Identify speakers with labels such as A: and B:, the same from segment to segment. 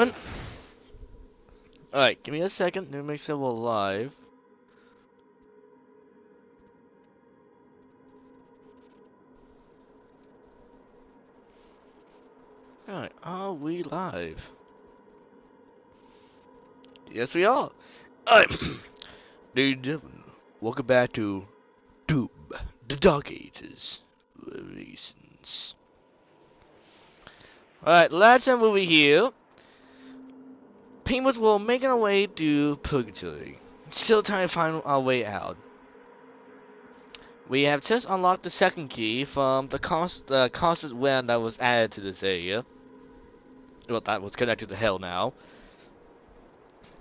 A: gentlemen. Alright, give me a second to make sure we're live. Alright, are we live? Yes, we are. Alright, ladies and gentlemen, welcome back to Doom, the Dark Ages Revelations. Alright, last time we were here, Penguins were making our way to Purgatory. Still trying to find our way out. We have just unlocked the second key from the constant wind that was added to this area. Well, that was connected to hell now.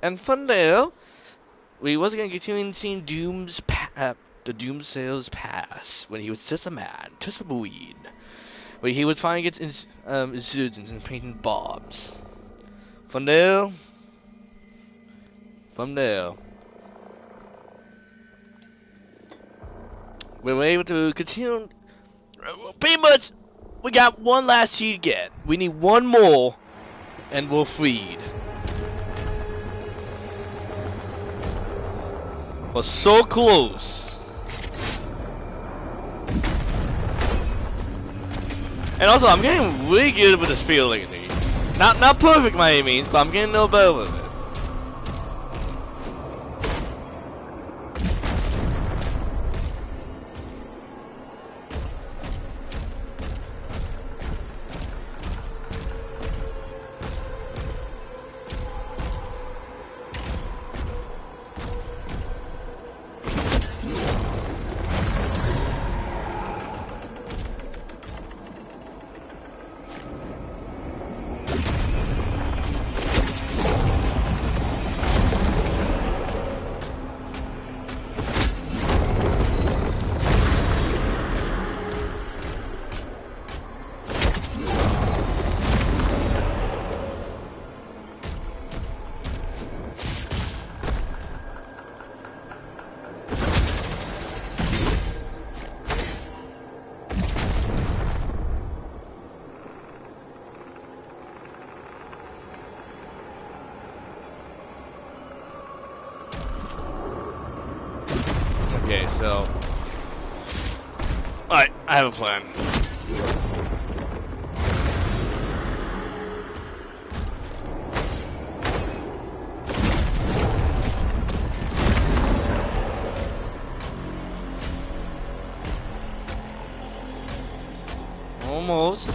A: And from there, we was gonna continue seeing the Doomsayer's past when he was just a man, just a weed, where he was fighting against insurgents and painting bombs. From there, we were able to continue. Pretty much, we got one last key to get. We need one more, and we're freed. We're so close. And also, I'm getting really good with this feel lately. Not perfect by any means, but I'm getting a little better with it. Okay, so... Alright, I have a plan. Almost.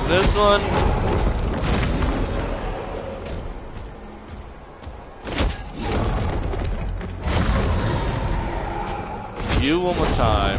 A: This one. You one more time.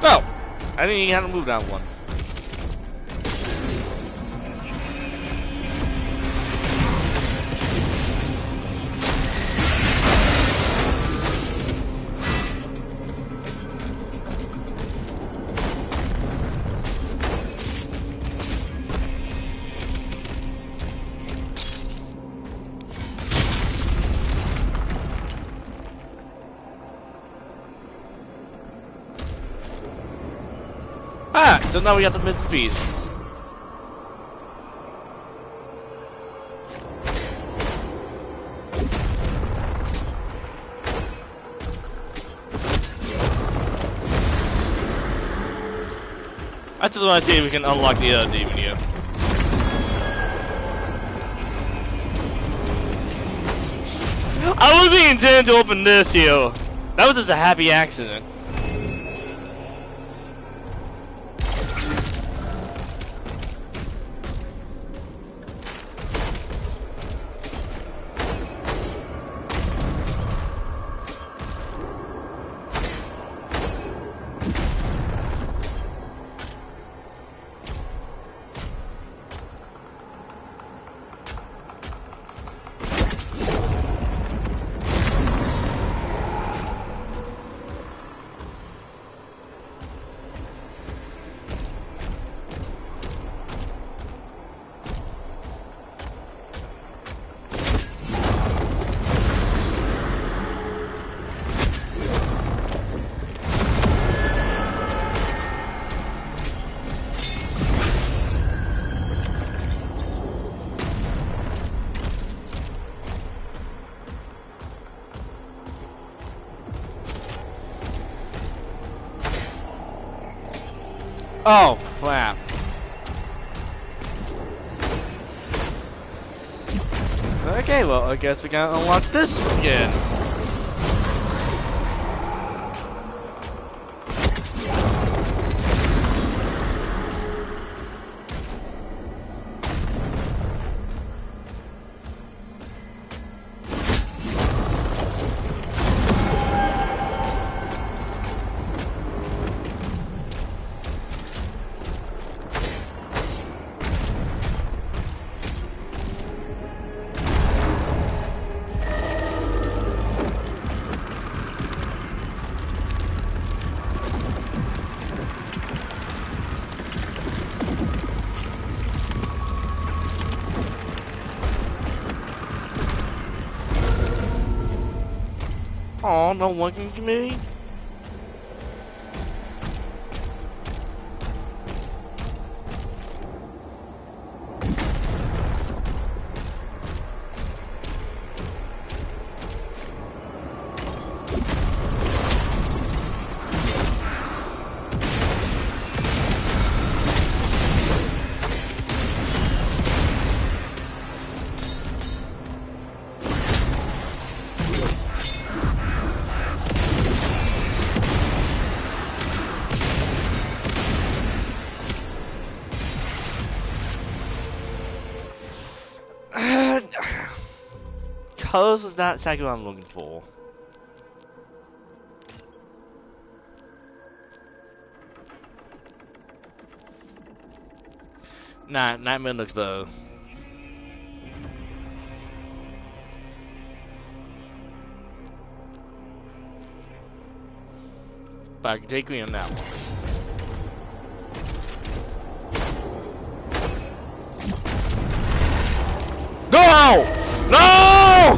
A: Oh! I didn't even have to move that one. Ah, so now we got the missing piece. I just want to see if we can unlock the other demon here. I wasn't intending to open this here. That was just a happy accident. Oh, crap. Okay, well, I guess we gotta unlock this again. Oh, no one can give me. Colors is not exactly what I'm looking for. Nah, Nightmare looks better. But I can take green on that one. No! No!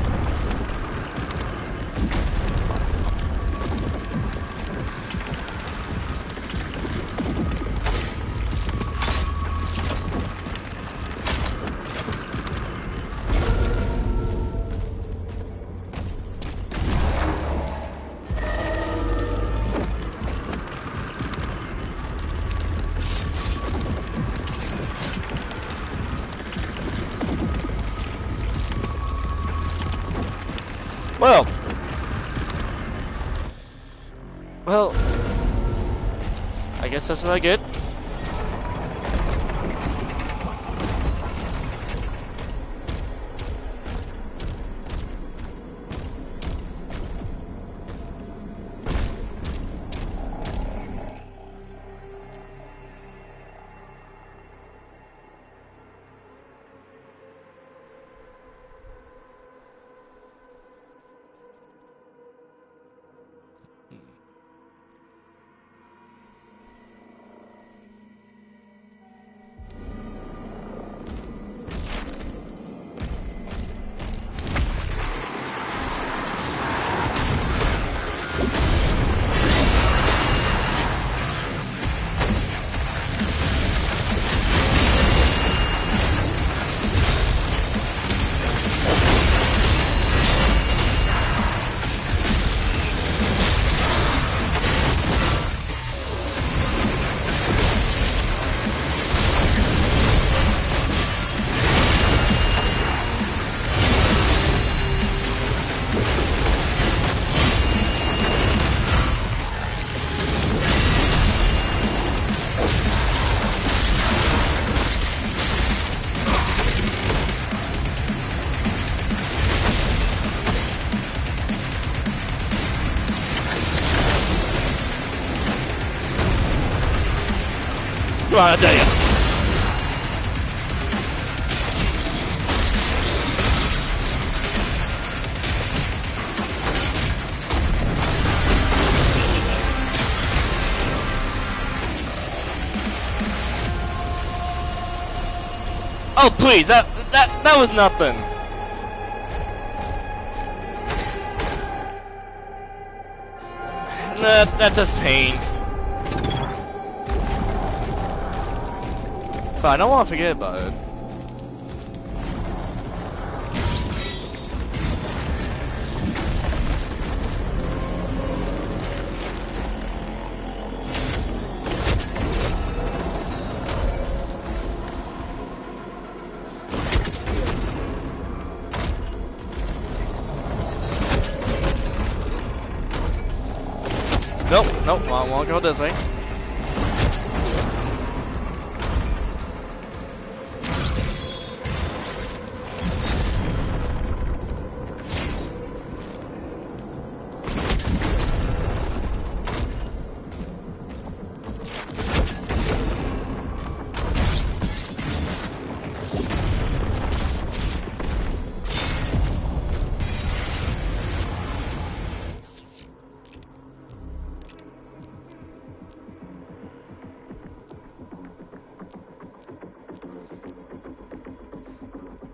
A: Well, I guess that's what I get. Come on, I dare you. Oh please, that was nothing. That's just pain. But I don't want to forget about it. Nope, nope, I won't go this way.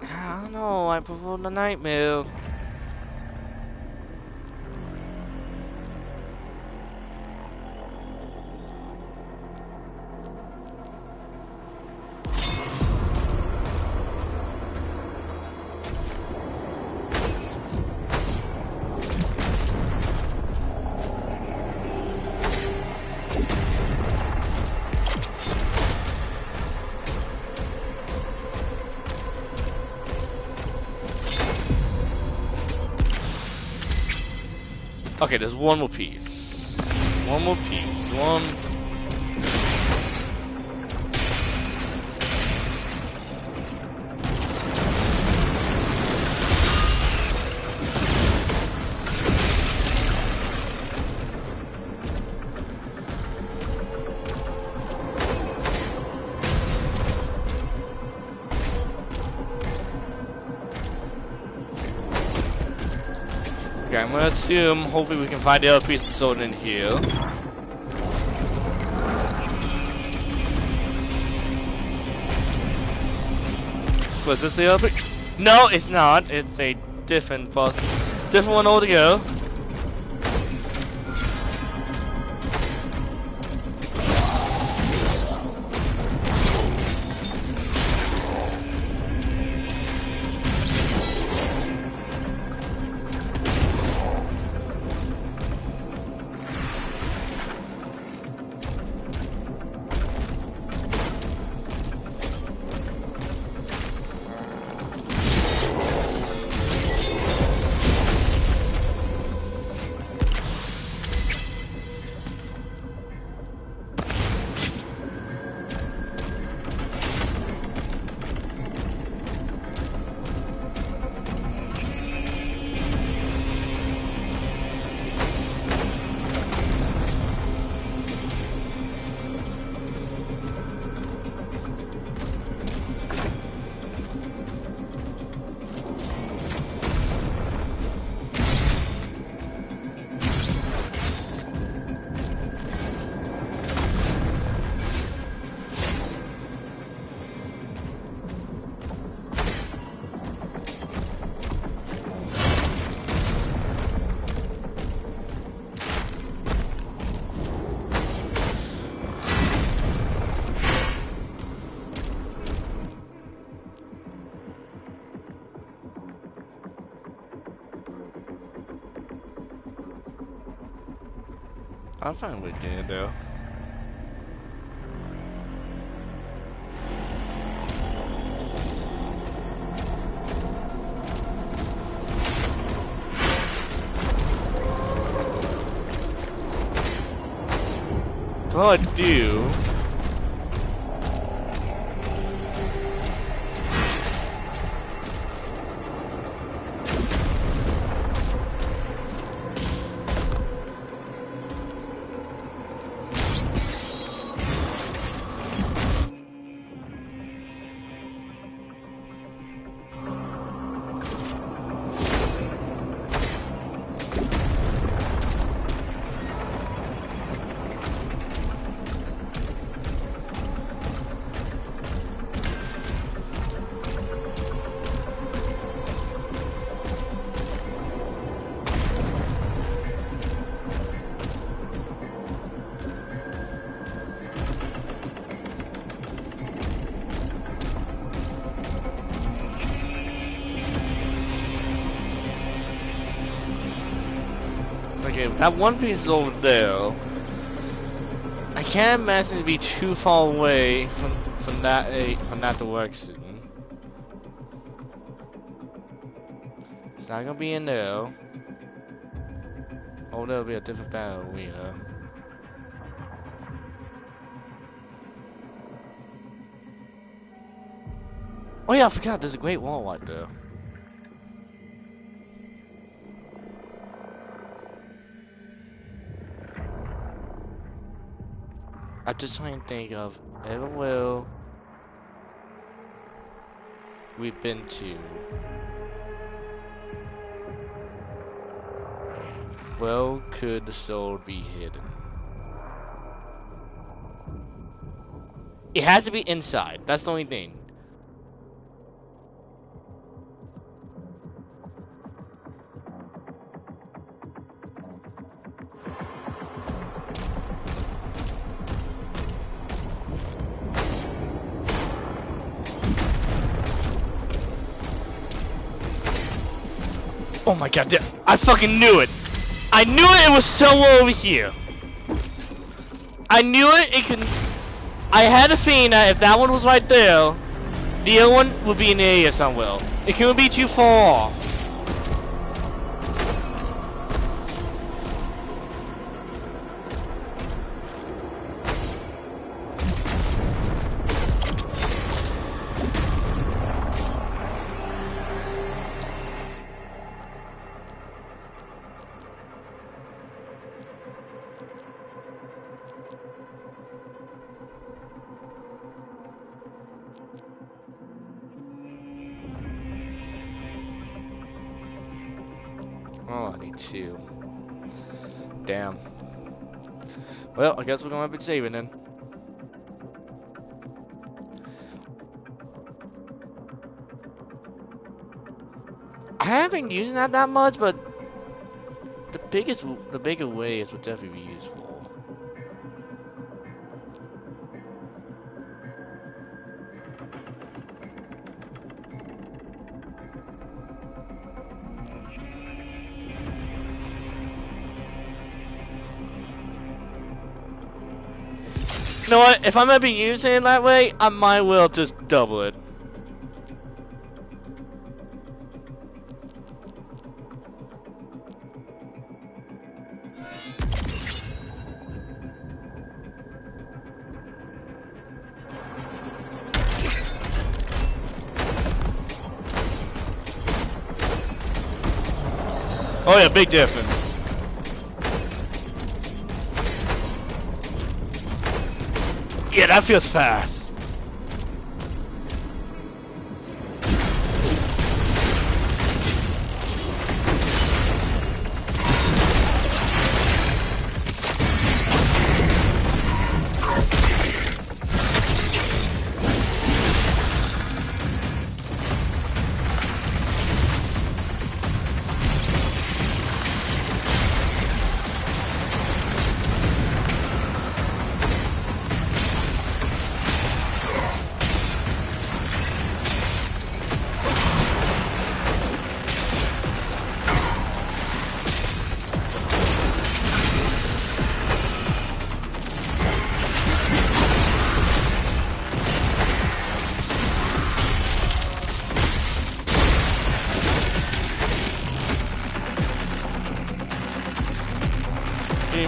A: I don't know, I prefer the nightmare. Okay, there's one more piece. One more piece. One. Okay, I'm gonna assume, hopefully we can find the other piece of sword in here. Was this the other piece? No, it's not. It's a different one altogether. I'm fine with it though. What I do? Okay, that one piece is over there. I can't imagine it be too far away from that direction. It's not gonna be in there. Oh, there'll be a different battle arena. Oh yeah, I forgot. There's a great wall right there. I just trying to think of everywhere we've been to. Where could the sword be hidden? It has to be inside. That's the only thing. Oh my god, I fucking knew it! I knew it was somewhere over here! I knew it could... I had a feeling that if that one was right there, the other one would be in the area somewhere. It couldn't be too far off. Oh, I need two. Damn. Well, I guess we're gonna have to be saving then. I haven't been using that much, but the bigger waves would definitely be useful. You know what? If I'm gonna be using it that way, I might well just double it. Oh yeah, big difference. Yeah, that feels fast.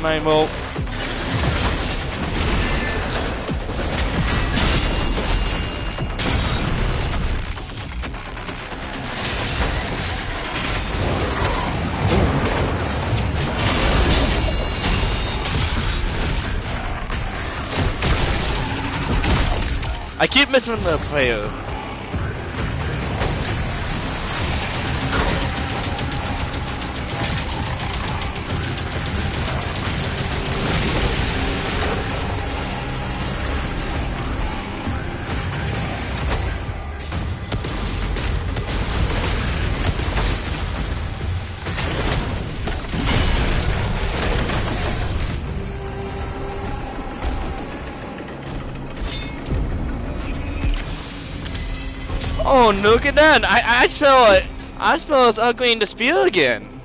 A: Main wall. I keep missing the player. Oh, look at that! I spell it. I spell it's ugly in the spear again.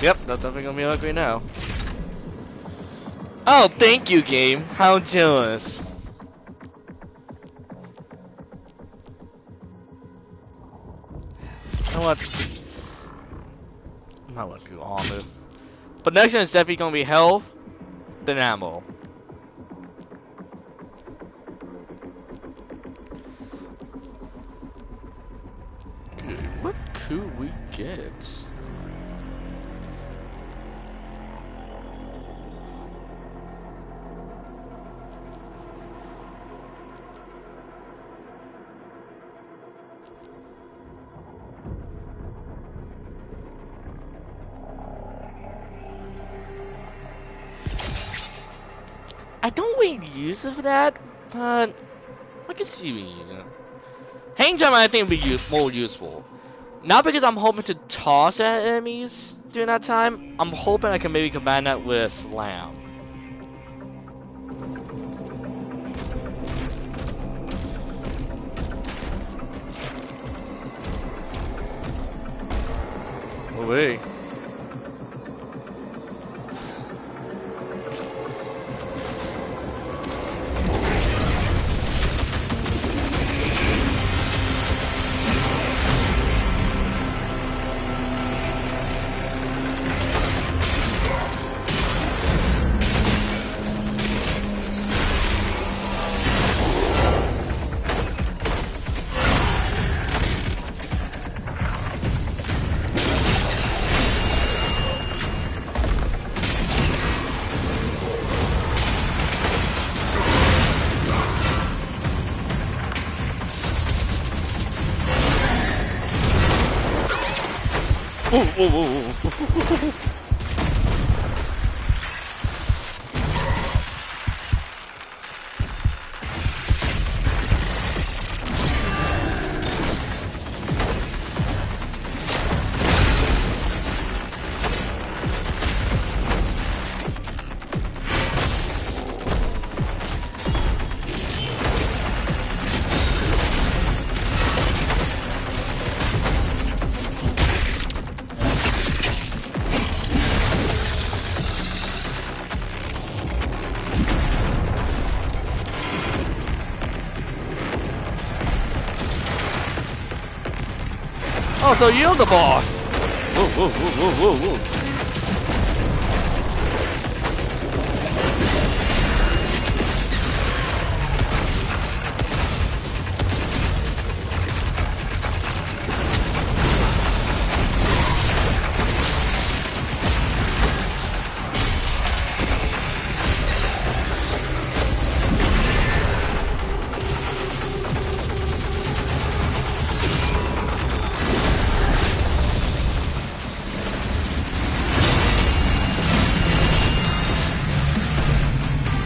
A: Yep, that's definitely gonna be ugly now. Oh, thank you, game. How jealous. You know what? I'm not gonna do armor. But next one is definitely gonna be health, then ammo. Okay, what could we get? I don't really use it for that, but I can see me using it. Hang jump I think would be more useful. Not because I'm hoping to toss at enemies during that time. I'm hoping I can maybe combine that with slam. Oh wait. Whoa. Oh, so you're the boss! Whoa.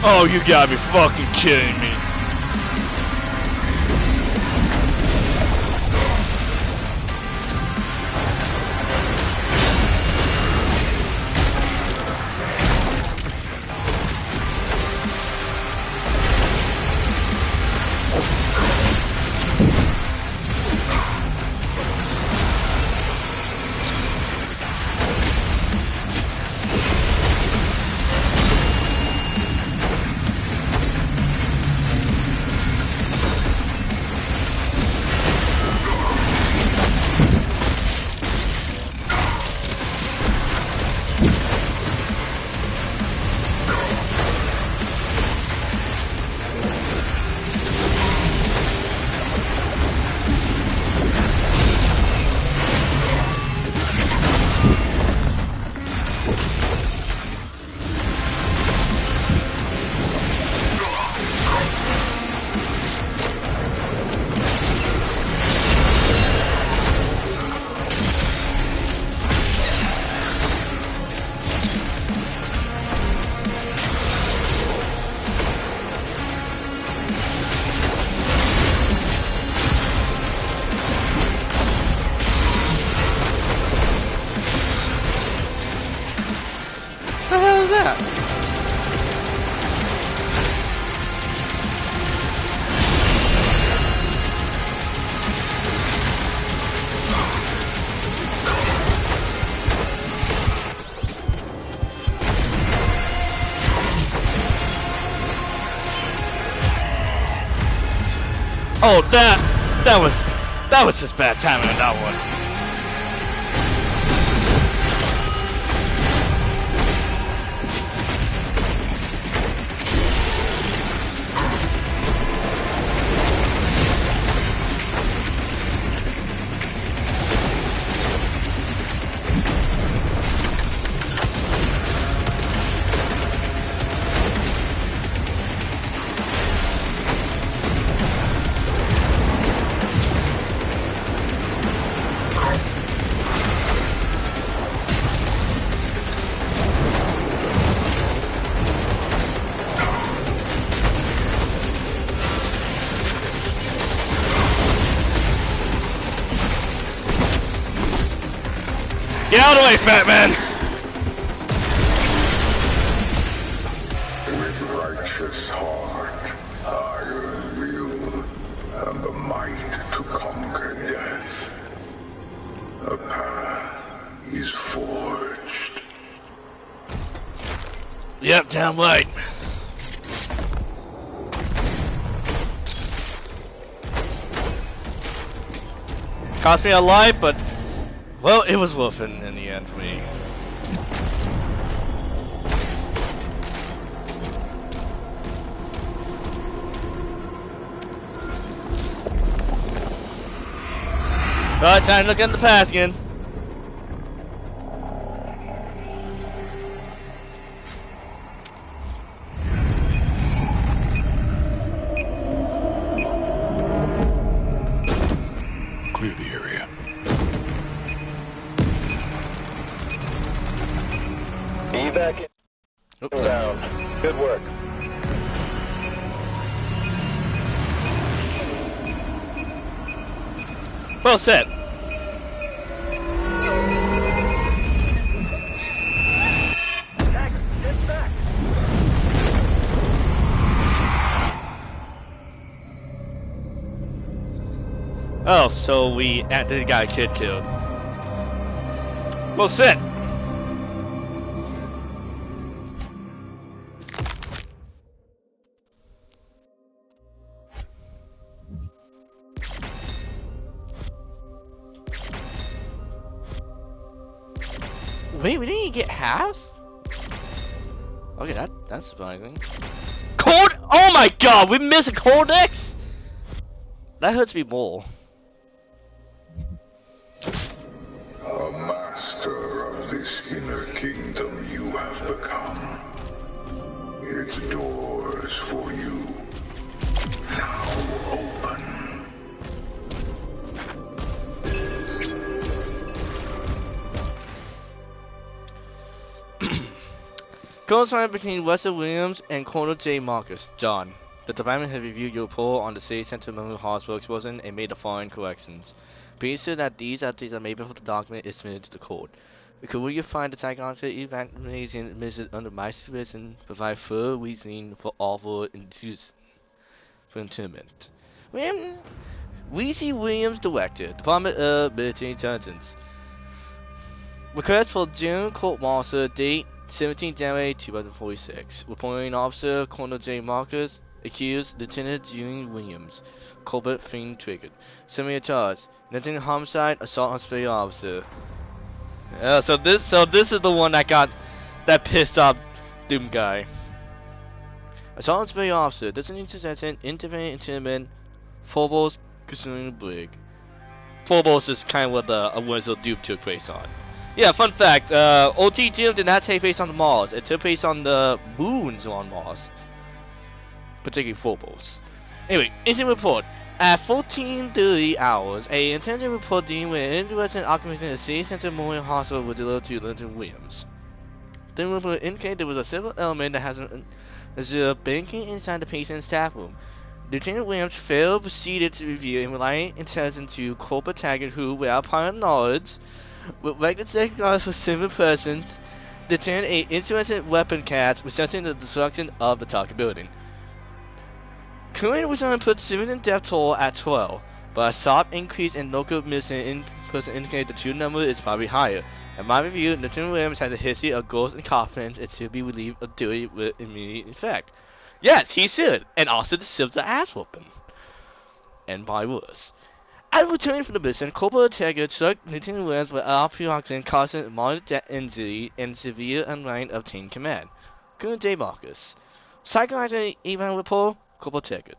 A: Oh, you gotta be fucking kidding me. What the hell is that? Oh, that was just bad timing on that one. Get out of the way, fat man!
B: With righteous heart, iron will, and the might to conquer death, a path is forged.
A: Yep, damn right. Cost me a life, but well, it was worth it in the end for me. Alright, time to look in the past again.
B: Clear the area.
C: Evac down. Good work.
A: Well said.
C: Get back.
A: Oh, so we actually got a kid killed. Well said. Wait, we didn't get half? Okay, that's surprising. Cord! Oh my god, we missed a codex? That hurts me more.
B: A master of this inner kingdom you have become. Its doors for you now open.
A: Correspondence between Wesley Williams and Colonel J. Marcus. John. The department has reviewed your report on the City Center Mental Hospital explosion and made the following corrections. Be sure that these updates are made before the document is submitted to the court. Will you find the psychiatric evaluation administered under my supervision provide further reasoning for awful induce for internment? Wesley Williams, Director, Department of Military Intelligence. Request for General Court Martial date 17 January 2046. Reporting Officer Colonel J. Marcus, accused Lieutenant June Williams. Culprit fiend triggered. Summary of charge: negligent homicide, assault on civilian officer. So this is the one that pissed off Doom guy. Assault on civilian officer, doesn't intercession, intervening, internment, Phobos, concerning brig. Phobos is kind of what the original Doom took place on. Yeah, fun fact, OT Doom did not take place on the Mars, it took place on the moons on Mars. Particularly Phobos. Anyway, incident report. At 14:30 hours, a intelligence report dealing with an interesting occupation in the City Center Memorial Hospital was delivered to Lieutenant Williams. The report indicated there was a civil element that has observed banking inside the patient's staff room. Lieutenant Williams failed proceeded to review and relying intelligence to Corporal Taggart, who, without prior knowledge, with regular safeguards for civil persons, determined a interesting weapon cast resulting in the destruction of the target building. Currently, was going to put civilian death toll at 12, but a sharp increase in local missing in person indicates the true number is probably higher. In my review, Lieutenant Williams has a history of ghosts and confidence and should be relieved of duty with immediate effect. Yes, he should, and also deserves the ass whooping. end by worse. At returning from the mission, Corporal Ortega struck Lieutenant Williams with alpha-oxygen, causing moderate death injury and severe unwriting of team command. Colonel J. Marcus. Psychiatric event report, Corporal Ortega.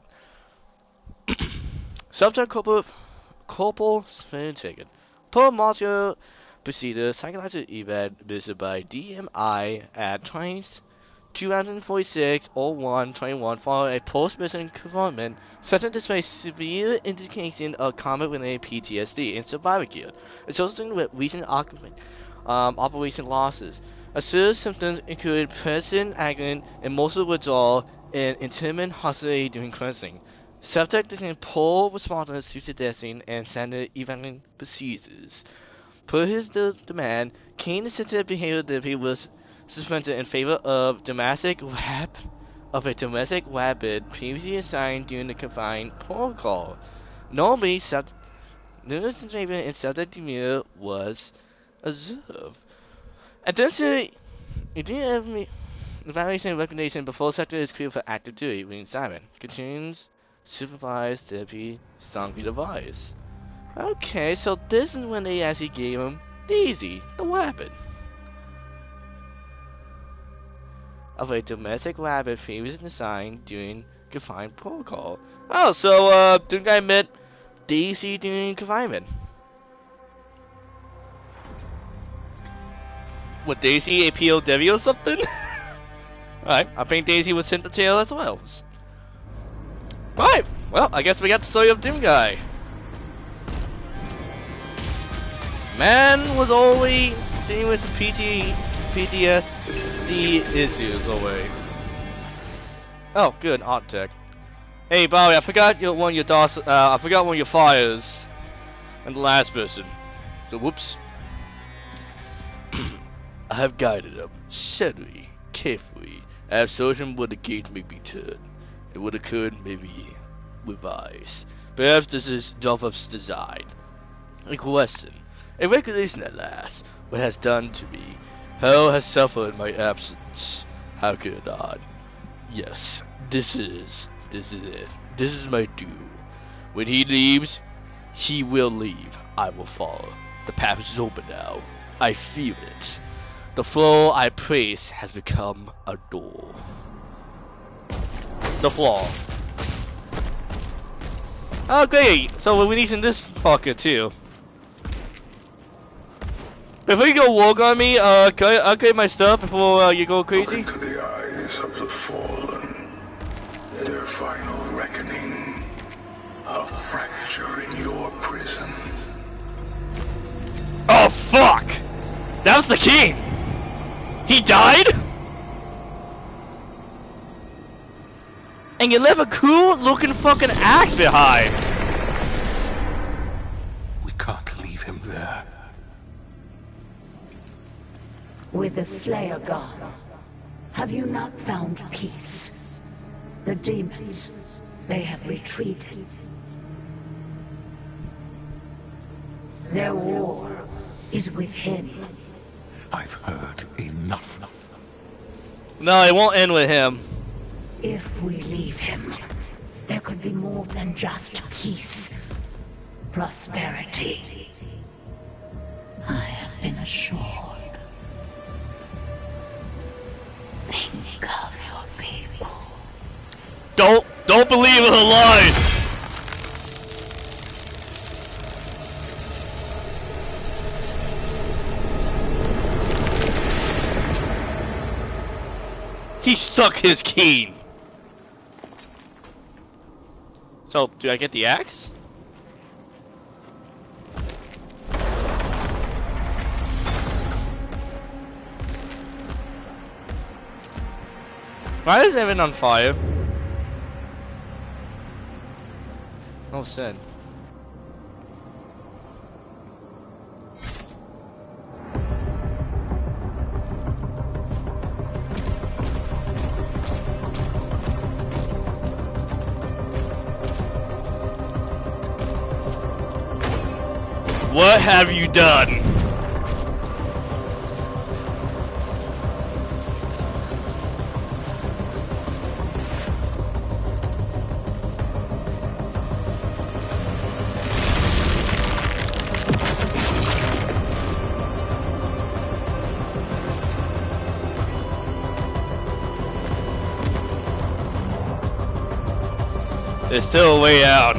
A: Subject Corporal Ortega. Per Marshal procedure, psychiatric event visited by DMI at 2046-01-21 following a post-mission confinement, certain displays severe indication of combat-related PTSD and survivor guilt, associated with recent operation losses. Asserted symptoms include present agony, emotional withdrawal, and intermittent hostility during cleansing. Subject is in poor responses to sedation and standard evaluation procedures. Per his demand, cane-assisted behavioral therapy was suspended in favor of a domestic rabbit previously assigned during the confined protocol. Normally, nurse engagement and subject demeanor was observed. Additionally, evaluation and recommendation before sector is cleared for active duty reassignment. Continues supervised therapy strongly advised. Okay, so this is when they actually gave him Daisy, the weapon. Of a domestic rabbit previously assigned during confined protocol. Oh, so the guy met Daisy during confinement. Was Daisy a POW or something? Alright, I think Daisy was sent to jail as well. Right, well, I guess we got the story of Doom Guy. Man was always dealing with some PTSD issues always. Oh, good, art tech. Hey, Bowie, I forgot one of your I forgot one of your fires. And the last person. So, whoops. I have guided him, steadily, carefully. I have showed him where the gate may be turned, and what occurred may be revised. Perhaps this is Dolph's design. A question. A regulation at last. What has done to me? Hell has suffered my absence. How could it not? Yes, this is it. This is my due. When he leaves, he will leave. I will follow. The path is open now. I feel it. The floor I praise has become a door. The floor. Oh great, so we're releasing this fucker too. Before you go walk on me, can I upgrade my stuff before you go crazy?
B: Look into the eyes of the fallen. Their final reckoning. A fracture in your prison.
A: Oh fuck! That was the king! He died? And you left a cool looking fucking axe behind!
B: We can't leave him there.
D: With the Slayer gone, have you not found peace? The demons, they have retreated. Their war is within.
B: I've heard enough.
A: No, it won't end with him.
D: If we leave him, there could be more than just peace. Prosperity. I have been assured. Think of your people.
A: Don't believe her lies! He stuck his key. So, do I get the axe? Why is Evan on fire? Oh, sin. What have you done? There's still a way out.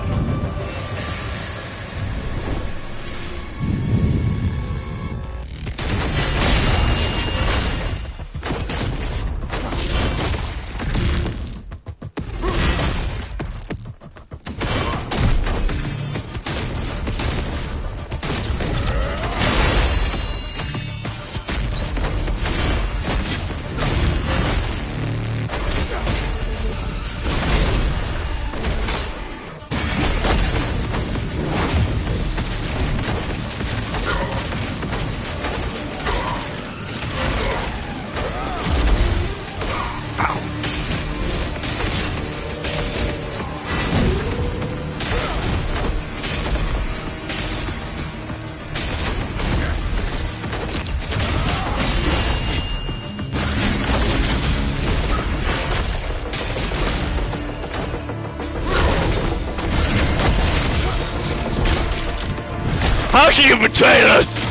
A: How can you betray us?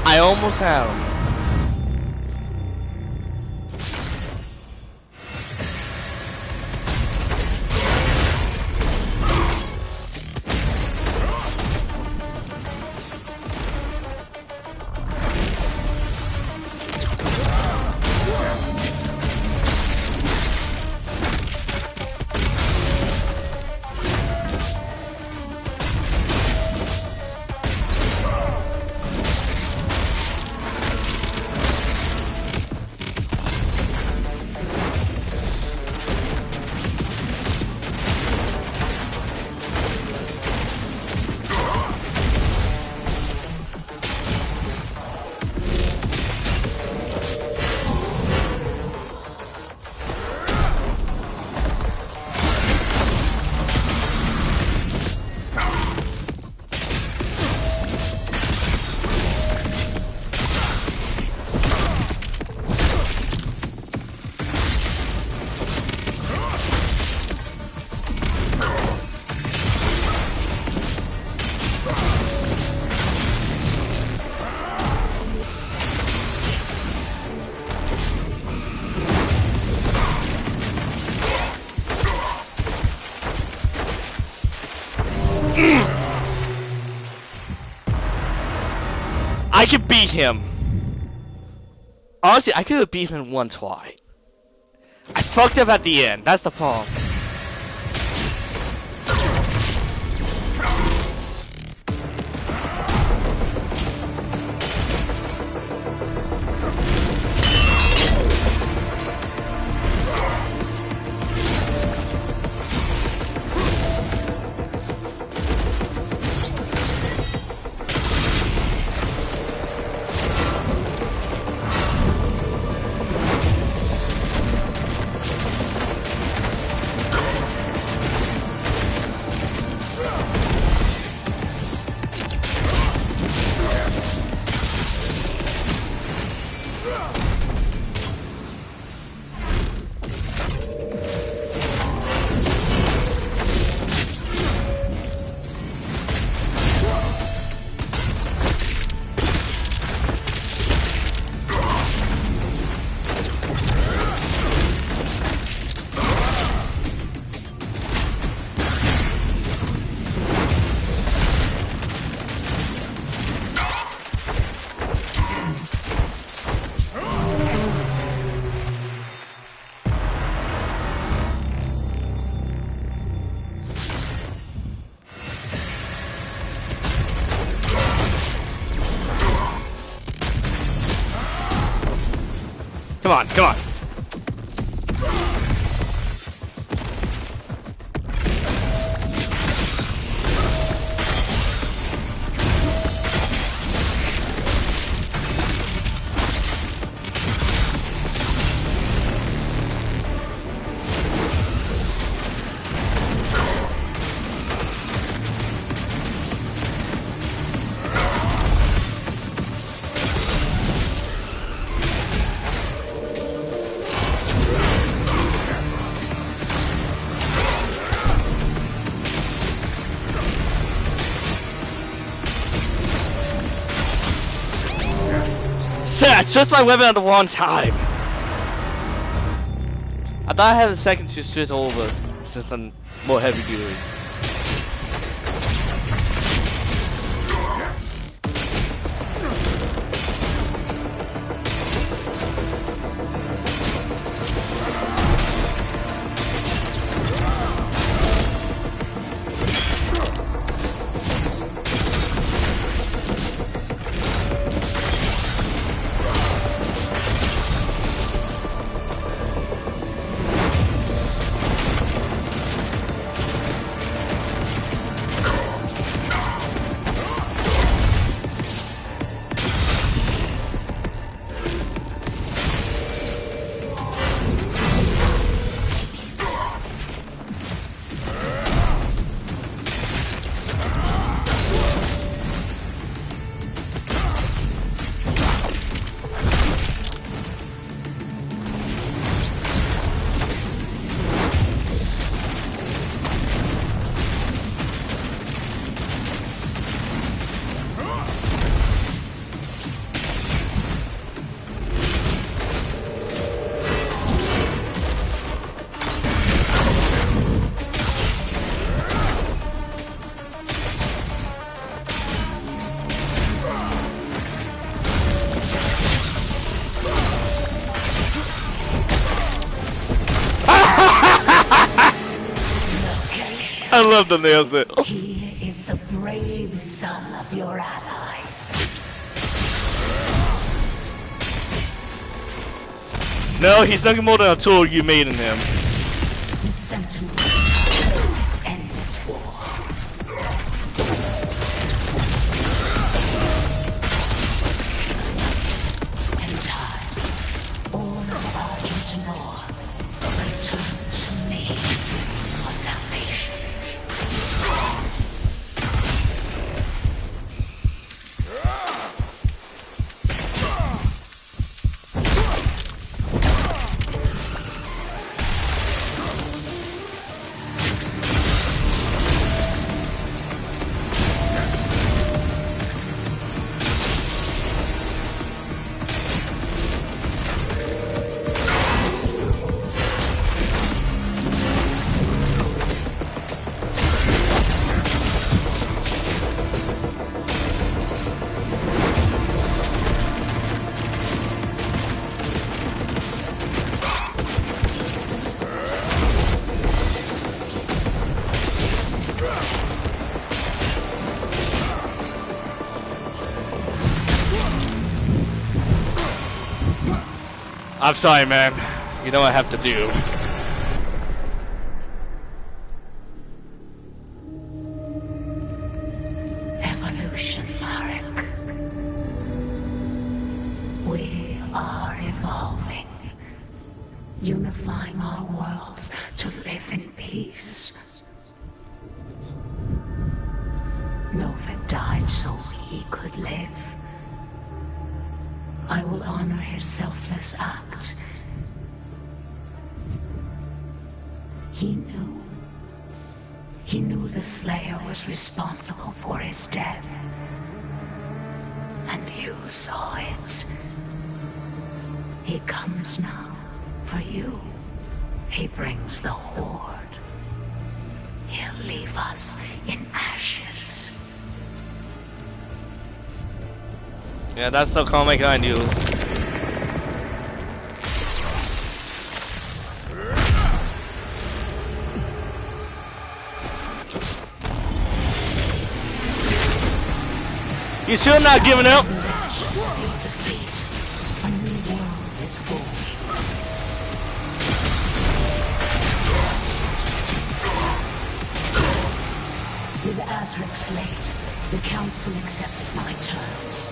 A: I almost had him. I could beat him. Honestly, I could have beat him once. Why? I fucked up at the end. That's the problem. Come on, come on. switched my weapon at the wrong time. I thought I had a second to switch over, just a more heavy duty. I love the nails there.
D: He is the brave son of your ally.
A: No, he's nothing more than a tool you made in him.
D: The sentiment of endless war. In time, all of Argent and more will turn to me for salvation.
A: I'm sorry, man. You know what I have to do.
D: Evolution, Marek. We are evolving, unifying our worlds to live in peace. Novik died so he could live. I will honor his selfless act. He knew the Slayer was responsible for his death. And you saw it. He comes now for you. He brings the Horde. He'll leave us in ashes.
A: Yeah, that's the comic I knew. You still not giving up?
D: With Azric slain, the Council accepted my terms.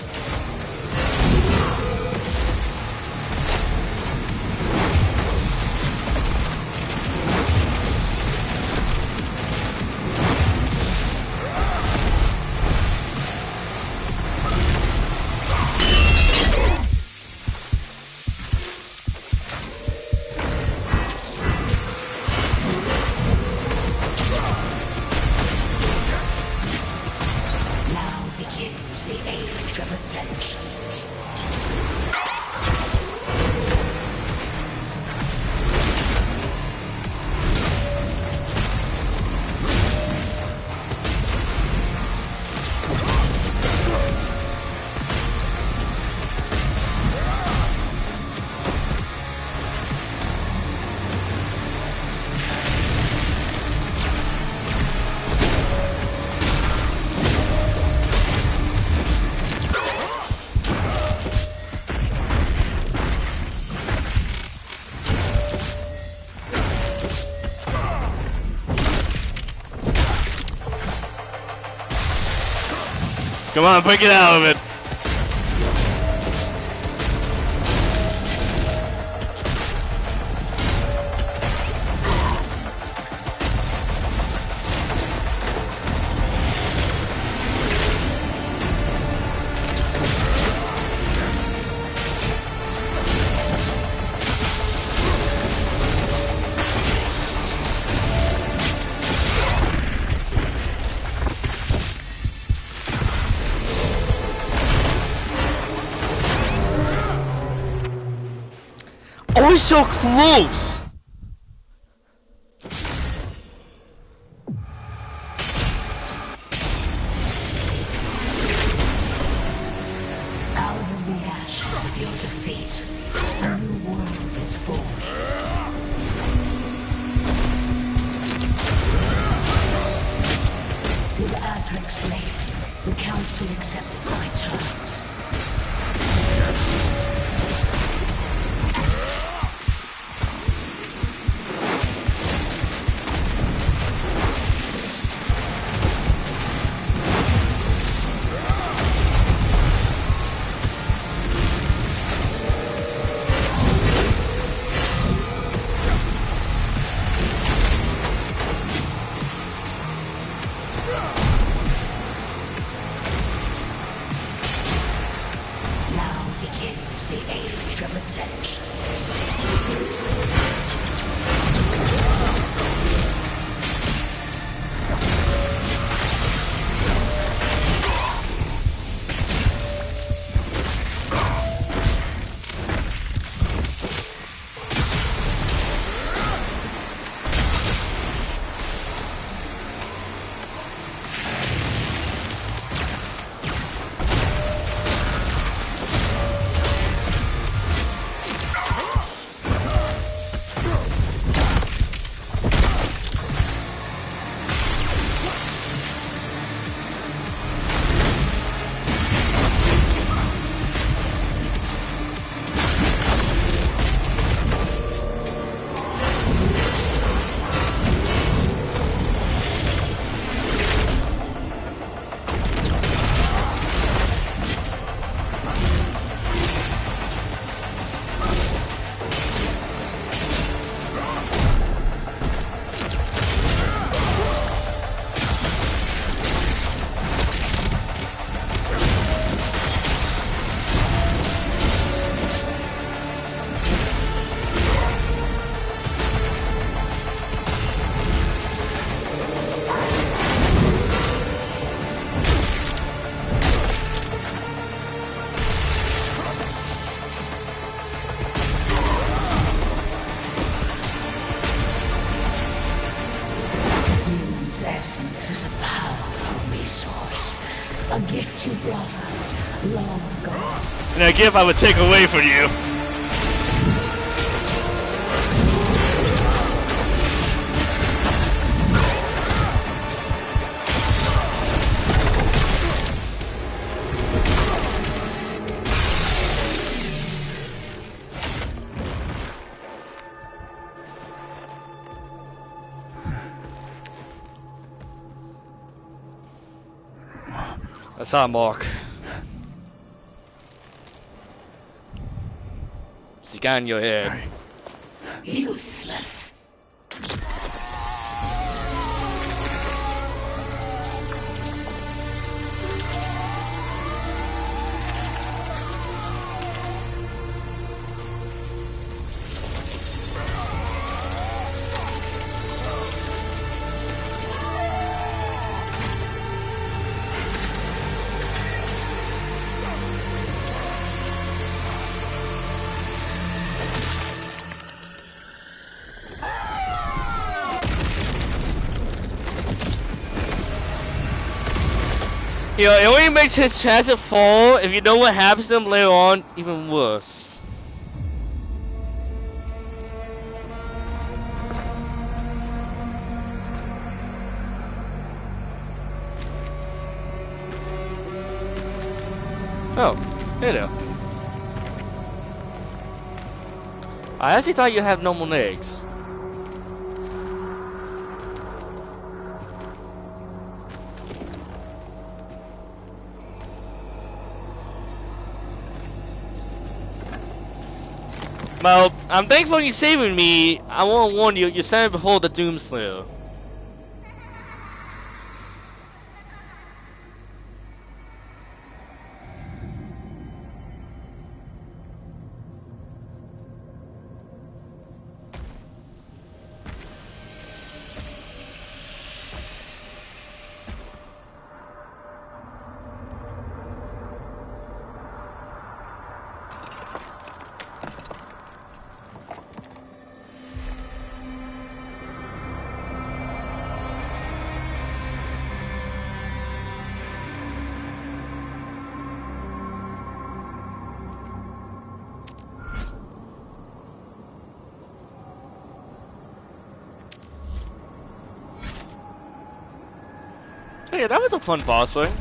D: Now begins the age of ascension.
A: Come on, break it out of it. Oh, he's so close!
D: Out of the ashes of your defeat, a new world is born. With Azric slain, the Council accepted my terms. A gift you brought us long ago.
A: And a gift I would take away from you. That's our mark. Scan your head.
D: Useless.
A: You know, it only makes his chance to fall if you know what happens to him later on even worse. Oh, hey there. I actually thought you have normal legs. Well, I'm thankful you saving me. I want to warn you, you stand behold the Doomslayer. Oh yeah, that was a fun boss fight.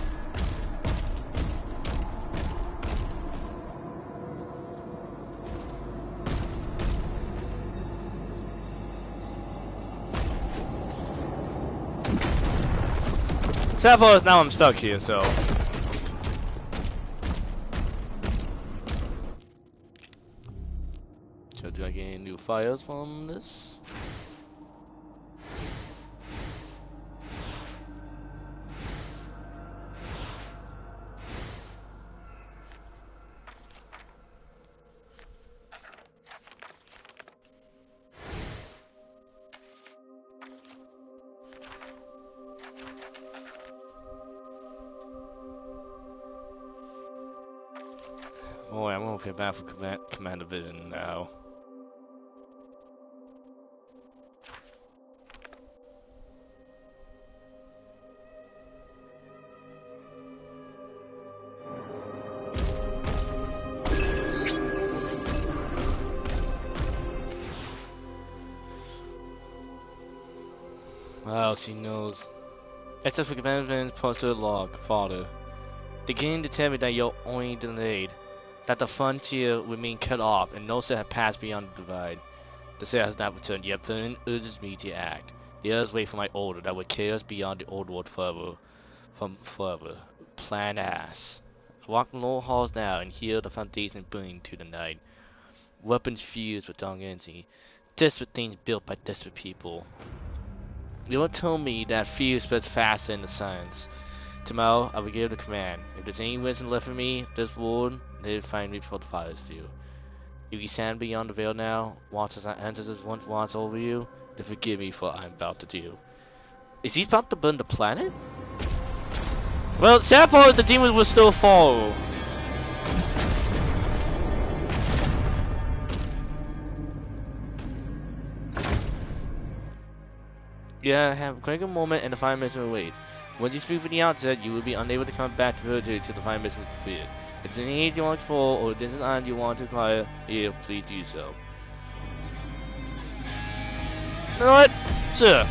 A: Sad part is now I'm stuck here, so. So do I get any new fires from this? Boy, I'm gonna feel bad for Commander Vision now. What else he knows? Except for Commander Vision's posted log, Father. They came to tell me that you're only delayed. That the frontier remain cut off and no set have passed beyond the divide. The set has not returned yet, Villain urges me to act. The others wait for my order that will carry us beyond the old world forever. From forever. Plan ass. Walk the low halls now and hear the foundation burning to the night. Weapons fused with dark energy. Desperate things built by desperate people. You will tell me that fear spreads faster in the silence. Tomorrow, I will give the command. If there's any wisdom left in me, this world, they will find me before the fires do. If you stand beyond the veil now, watch as I enter this once watch over you, then forgive me for what I'm about to do. Is he about to burn the planet? Well, sad part is the demons will still fall. Yeah, have a critical moment and the fire mission awaits. Once you speak from the outset, you will be unable to come back to Refuge till the fire mission is completed. If there's any age you want to explore or there's an island you want to acquire, here, please do so. You know what? Sure.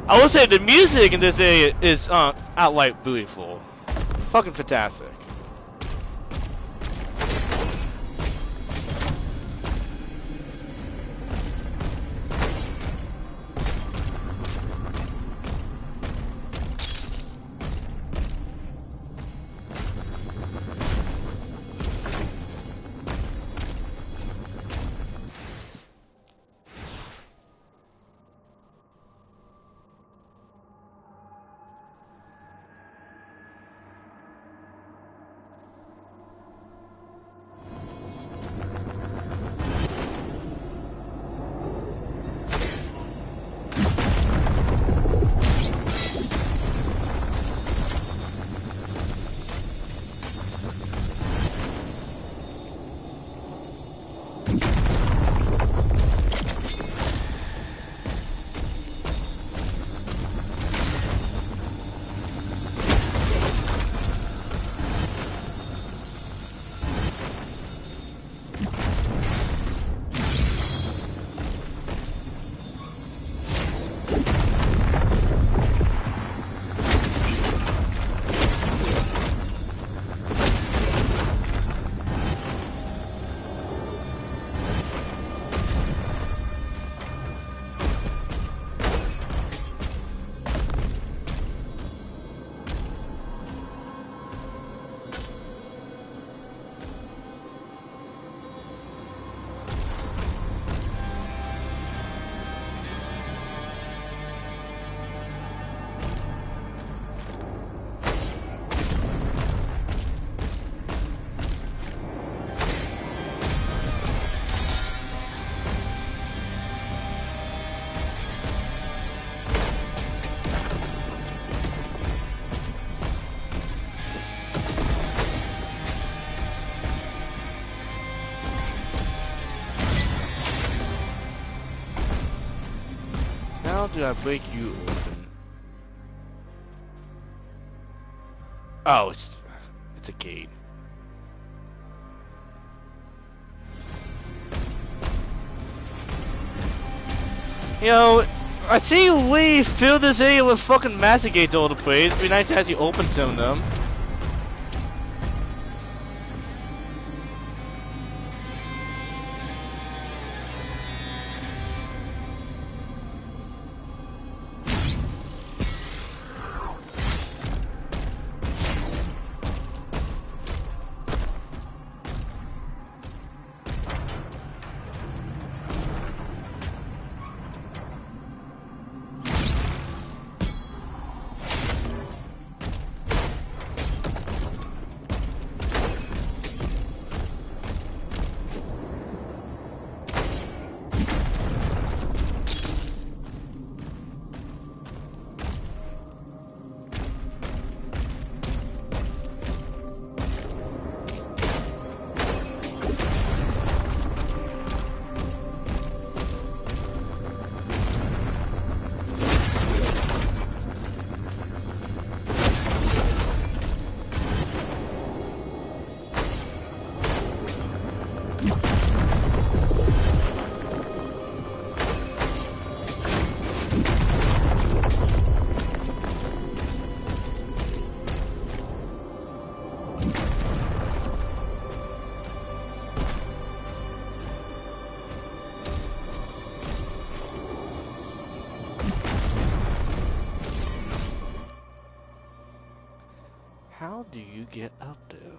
A: I will say the music in this area is outright beautiful. Fucking fantastic. how do I break you open? Oh, it's a gate. You know, I see we fill this area with fucking master gates all the place. It'd be nice to actually open some of them. How do you get up there?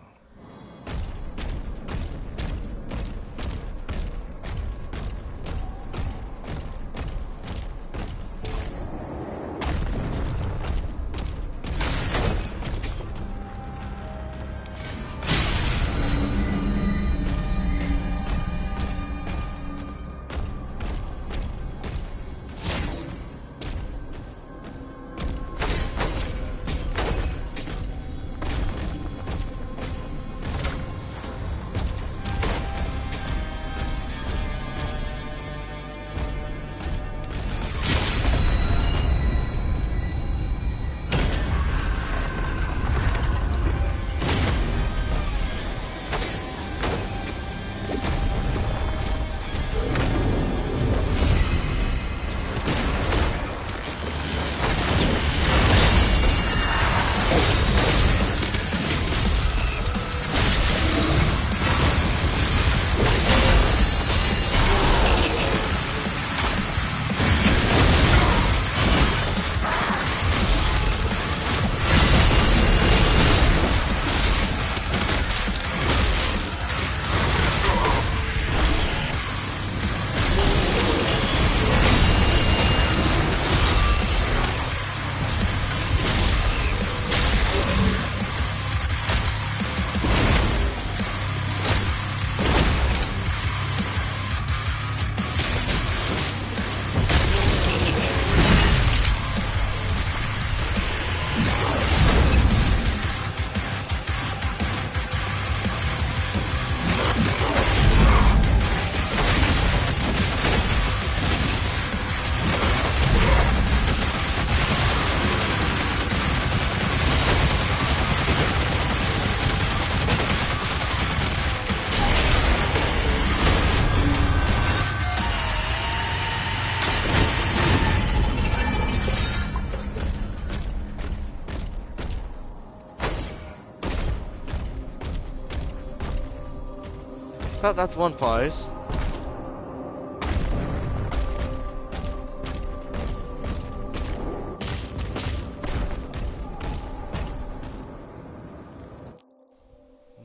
A: That's one place.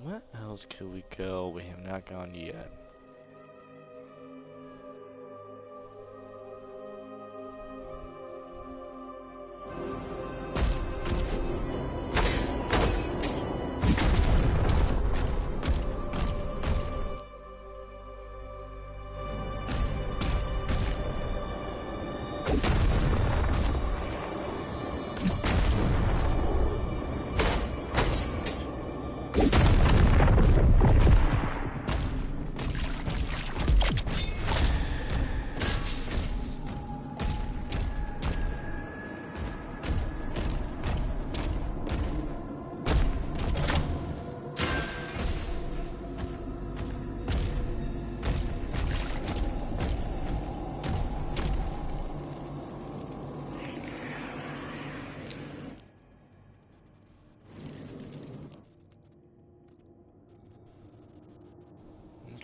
A: Where else could we go we have not gone yet?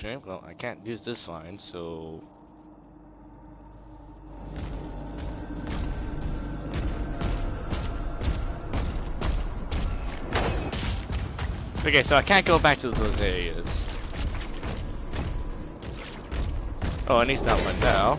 A: Okay, well, I can't use this line, so... Okay, so I can't go back to those areas. Oh, at least not one now.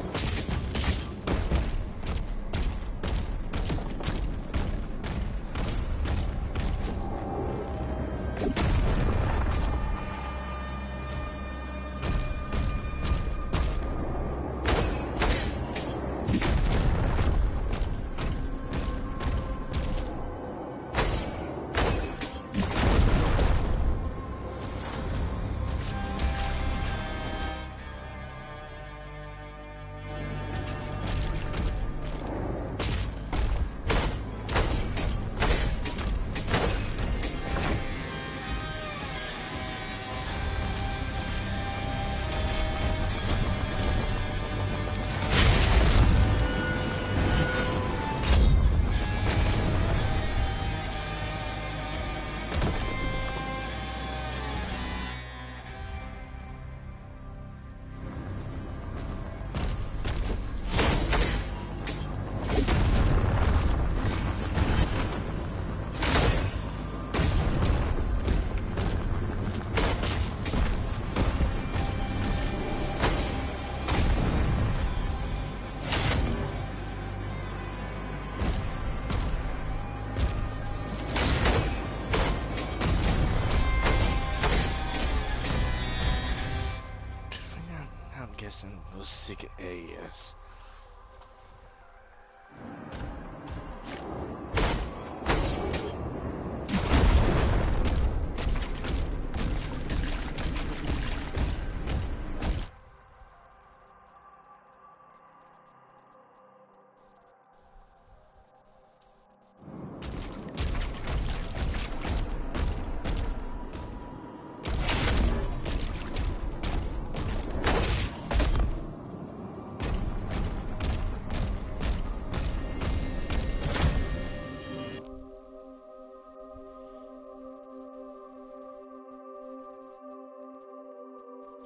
A: I'm guessing those secret areas.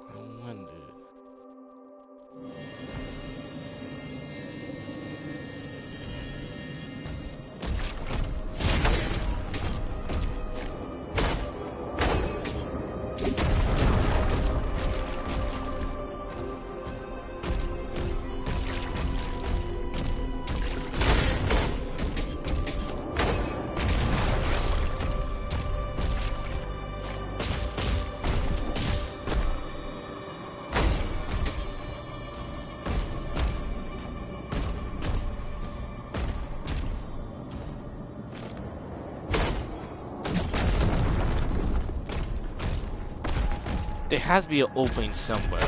A: I wonder. There has to be an opening somewhere.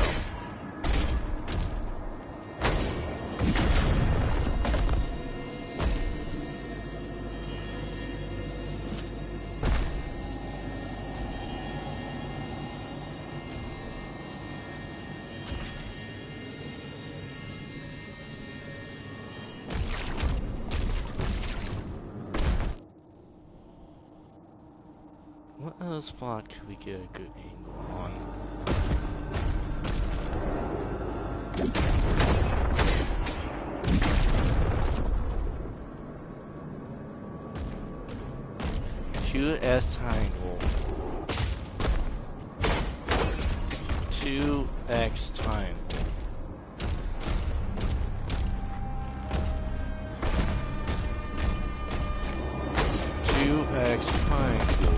A: What other spot could we get a good angle on? Two S triangle. 2X triangle. Two X triangle.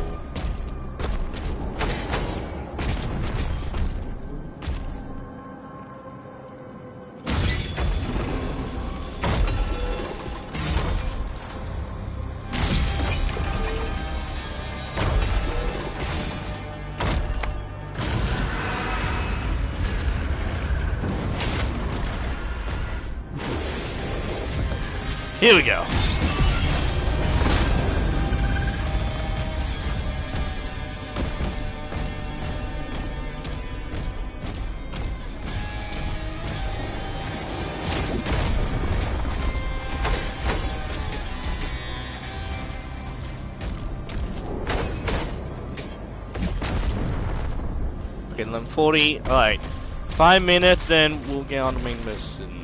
A: Here we go. 11:40. Alright. 5 minutes, then we'll get on the main mission.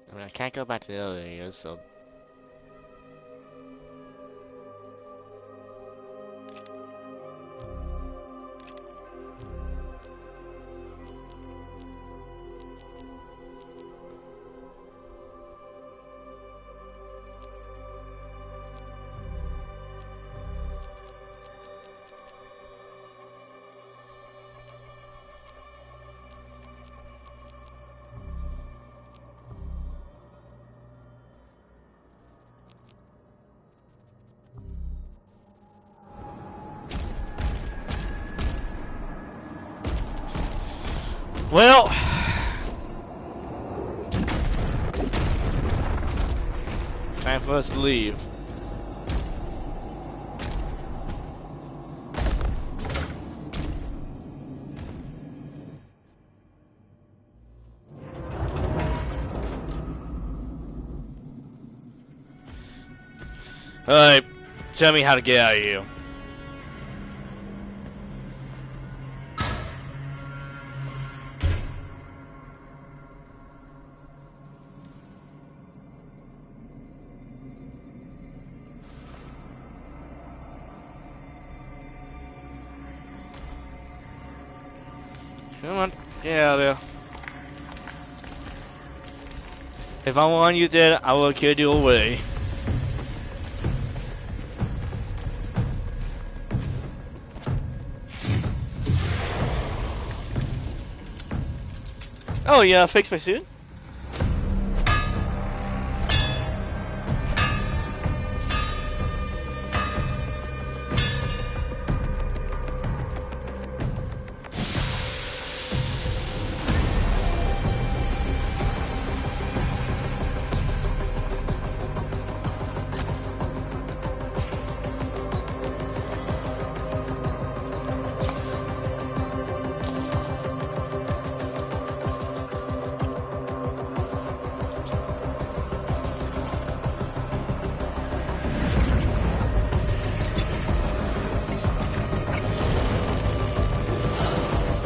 A: I mean, I can't go back to the other areas, so... Well... time for us to leave. Alright, tell me how to get out of here. Come on, get out of there. If I want you dead, I will kill you away. Oh yeah, fix my suit.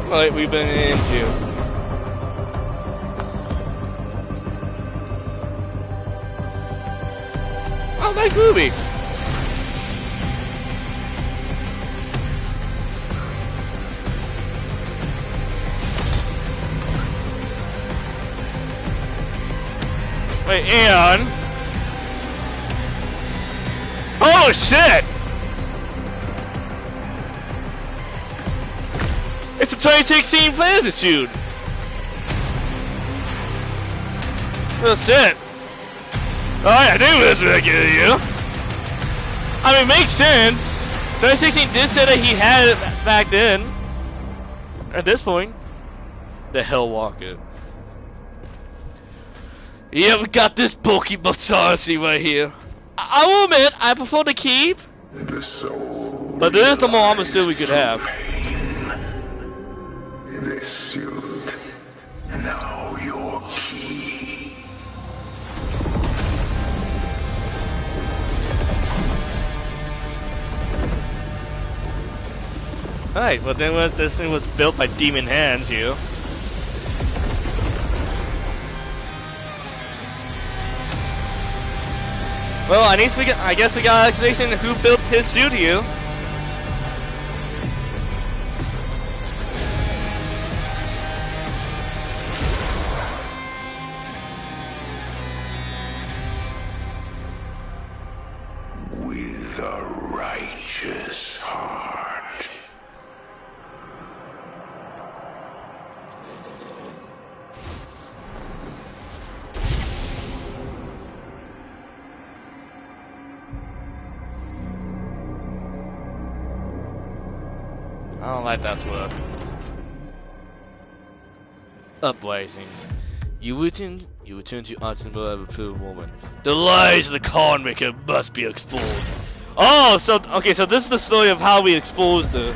A: Like we've been into. Oh, nice movie. Wait, and oh shit! It's a 2016 Fantasy Shoot! Oh shit! Alright, I knew this was gonna you. I mean, it makes sense. 2016 did say that he had it back then. At this point. The Hellwalker. Yeah, we got this bulky monstrosity right here. I will admit, I prefer to keep.
B: The soul.
A: But this is the more armor suit we could have.
B: This suit, now your key.
A: Alright, well then this thing was built by demon hands, you. Well, I guess we got an explanation who built his suit here.
B: With a righteous heart.
A: I don't like that word. Uprising. You return to Arsenal of a pure woman. The lies of the con maker must be exposed. Oh, so okay, so this is the story of how we exposed her.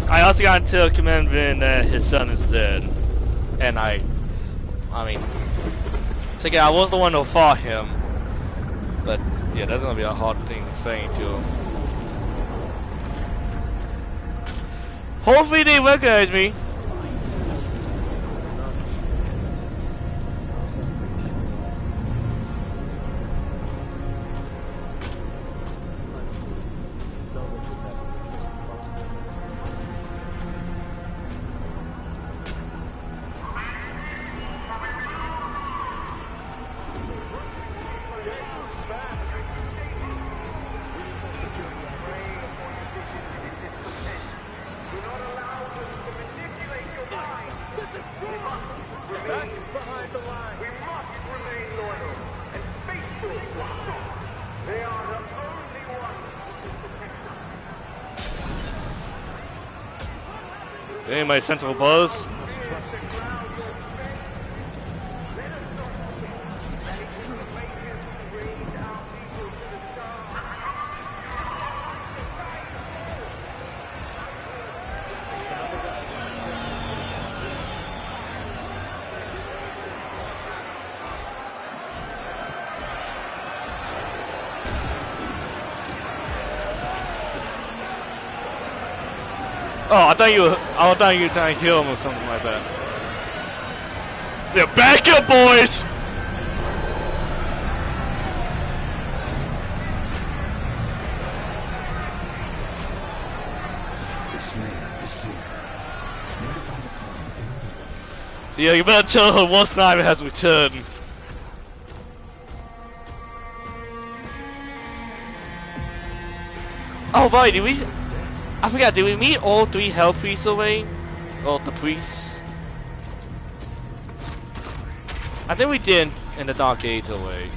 A: I also got into a command that his son is dead, and I mean, it's like I was the one who fought him, but yeah, that's gonna be a hard thing to explain to him. Hopefully they recognize me. Hey, my central buzz. Oh, I thought you were trying to kill him or something like that. Yeah, back up, boys!
E: The Slayer is here. Notify the colony immediately.
A: Yeah, you better tell her one sniper has returned. Oh, boy, I forgot, did we meet all three Hell Priests away? Or the priests? I think we did in the Dark Age away.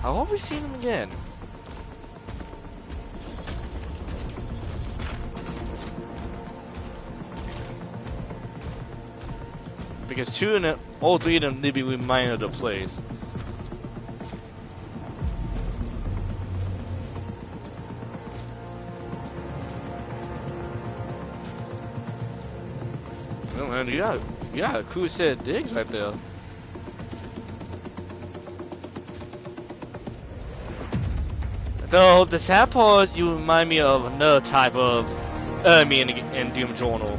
A: How have we seen them again? Because all three of them need to be reminded of the place. Oh man, you got a cool set of digs right there. Though the sad part is you remind me of another type of enemy in Doom Journal.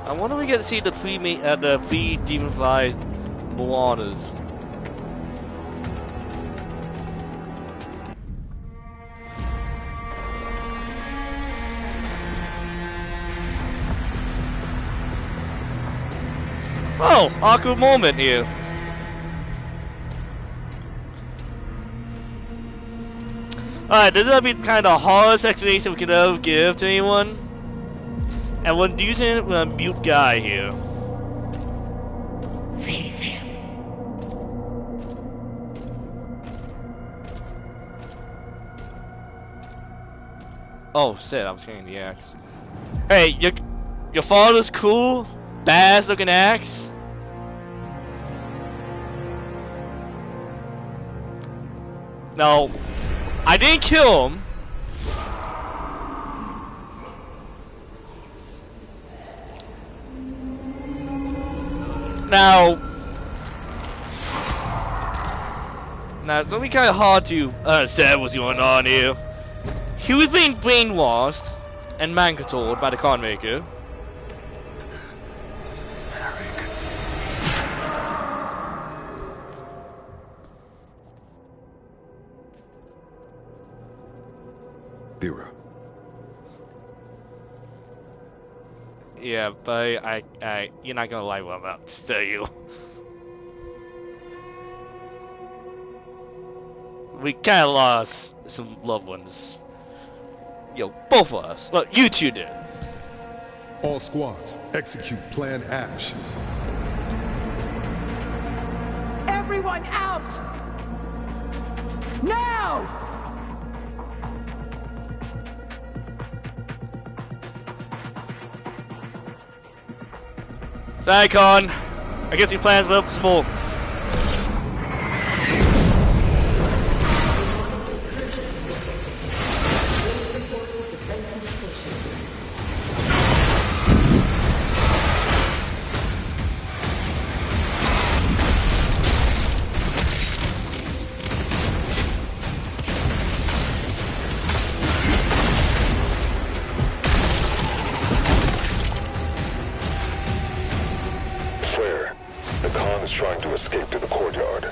A: I wonder if we get to see the three demon-flies Moanas. Oh, awkward moment here. Alright, this is gonna be kind of the hardest explanation we could ever give to anyone. And we're using it with a mute guy here.
D: Face him.
A: Oh shit, I was getting the axe. Hey, your father's cool, badass looking axe. No, I didn't kill him. Now, it's gonna be kind of hard to understand what's going on here. He was being brainwashed and mind-controlled by the con maker.
B: Vera.
A: Yeah, but you're not gonna like what I'm about to tell you. We kinda lost some loved ones. Yo, both of us. Well, you two did.
F: All squads, execute Plan Ash.
G: Everyone out! Now!
A: Psycon, I guess your plans were up to smoke.
C: Trying to escape to the courtyard.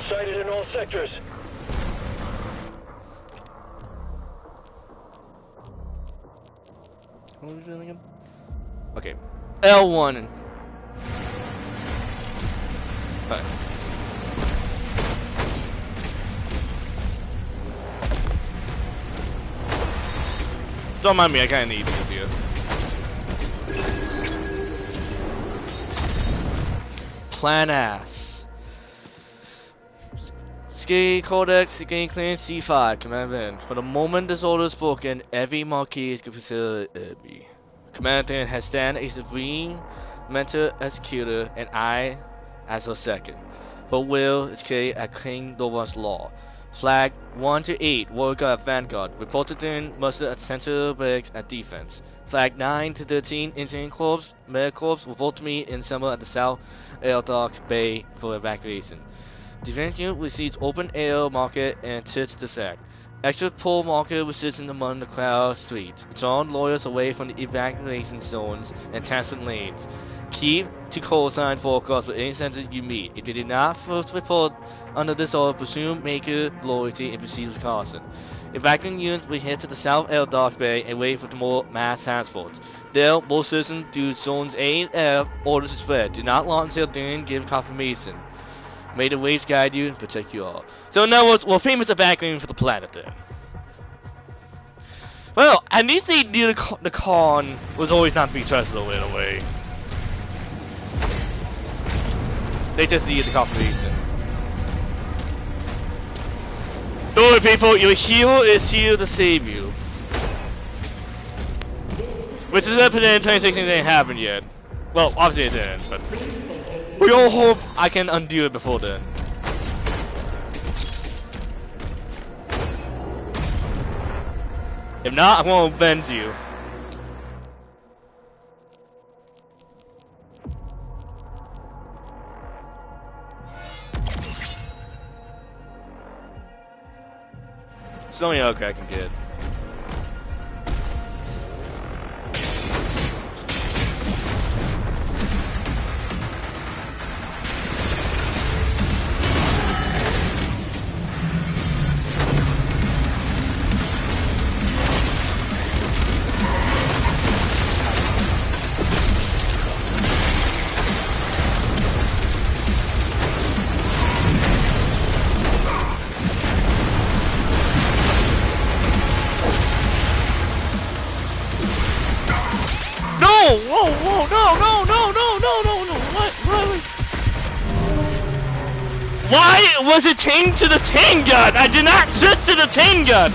C: Sighted in all sectors.
A: What are we doing again? Okay. L1. Alright. Don't mind me, I kinda need these here. Plan Ass. Security Codex, Security Clearance C5, Command in. For the moment this order is spoken, every marquee is considered enemy. Command in has stand a supreme mental executor and I as a second. But will is carried at King Nova's law. Flag 1 to 8, Warrior Guard Vanguard. Reported in mustered at center barracks at defense. Flag 9 to 13, Engineering Corps, Med Corps. Report to me in summer at the South Air Docks Bay for evacuation. Defense unit receives open air market and tits defect. Extra pole marker resistant among the crowd streets. Drawn lawyers away from the evacuation zones and transport lanes. Keep to call sign forecast for any center you meet. If you did not first report under this order, presume maker loyalty and proceed with caution. Evacuating units will head to the South Air Docks Bay and wait for more mass transports. There, most citizens do zones A and F, orders to spread. Do not launch until then give confirmation. May the waves guide you and protect you all. So in other words, we're famous evacuating for the planet then. Well, at least they knew the con was always not to be trusted in a way. They just needed the confirmation. Don't worry people, your hero is here to save you. Which is evident in 2016 didn't happen yet. Well, obviously it didn't, but we all hope I can undo it before then. If not, I'm gonna avenge you. It's only okay I can get. Why was it changed to the chain gun? I did not switch to the chain gun.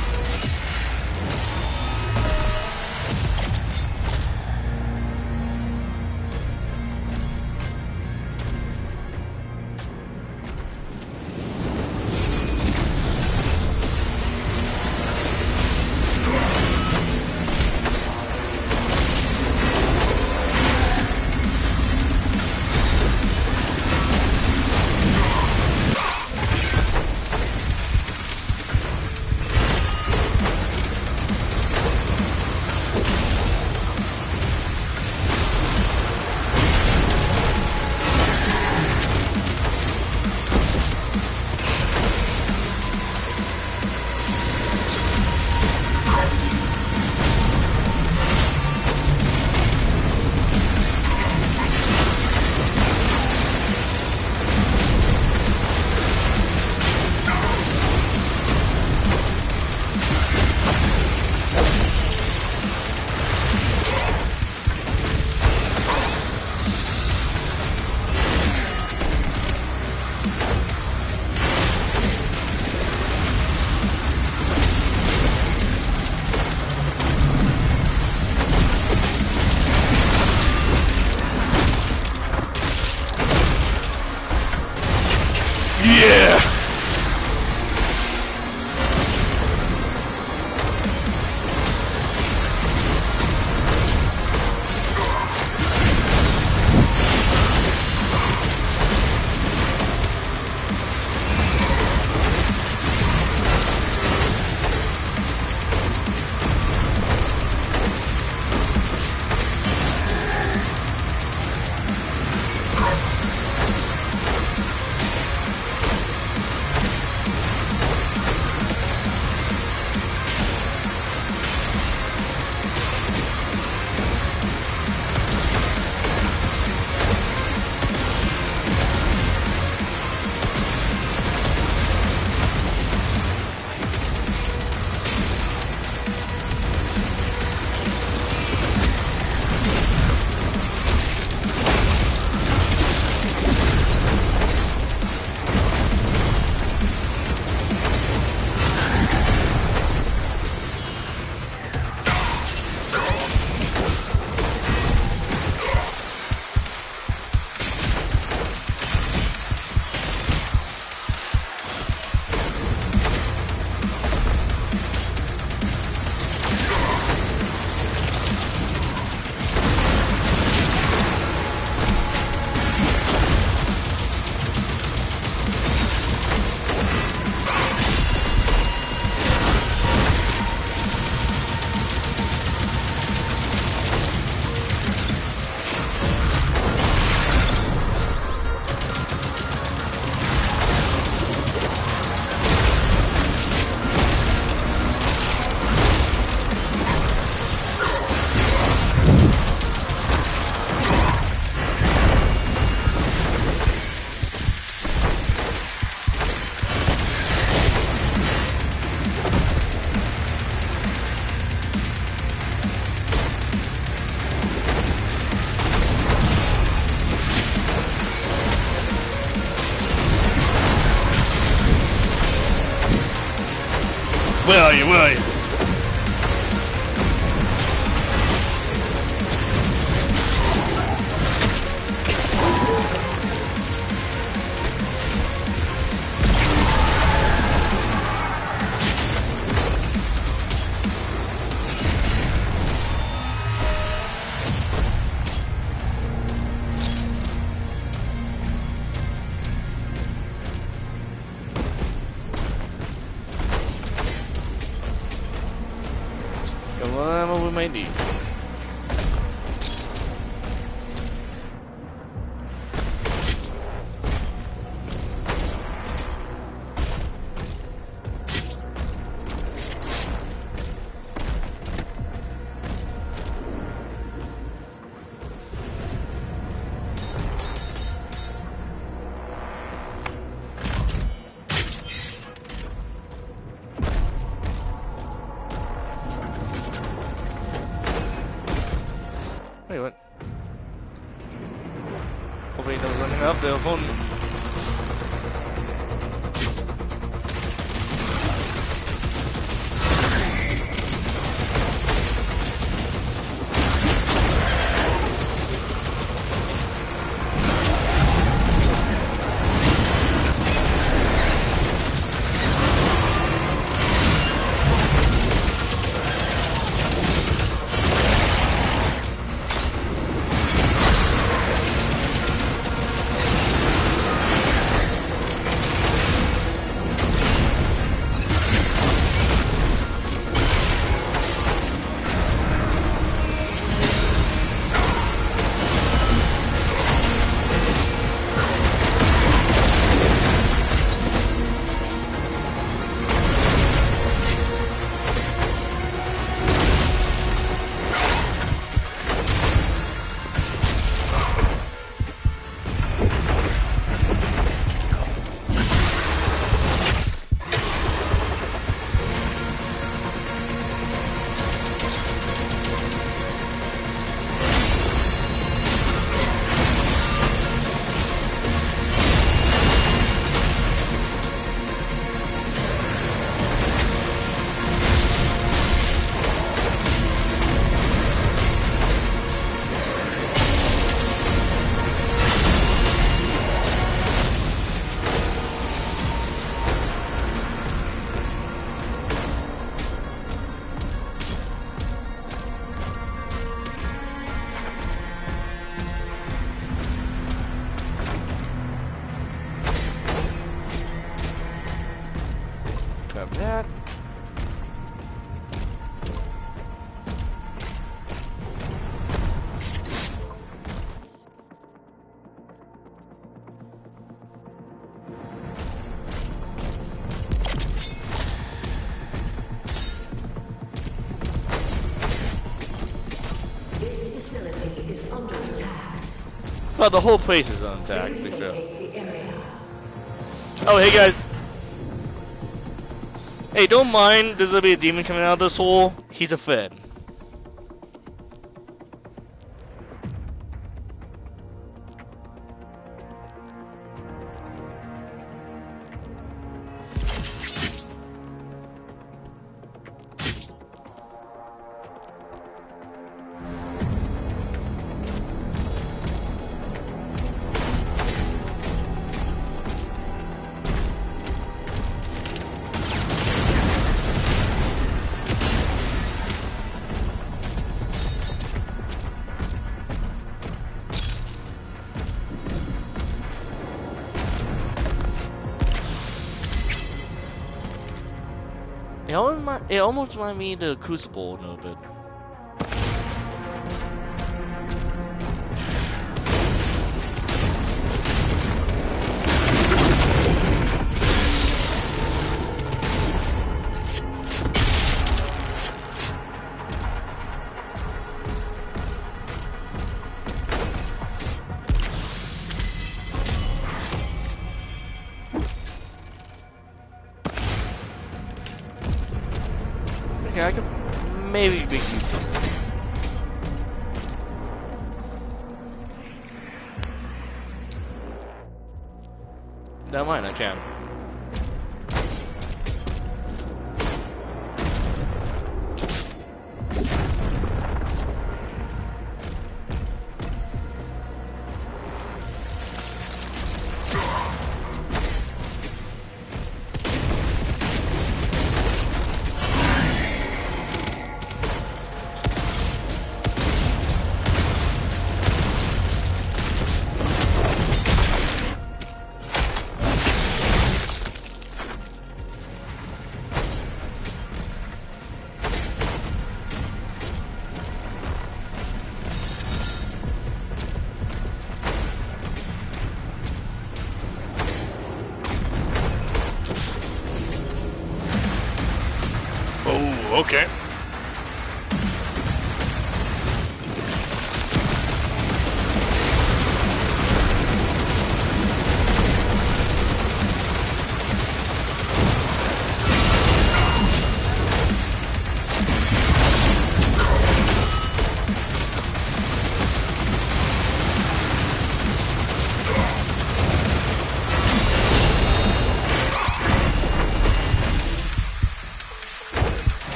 A: Yeah! Where are you? Where are you? Come on, what we might need. Up the phone. Grab that.
D: This facility is under attack.
A: Well, the whole place is on attack, to be
D: Please
A: fair.
D: vacate the area.
A: Oh, hey guys. Hey, don't mind, there's gonna be a demon coming out of this hole. He's a Fed. It almost reminded me of the Crucible a little bit. Okay, I could maybe make use of it. Never mind, I can. Oh, okay.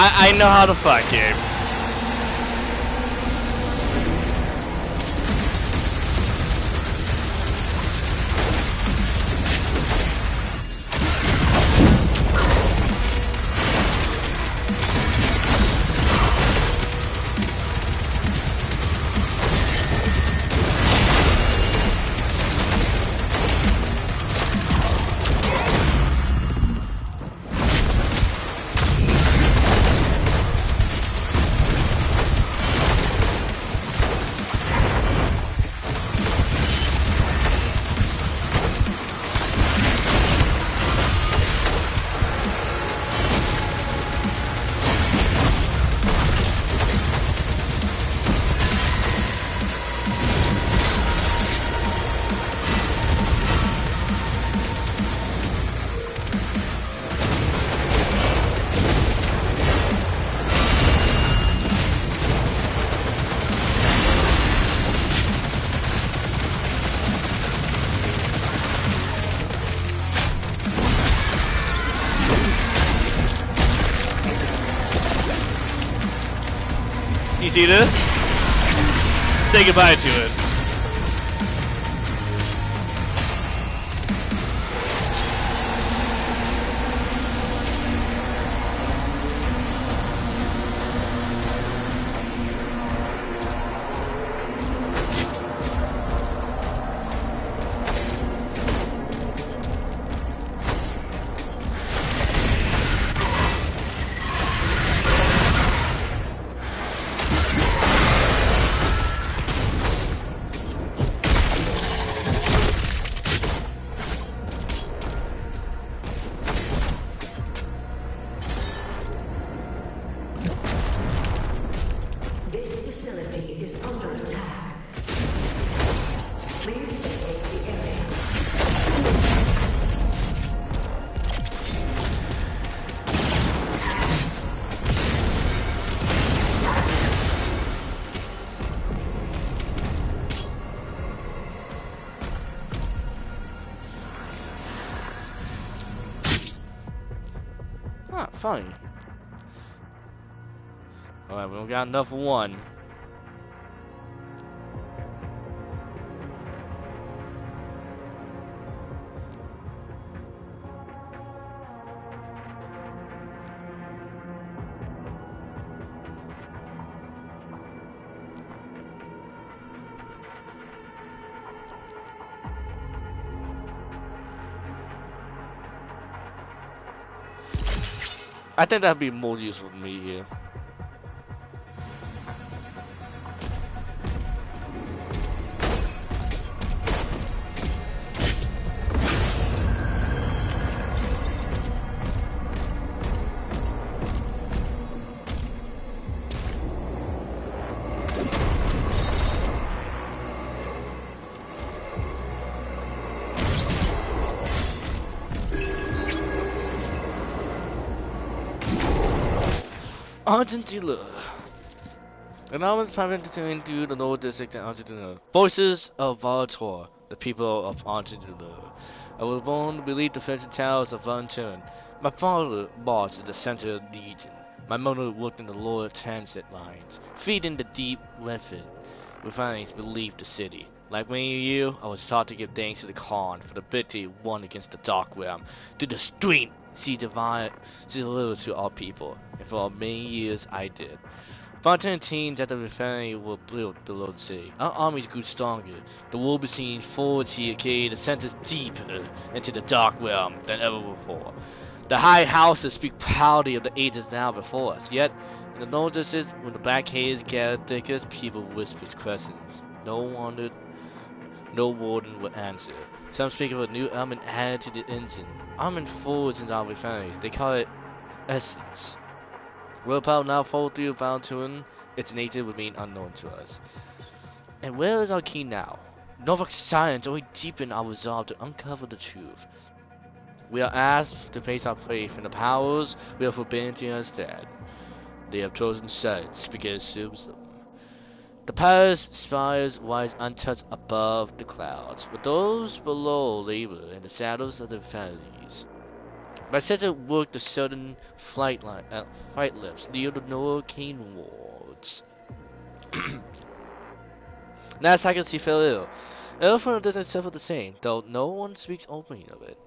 A: I know how to fight, game. You see this? Say goodbye to it.
D: This facility is under attack. Please vacate the area.
A: Ah, fine. Alright, we don't got enough for one. I think that'd be more useful for me here. Argentina. And I was traveling into the North District of Argentina. Voices of Valator, the people of Argentina. I was born to believe the defensive towers of Valentine. My father marched in the center of the Legion. My mother worked in the lower transit lines, feeding the deep Refuge. Refineries believed the city. Like many of you, I was taught to give thanks to the Khan for the victory won against the Dark Realm. To the strength she delivered to our people, and for many years I did. Fountain teams at the refinery were built below the city. Our armies grew stronger. The war between forwards here carried the centers deeper into the Dark Realm than ever before. The high houses speak proudly of the ages now before us, yet in the North District, when the black haze gathered thickest, people whispered questions. No wonder no warden would answer. Some speak of a new element added to the engine. Armored forwards in our refineries. They call it essence. Willpower now fall through Valentine. Its nature remain unknown to us. And where is our key now? Novak's silence only deepened our resolve to uncover the truth. We are asked to place our faith in the powers we are forbidden to understand. They have chosen silence because it suits them. The palace spires rise untouched above the clouds, but those below labor in the shadows of the valleys. but said it worked the sudden flight lips near the Norcane wards. Now Sakasi fell ill. Elephant doesn't suffer the same, though no one speaks openly of it.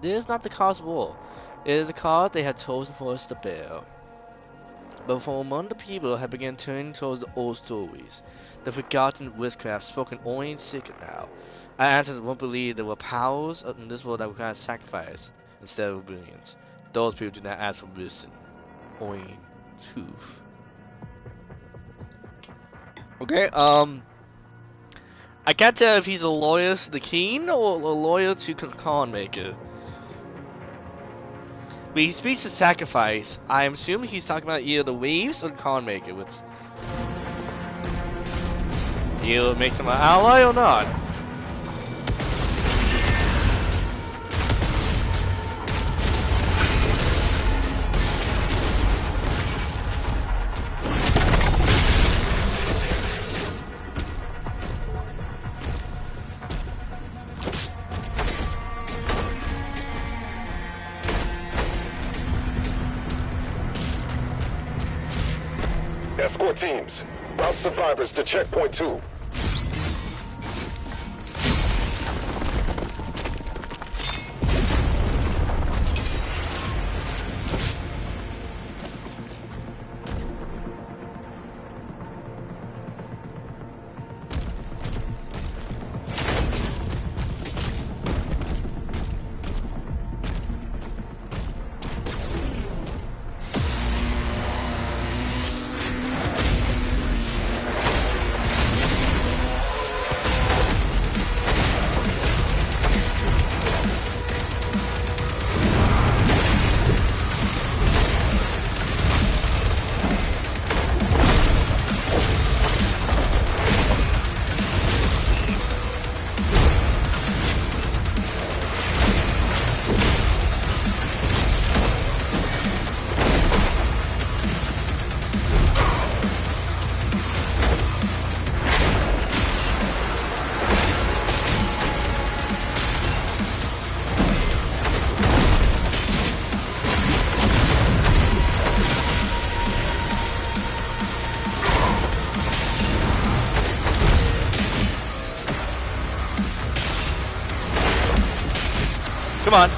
A: This is not the cause of war. It is the cause they had chosen for us to bear. But from among the people had begun turning towards the old stories, the forgotten witchcraft spoken only in secret now. Our ancestors won't believe there were powers in this world that required sacrifice instead of obedience. Those people do not ask for wisdom, only truth. Okay, I can't tell if he's a loyal to the king or a loyal to the con maker. When he speaks of sacrifice, I am assuming he's talking about either the waves or the con maker, which either makes him an ally or not.
C: Escort teams, route survivors to checkpoint 2.
A: Come on.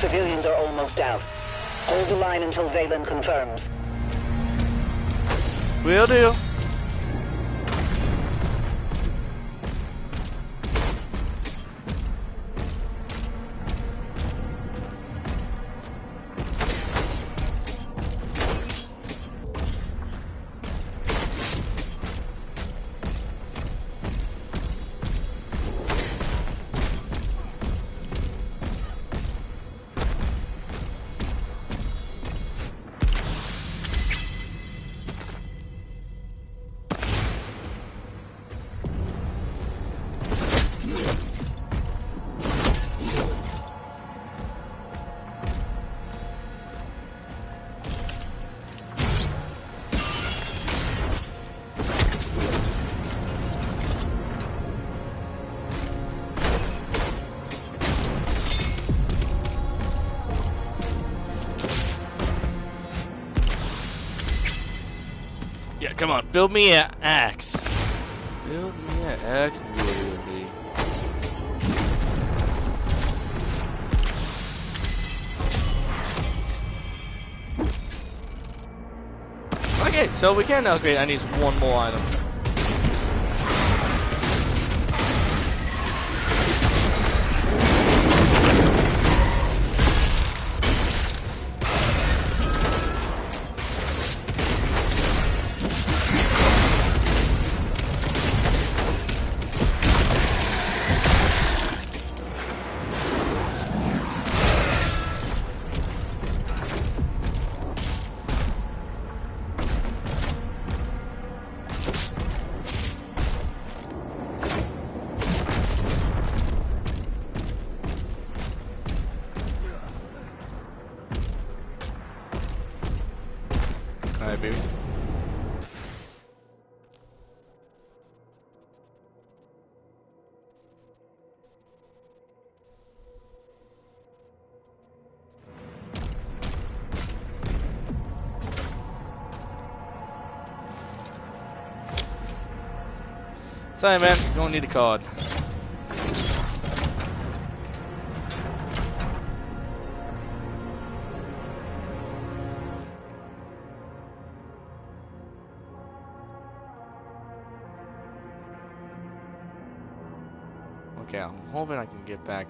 H: Civilians are almost out. Hold the line until Valen confirms.
A: Will do. Yeah, come on, build me an axe. Build me an axe, warrior. Okay, so we can upgrade. I need one more item. Alright, baby. Sorry, man. Don't need a card. Okay, I'm hoping I can get back.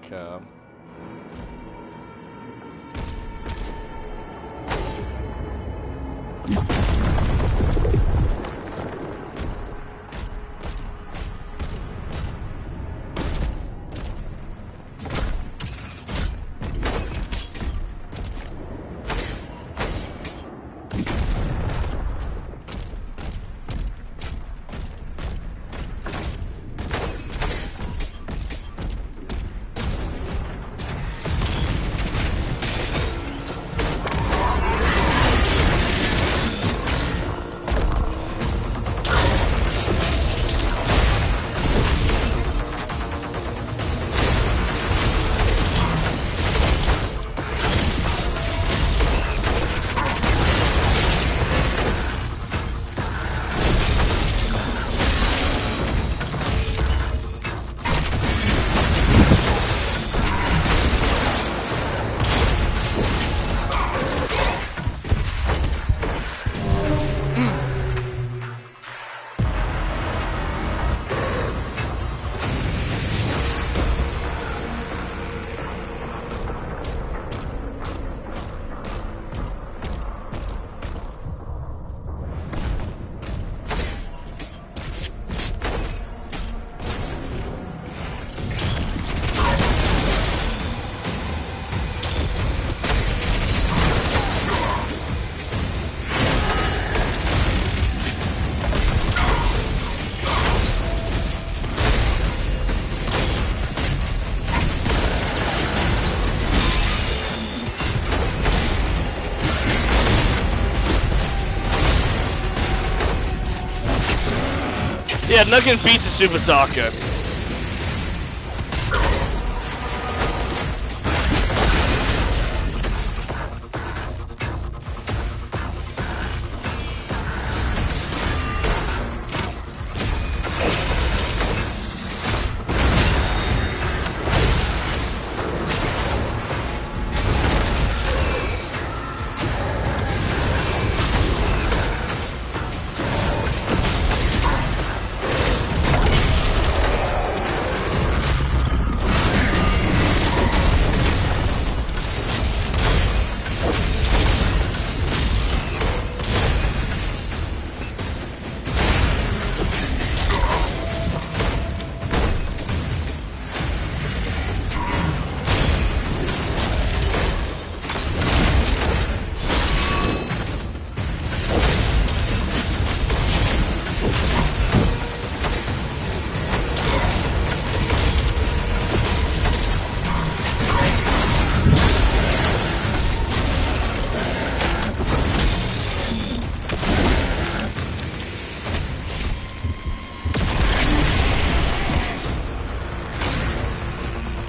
A: Yeah, nothing beats a Super Soccer.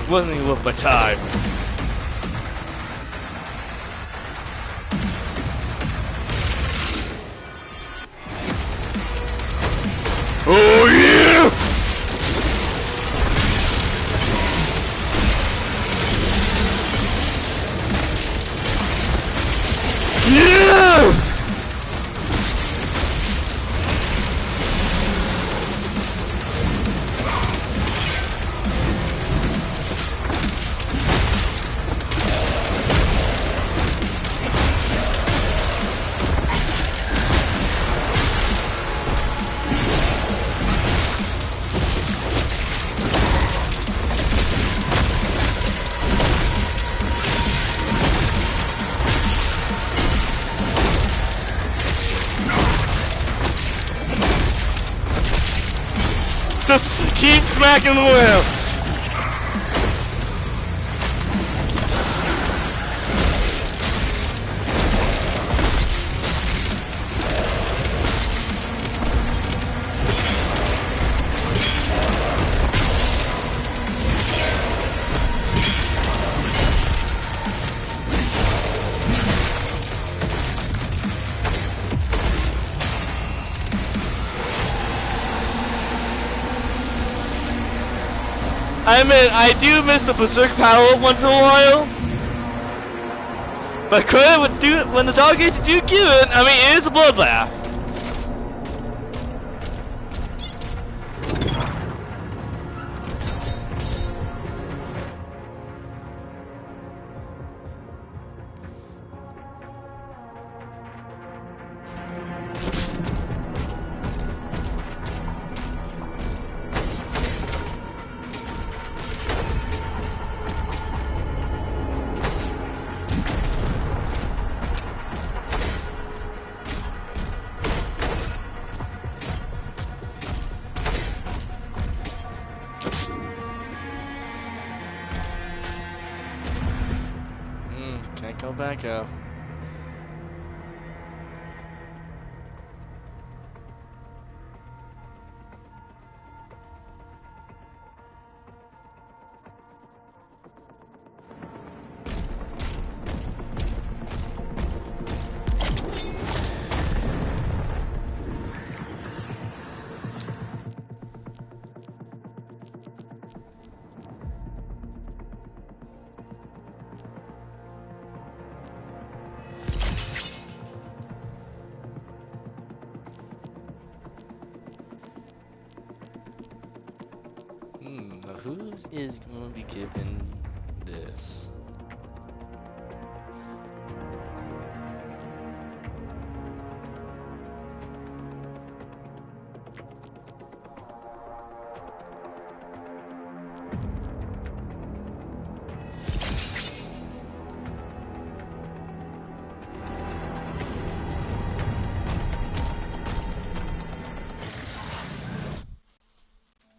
A: Wasn't even worth my time. Oh yeah! Yeah! Keep smacking the wheel. I admit, I do miss the berserk power once in a while. But credit when the targets do give it, I mean, it is a bloodbath. Can't go back up. Now who is going to be given this?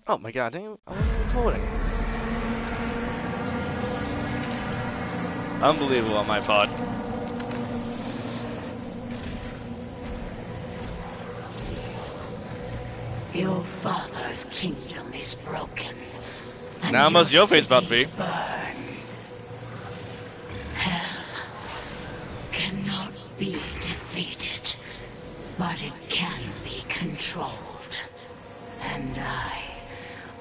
A: Oh my god, dang it, I wasn't recording. Unbelievable on my part.
D: Your father's kingdom is broken. And
A: Now must your fate's about to be.
D: cities burn. Hell cannot be defeated, but it can be controlled. And I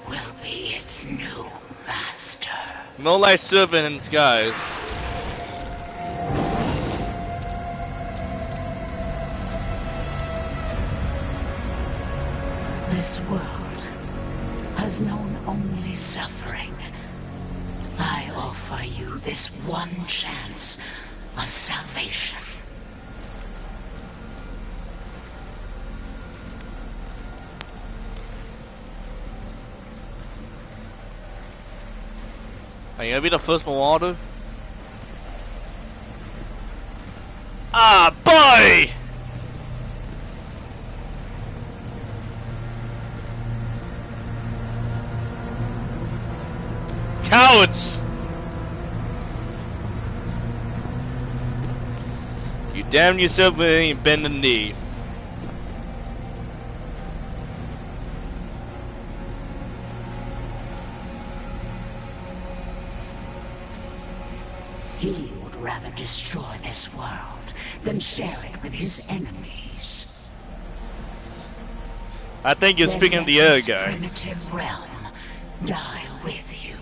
D: will be its new master.
A: No light serpent in skies.
D: This world has known only suffering. I offer you this one chance of salvation.
A: Are you gonna be the first Marauder? Ah, boy! Cowards! You damn yourself when you ain't bend the knee.
D: He would rather destroy this world than share it with his enemies.
A: I think you're
D: Then
A: speaking
D: let
A: to the other
D: this
A: guy.
D: primitive realm die with you.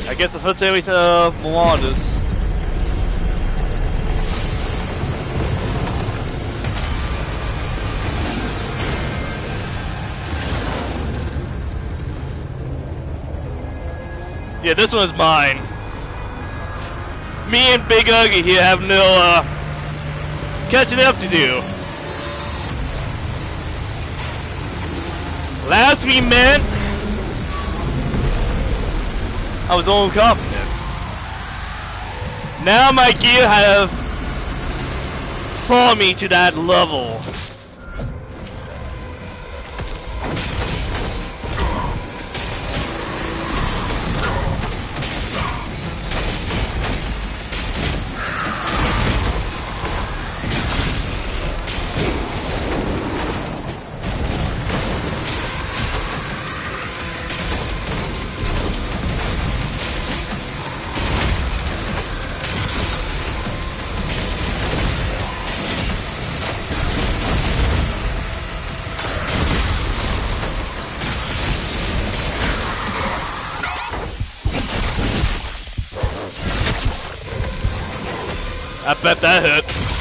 A: I guess the first series of Marauders. Yeah, this one's mine. Me and Big Ugly here have no catching up to do. Last we met, I was overconfident. Now my gear have fought me to that level. I bet that hurt.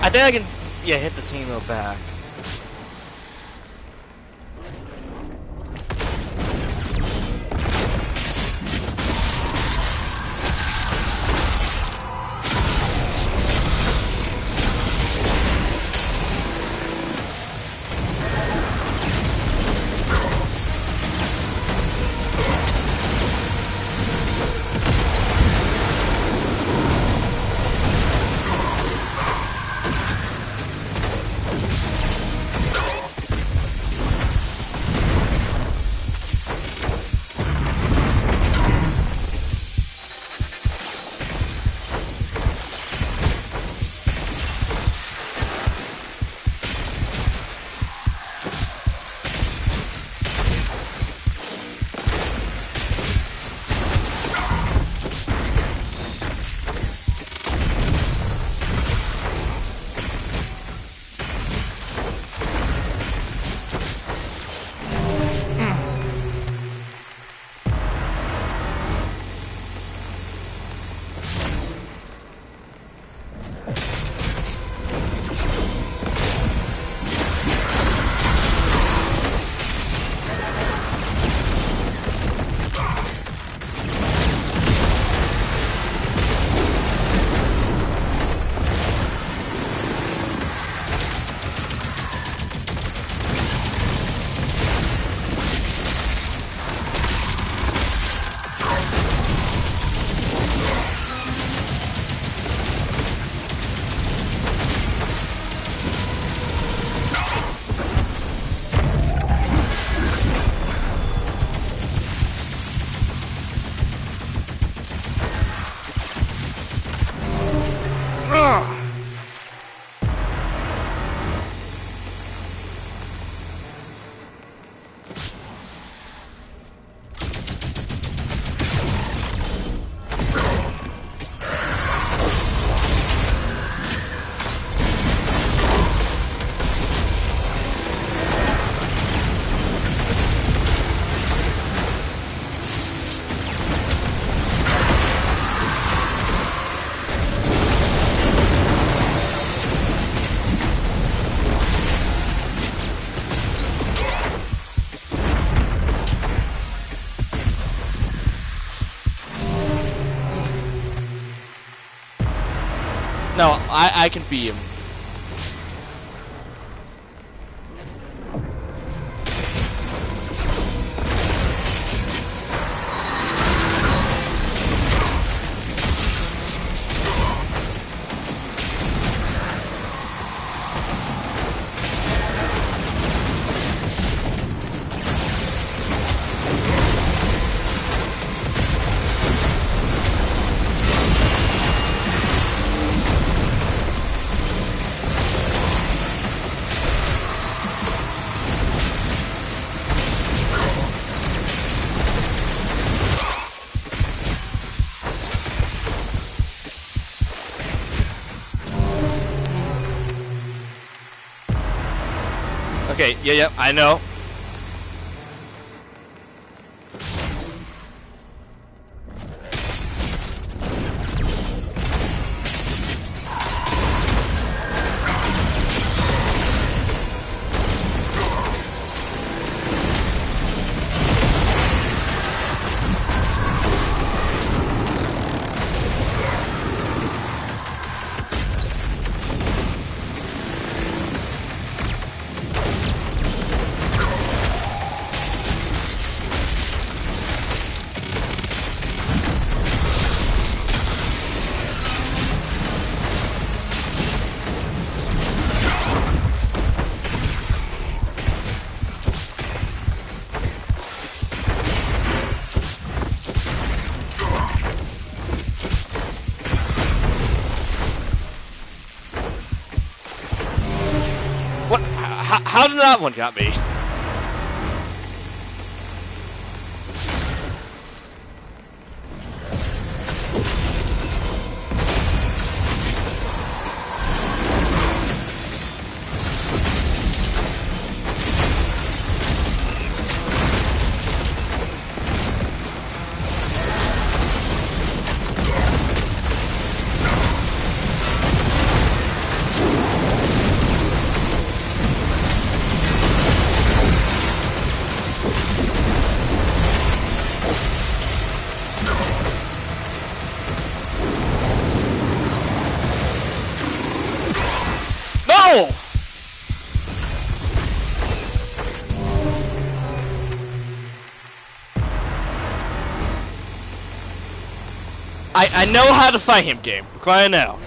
A: I think I can, yeah, hit the team back. No, I can beat him. Okay, yeah, I know. How did that one got me? No! I know how to fight him, game. We're crying out.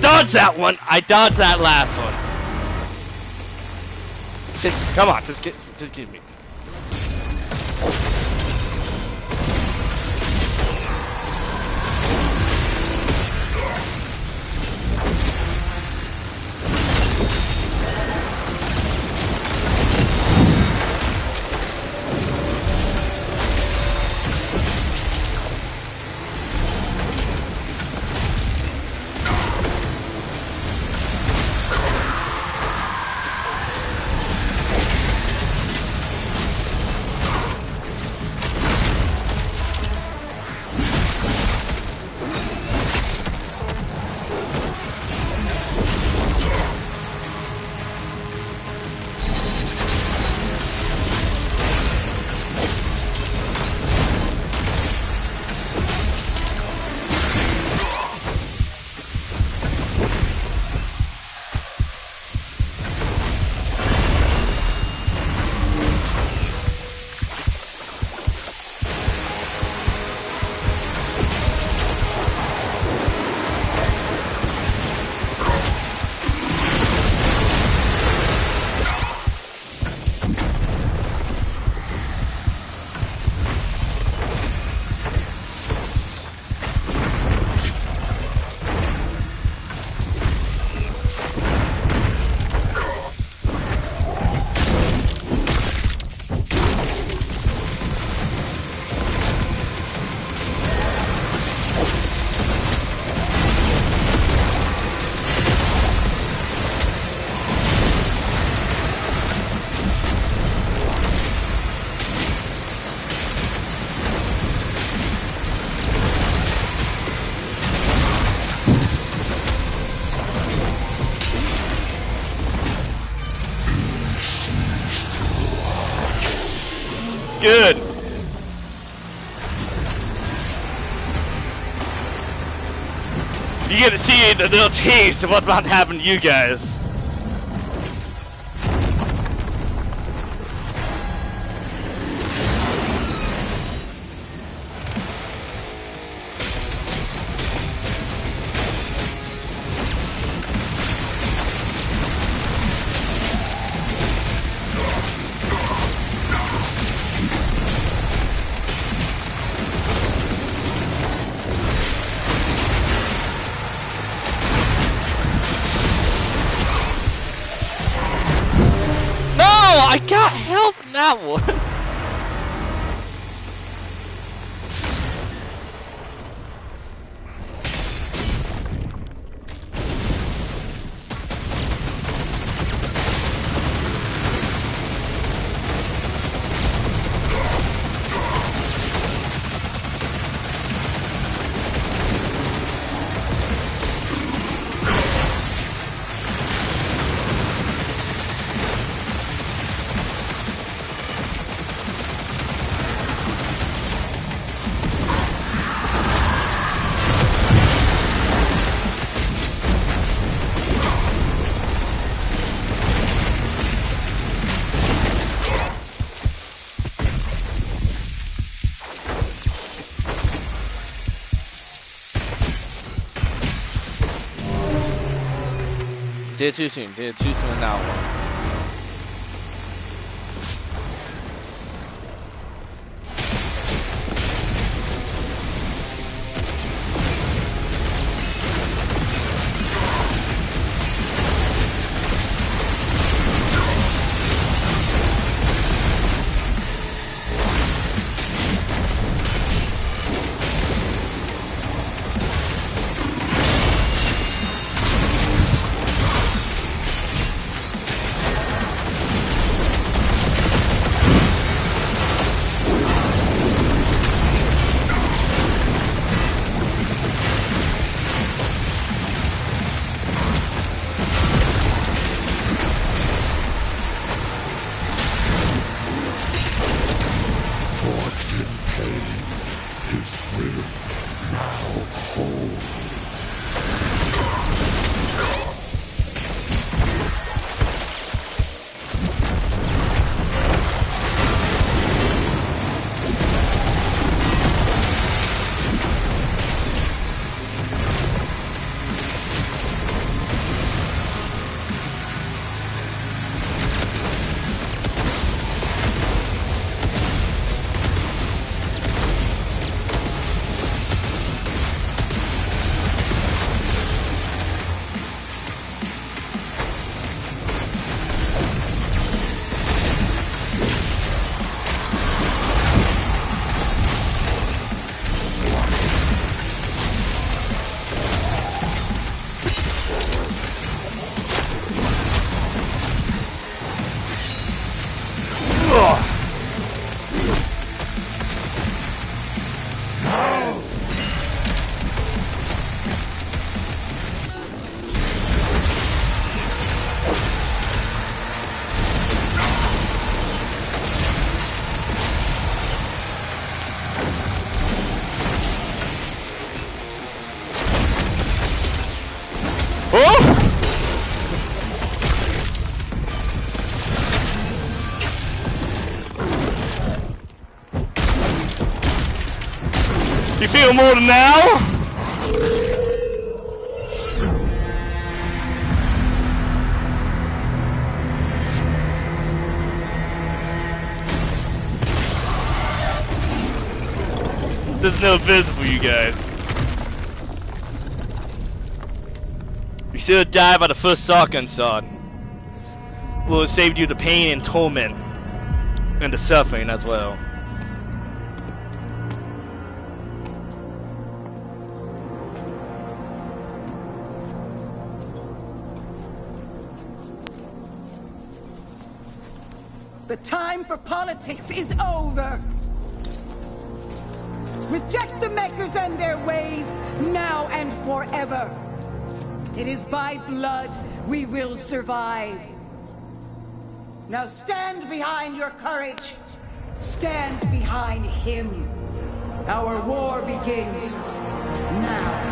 A: Dodge that one! I dodged that last one. Come on, just give me. Good. You get to see the little taste of what's about to happen to you guys. that one. Did too soon. Did too soon on that one. You feel more than now? There's no business for you guys. You should have died by the first shotgun shot. Will have saved you the pain and torment. And the suffering as well.
G: The time for politics is over. Reject the Makers and their ways, now and forever. It is by blood we will survive. Now stand behind your courage. Stand behind him. Our war begins now.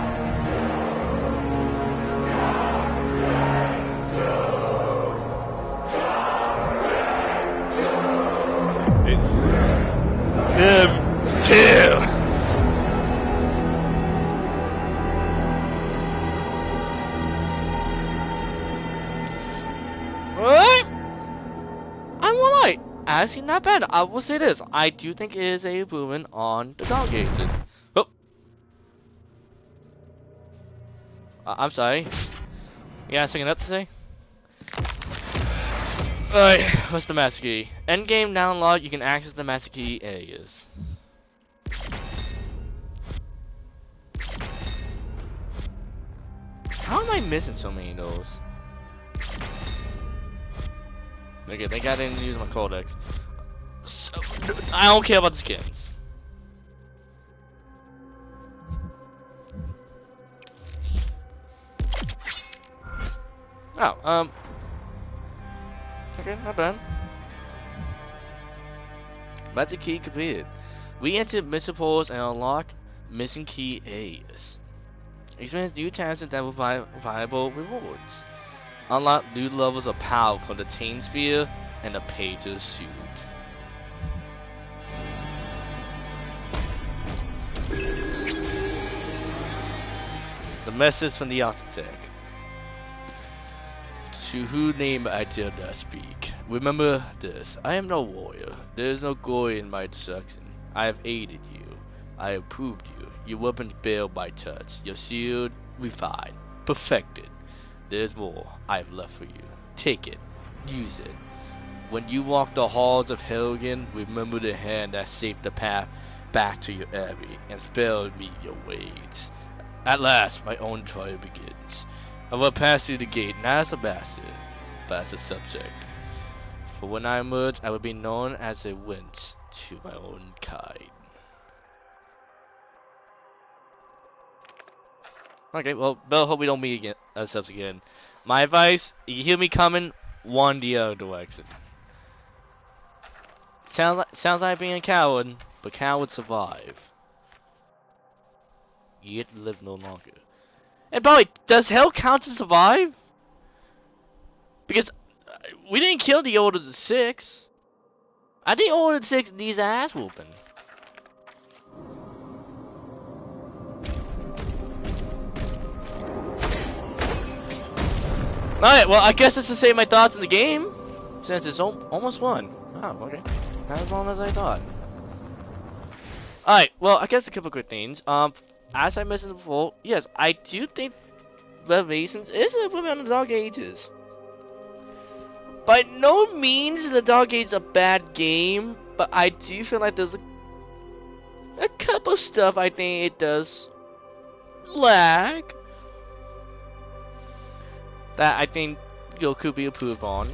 A: Chill. Alright. I'm alright. Actually, not bad. I will say this. I do think it is a improvement on the dog gauges. Oh. I'm sorry. You got something else to say? Alright, what's the master key? Endgame download, you can access the master key areas. How am I missing so many of those? Okay, they got in to use my codex. So, I don't care about the skins. Oh, okay, not bad. Master key completed. We entered mission portals and unlock missing key areas. Experience new tasks that will provide valuable rewards. Unlock new levels of power for the chain spear and the pager suit. The message from the architect. To whose name I dare not speak. Remember this, I am no warrior. There is no glory in my destruction. I have aided you. I have proved you. Your weapons bear my touch. Your shield refined. Perfected. There is more I have left for you. Take it. Use it. When you walk the halls of hell again, remember the hand that shaped the path back to your abbey and spared me your ways. At last, my own trial begins. I will pass through the gate, not as a bastard, but as a subject. For when I emerge, I will be known as a wince to my own kind. Okay, well, better hope we don't meet again, ourselves again. My advice, you hear me coming, one the other direction. Sounds like being a coward, but cowards survive. You get to live no longer. And by the way, does hell count to survive? Because we didn't kill the Order of the Six. I think Order of the Six needs ass whooping. Alright, well, I guess it's to say my thoughts in the game, since it's almost one. Oh, okay. Not as long as I thought. Alright, well, I guess a couple quick things. As I mentioned before, yes, I do think Revelations is a improvement on the Dark Ages. By no means is the Dark Ages a bad game, but I do feel like there's a couple stuff I think it does lack that I think could be improved on.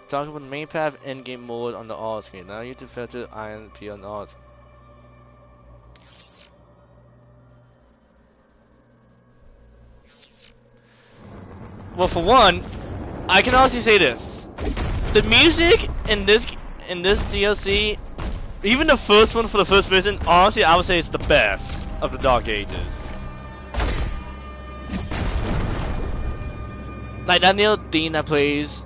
A: Talk about the main path endgame mode on the alt screen. Now you have to filter iron P on the alt. Well, for one, I can honestly say this: the music in this DLC, even the first one for the first mission, honestly, I would say it's the best of the Dark Ages. Like that little theme that plays,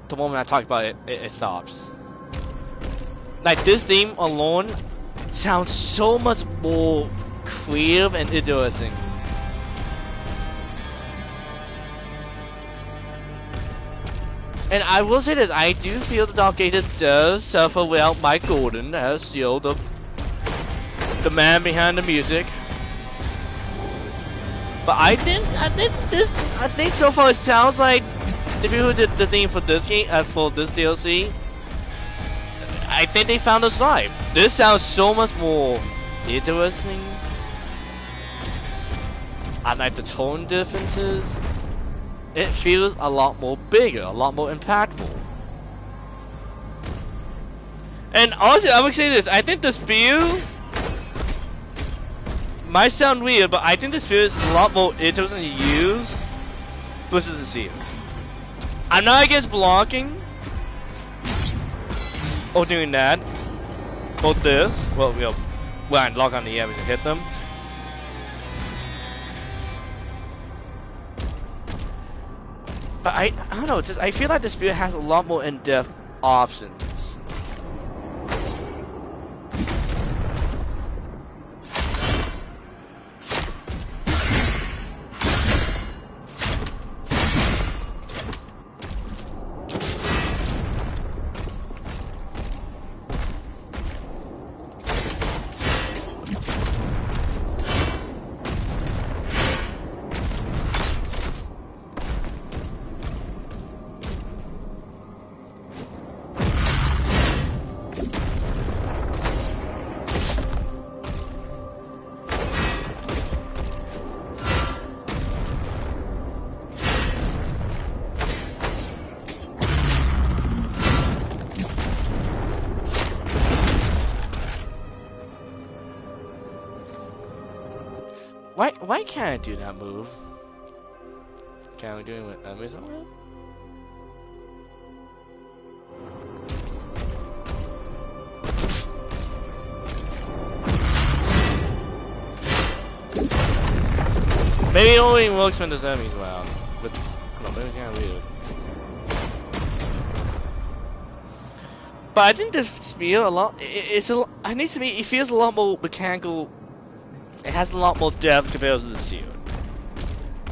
A: the moment I talk about it, it stops. Like this theme alone sounds so much more creative and interesting. And I will say this, I do feel the Dark Ages does suffer without Mike Gordon as, you know, the man behind the music. But I think so far it sounds like the people who did the theme for this game, for this DLC, I think they found us right. This sounds so much more interesting. I like the tone differences. It feels a lot more bigger, a lot more impactful. And honestly, I would say this, I think the spear might sound weird, but I think this spear is a lot more interesting to use versus the shield. I'm not against blocking or doing that or this. Well, when I lock on the enemies and hit them. But I don't know, I feel like the spear has a lot more in-depth options. Why can't I do that move? Can we do it with Amazon? Maybe it only works when there's enemies around. But no, maybe it's kind of weird. But I think the spear a lot. I need to be. It feels a lot more mechanical. It has a lot more depth compared to the shield.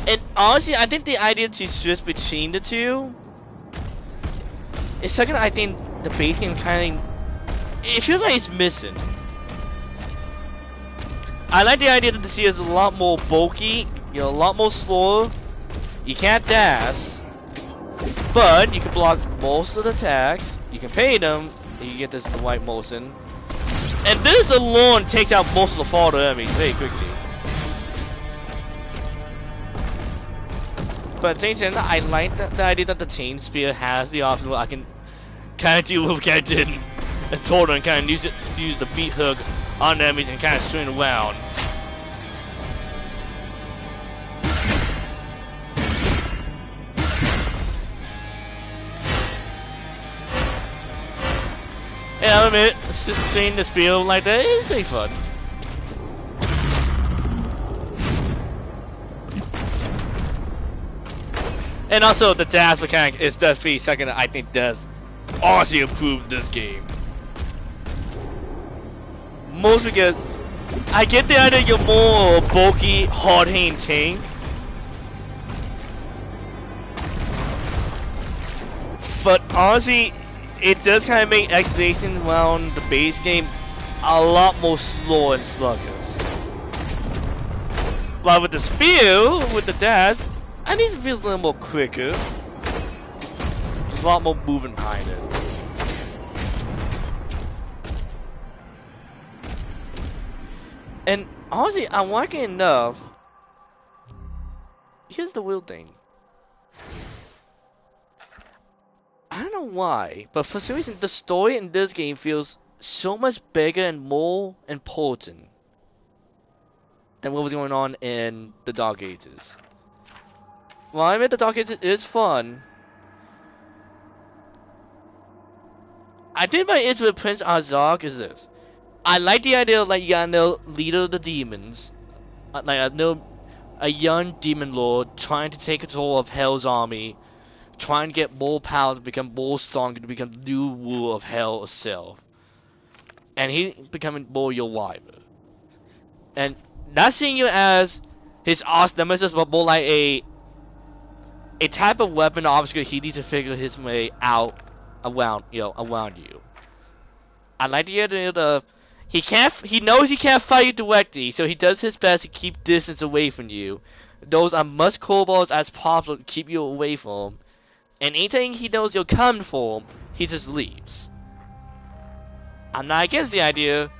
A: And honestly, I think the idea to switch between the two is something I think the base game kind of. It feels like it's missing. I like the idea that the shield is a lot more bulky. You're a lot more slower. You can't dash, but you can block most of the attacks. You can pay them, and you get this the white motion. And this alone takes out most of the fall enemies very quickly. But at the same time, I like the idea that the chain spear has the option where I can kind of do what I did and Torto and kind of use the beat hook on enemies and kind of swing around. Yeah, I admit, seeing this build like that is pretty fun. And also, the dash mechanic is definitely something that I think does honestly improve this game. Most because I get the idea you're more bulky, hard-hitting tank. But honestly, it does kind of make exploration around the base game a lot more slow and sluggish. While with the spear, with the dash, I think it feels a little more quicker. There's a lot more movement behind it. And honestly, I'm liking enough. Here's the weird thing. I don't know why, but for some reason the story in this game feels so much bigger and more important than what was going on in the Dark Ages. Well, I admit the Dark Ages is fun. I think my issue with Prince Azark is this. I like the idea of like you got no leader of the demons, like a young demon lord trying to take control of Hell's army, trying to get more power to become more strong to become the new ruler of Hell itself, and he becoming more your rival. And not seeing you as his arch nemesis, but more like a type of weapon obstacle he needs to figure his way out around you. I like the idea of he knows he can't fight you directly, so he does his best to keep distance away from you. Those are much kobolds as possible to keep you away from him. And anything he knows you're coming for him, he just leaves. I'm not against the idea,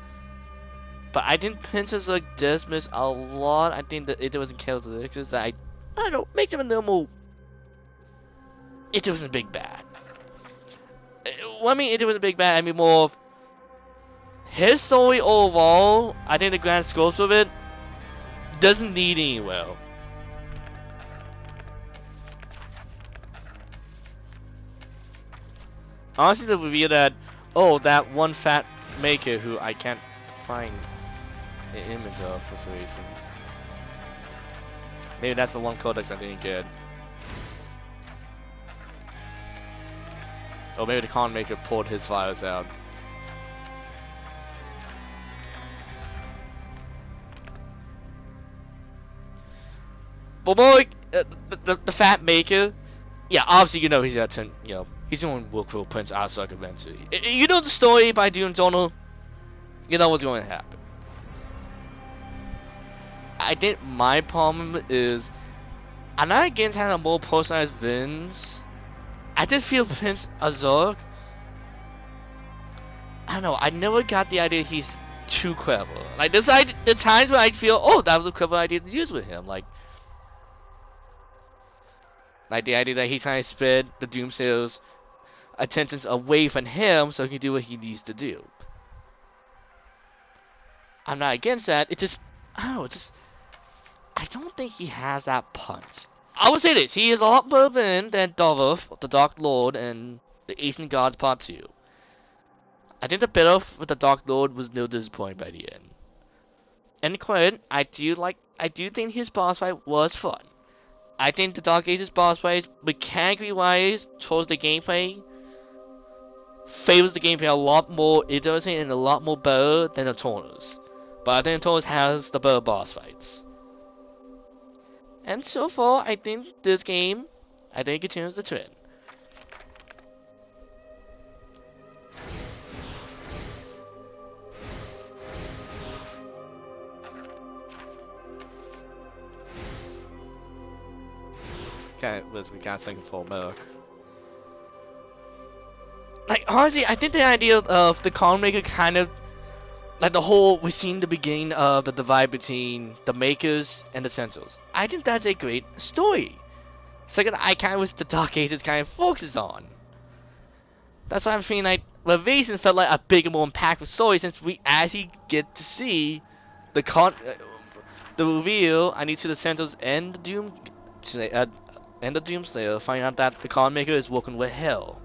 A: but I think Princess like dismiss a lot. I think that it wasn't characteristics that I don't know, make them a little more. It wasn't a big bad. Well, I mean, it was a big bad. I mean, more of his story overall. I think the grand scope of it doesn't need any well. Honestly, the reveal that that one fat maker who I can't find an image of for some reason. Maybe that's the one codex I didn't get. Or maybe the con maker pulled his files out. But more like, the fat maker, yeah, obviously you know he's got he's going to work for Prince Azark eventually. You know the story by Doom Donald. You know what's going to happen. I think my problem is I'm not against having a more personalized villains. I just feel Prince Azark, I don't know, I never got the idea he's too clever. Like the times where I feel, that was a clever idea to use with him. Like the idea that he's trying to spread the Doomsayer's attentions away from him so he can do what he needs to do. I'm not against that. It just, I don't know, I don't think he has that punch. I would say this, he is a lot better than Dolph, the Dark Lord, and the Ancient Gods Part 2. I think the battle with the Dark Lord was no disappointment by the end. And credit, I do think his boss fight was fun. I think the Dark Ages boss fight, mechanically wise, towards the gameplay, favors the gameplay a lot more interesting and a lot more better than the Tornos. But I think the Tornos has the better boss fights. And so far, I think this game, I think continues the trend. Okay, we got second full milk. Like, honestly, I think the idea of the Con Maker kind of, like the whole, we seen the beginning of the divide between the Makers and the Sentinels. I think that's a great story. Second, I kind of wish the Dark Ages kind of focuses on. That's why I'm feeling like Revelation felt like a bigger, more impactful story since we actually get to see the reveal. I need to the Sentinels and the Doomslayer find out that the Con Maker is working with Hell.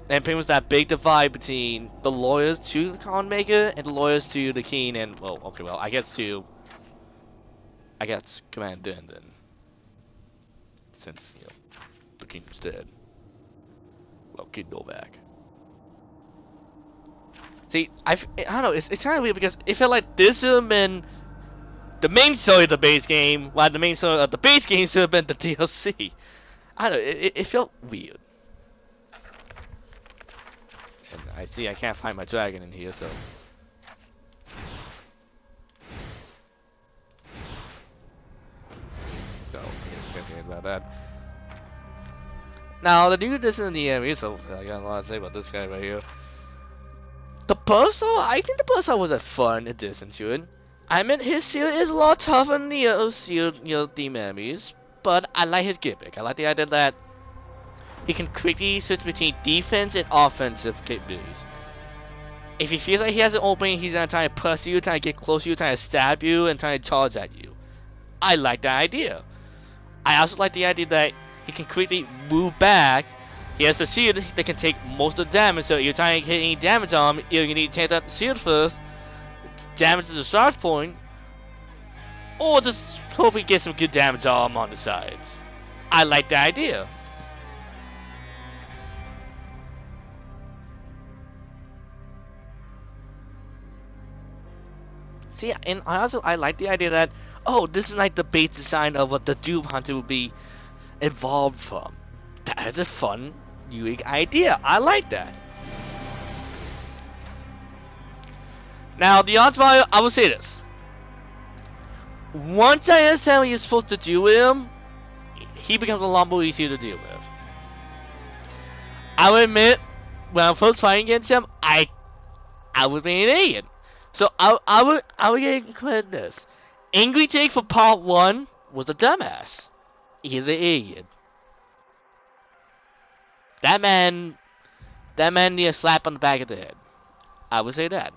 A: And pretty much that big divide between the lawyers to the Con Maker and the lawyers to the King and, well, okay, well, I guess Commander Dundon. Since, you know, the King's dead. Well, King Novak. See, I don't know, it's kind of weird because it felt like this should have been the main story of the base game, while the main story of the base game should have been the DLC. I don't know, it felt weird. And I see I can't find my dragon in here, so... So, I about that. Now, the new addition in the enemy, so I got a lot to say about this guy right here. The Buzzsaw, I think the Buzzsaw was a fun addition to it. I mean, his shield is a lot tougher than the other shield, theme enemies, but I like his gimmick. I like the idea that he can quickly switch between defense and offensive capabilities. If he feels like he has an opening, he's gonna try to press you, trying to get close to you, trying to stab you, and trying to charge at you. I like that idea. I also like the idea that he can quickly move back. He has the shield that can take most of the damage, so if you're trying to hit any damage on him, either you need to take out the shield first, damage to the start point, or just hopefully get some good damage on him on the sides. I like the idea. See, and I like the idea that, oh, this is like the base design of what the Doom Hunter will be evolved from. That is a fun, unique idea. I like that. Now, the odds value, I will say this. Once I understand what you're supposed to do with him, he becomes a lot more easier to deal with. I will admit, when I was first fighting against him, I was being an idiot. So I would get credit this. Angry Jake for part 1 was a dumbass. He's an idiot. That man needs a slap on the back of the head. I would say that.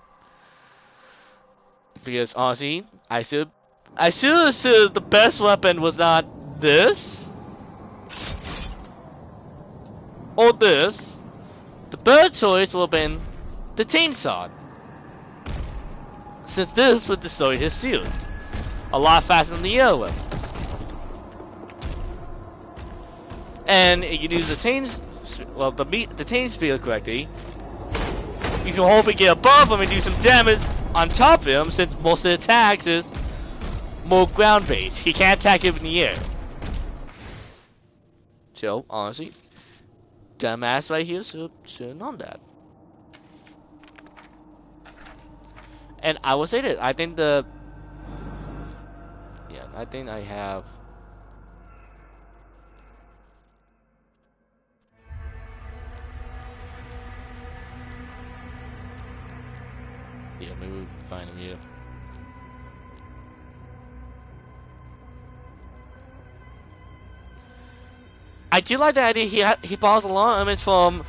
A: Because honestly, I should have said the best weapon was not this or this. The better choice would have been the chainsaw, since this would destroy his shield a lot faster than the other weapons. And if you use the chain spear correctly, you can hopefully get above him and do some damage on top of him, since most of the attacks is more ground based. He can't attack him in the air. So honestly, dumbass right here should have known that. And I will say this, I think I think I have maybe we can find him here. I do like the idea he borrows a lot of elements from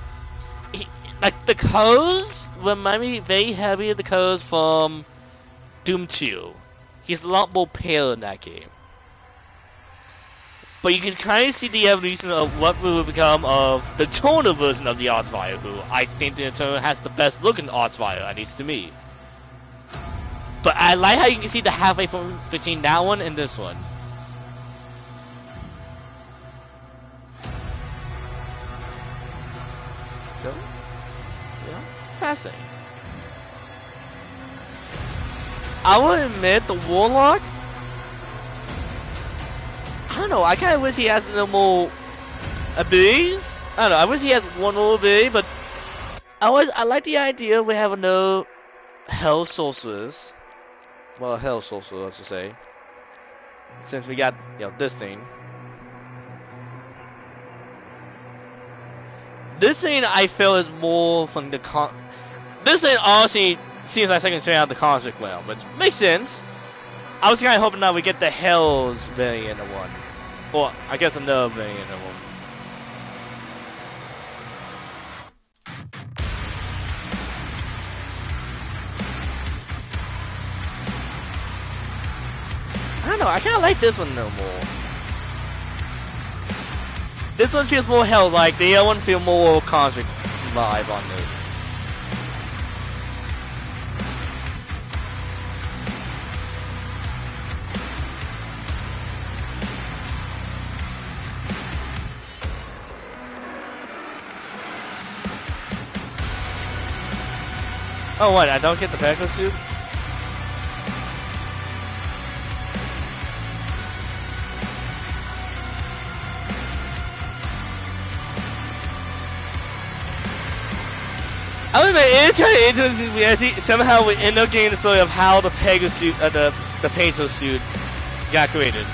A: like the codes remind me very heavy of the codes from Doom 2. He's a lot more pale in that game. But you can kind of see the evolution of what will become of the Toner version of the Archvire, who I think the Toner has the best looking Archvire, at least to me. But I like how you can see the halfway from between that one and this one. So, yeah, fascinating. I will admit, the Warlock, I don't know, I kind of wish he has a little more abilities. I don't know, I wish he has one more ability, but I like the idea we have no Hell Sorceress. Well, Hell Sorcerer, I should say. Since we got, you know, this thing. This thing I feel is more from the this thing honestly seems like second straight out of the Cosmic Realm, which makes sense. I was kind of hoping that we get the Hell's variant of one. Or, I guess another variant of one. I don't know, I kind of like this one no more. This one feels more Hell-like, the other one feels more Cosmic vibe on this. Oh, what? I don't get the Pegasus suit? I mean, it's kind of interesting. We actually somehow we end up getting the story of how the Pegasus suit, the Pegasus suit, got created.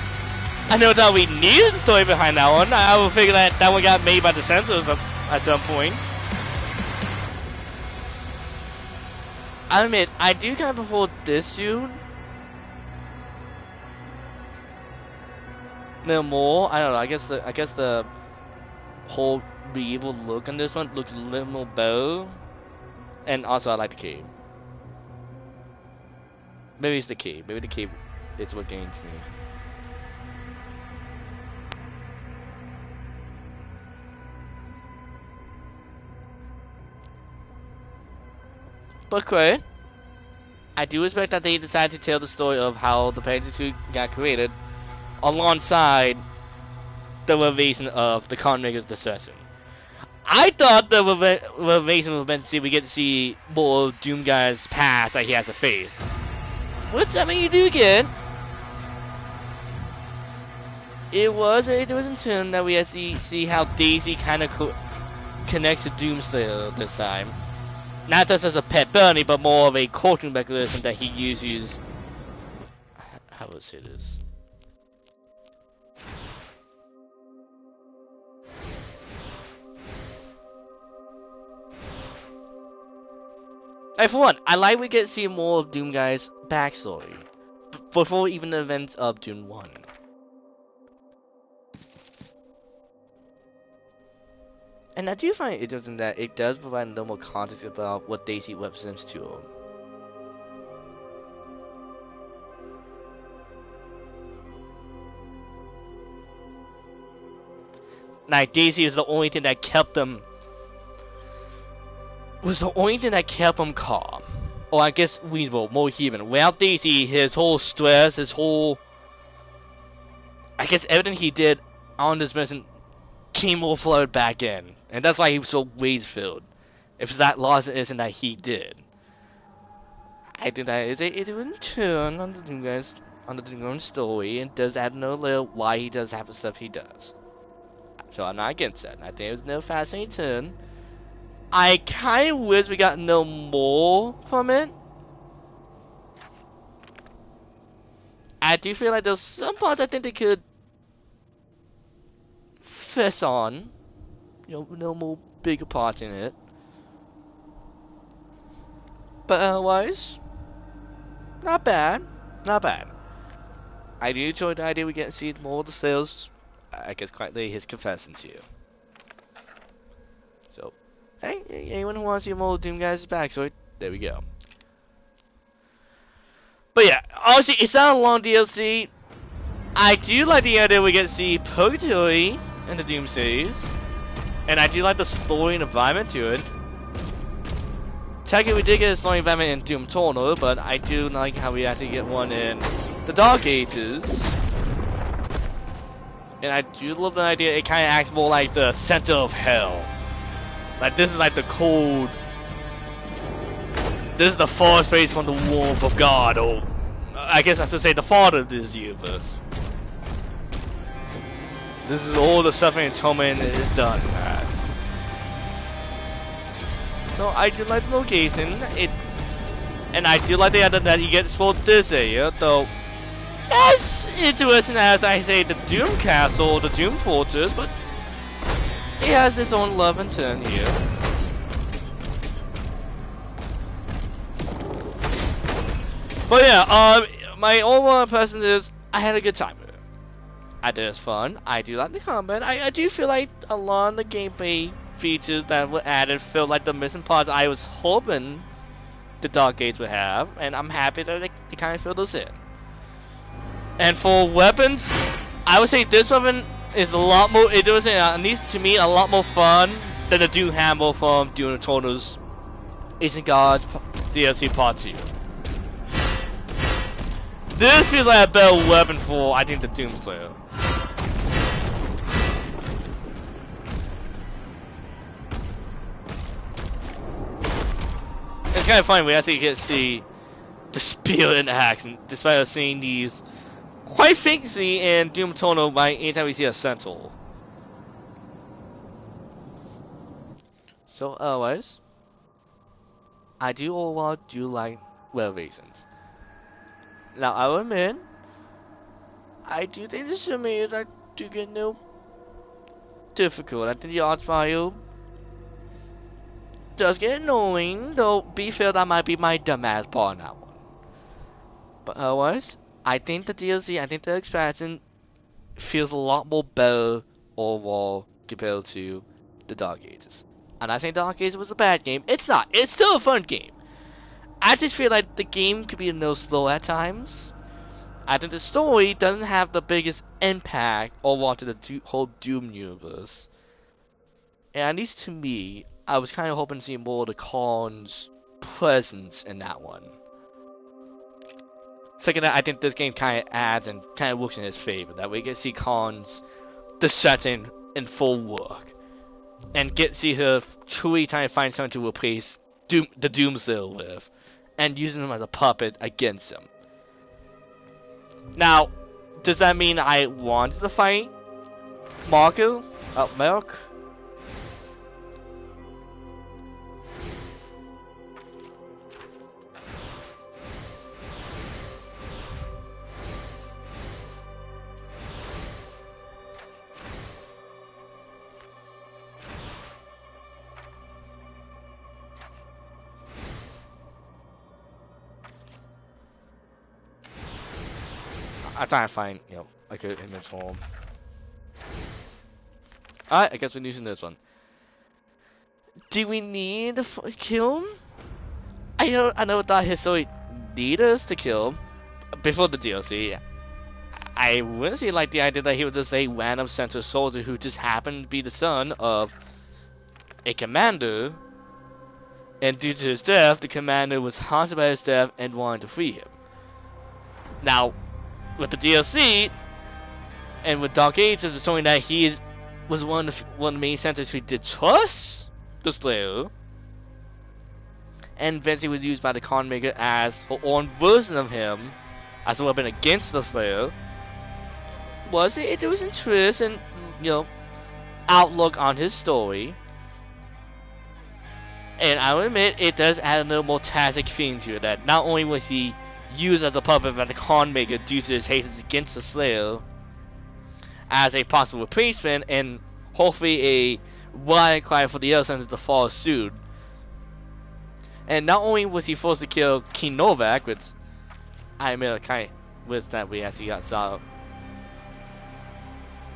A: I know that we needed the story behind that one. I would figure that that one got made by the censors at some point. I admit, I do kind of prefer this suit. No more. I don't know. I guess the whole medieval look on this one looks a little more better. And also, I like the cape. Maybe it's the cape. Maybe the cape is what gains me. But okay. I do expect that they decided to tell the story of how the Pegasus suit got created alongside the revelation of the Conmaker's Deception. I thought the revelation was meant to see we get to see more of Doomguy's past that he has to face. Which, I mean, you do get. It was intention that we had to see how Daisy kind of connects to Doomslayer this time. Not just as a pet bunny, but more of a coping mechanism that he uses. How would I say this? Hey, for one, I like we get to see more of Doomguy's backstory before even the events of Doom 1. And I do find it interesting that it does provide no more context about what Daisy represents to him. Like, Daisy is the only thing that kept them. Was the only thing that kept him calm. Or I guess reasonable, more human. Without Daisy, his whole stress, his whole. I guess everything he did on this mission came all flooded back in. And that's why he was so rage-filled. If that loss isn't that he did. I think that is a turn on the Doomguy's story, and does add no little why he does have the stuff he does. So I'm not against that. I think it was no fascinating turn. I kind of wish we got no more from it. I do feel like there's some parts I think they could fess on. You know, no more bigger parts in it. But otherwise, not bad. Not bad. I do enjoy the idea we get to see more of the sales. I guess quite literally his confessions here. So, hey, anyone who wants to see more of Doomguy's backstory, there we go. But yeah, honestly, it's not a long DLC. I do like the idea we get to see Purgatory in the Doom series, and I do like the story and environment to it. Technically, we did get a story environment in Doom Eternal, but I do like how we actually get one in the Dark Ages. And I do love the idea it kind of acts more like the center of hell. Like, this is like the cold. This is the farthest place from the warmth of God, or I guess I should say the father of this universe. This is all the suffering and torment is done, man. So I do like the location, and I do like the idea that you get to explore this area, though as interesting as I say the Doom Castle or the Doom Fortress, but it has its own love and turn here. But yeah, my overall impression is I had a good time with it. I did it's fun. I do like the combat. I do feel like a lot of the gameplay features that were added feel like the missing parts I was hoping the Dark Age would have, and I'm happy that they kind of fill those in. And for weapons, I would say this weapon is a lot more, it was at least to me, a lot more fun than the Doom Hammer from Doom Eternal's Ancient Gods DLC Part 2. This feels like a better weapon for, I think, the Doomslayer. It's kind of funny, we actually get to see the spear in action, despite us seeing these quite faintly in Doom Eternal by anytime we see a Sentinel. So otherwise, I do overall like Revelations. Now I will admit, I do think this is made I do get no difficult. I think the odds value does get annoying, though be fair that might be my dumbass part on that one. But otherwise, I think the DLC, I think the expansion feels a lot more better overall compared to the Dark Ages. And I think Dark Ages was a bad game. It's not. It's still a fun game. I just feel like the game could be a little slow at times. I think the story doesn't have the biggest impact overall to the whole Doom universe. And at least to me, I was kind of hoping to see more of the Khan's presence in that one. Second, I think this game kind of adds and kind of works in his favor. That we get to see Khan's the setting in full work. And get to see her truly trying to find someone to replace the Doomslayer with. And using him as a puppet against him. Now, does that mean I wanted to fight Marco? Merc? I'm trying to find, a good image for him. Alright, I guess we're using this one. Do we need to kill him? I never thought his story needed us to kill him before the DLC. I wouldn't say like the idea that he was just a random center soldier who just happened to be the son of a commander, and due to his death, the commander was haunted by his death and wanted to free him. Now, with the DLC and with Dark Ages, it's showing that he was one of the main centers who did trust the Slayer, and eventually was used by the Khan Maker as her own version of him as a weapon against the Slayer. It was interest and outlook on his story, and I will admit it does add a little more tragic feeling to it. That not only was he used as a puppet by the Khan Maker due to his hatred against the Slayer as a possible replacement, and hopefully a rallying cry for the other sons to follow suit. And not only was he forced to kill King Novak, which I admit I kind of wish that we actually got saw.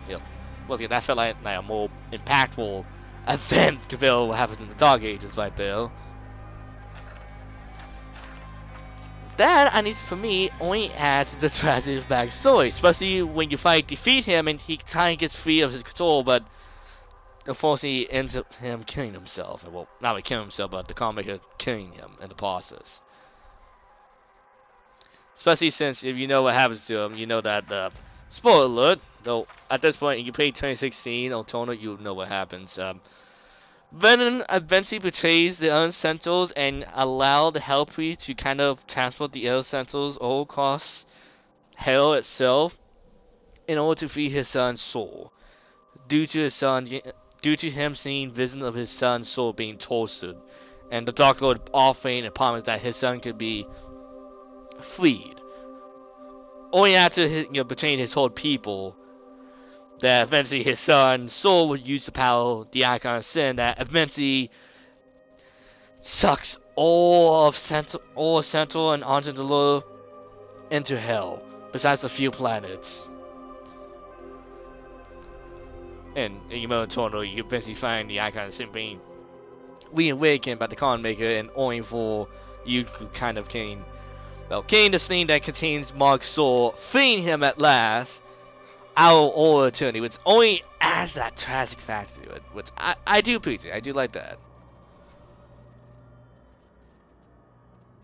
A: That felt like a more impactful event compared to what happened in the Dark Ages right there. that, at least for me, only adds to the tragic backstory, especially when you finally defeat him and he kind of gets free of his control, but unfortunately ends up him killing himself. Well, not really killing himself, but the comic killing him in the process. Especially since if you know what happens to him, you know that, spoiler alert, though at this point, if you play 2016 or Tono, you know what happens. Venom eventually betrays the Earth Sentinels and allow the Hell Priest to kind of transport the Earth Sentinels all across Hell itself in order to free his son's soul. Due to him seeing visions of his son's soul being tortured, and the Dark Lord offering a promise that his son could be freed. Only after betraying his whole people, that eventually his son's soul would use the power of the Icon of Sin that eventually sucks all of Central and Argentina into hell, besides a few planets. And you know, in Toronto, you eventually find the Icon of Sin being reawakened by the Con Maker and only for you to kind of gain this thing that contains Mark's soul, freeing him at last out of all eternity, which only adds that tragic factor to it, which I do appreciate. I do like that.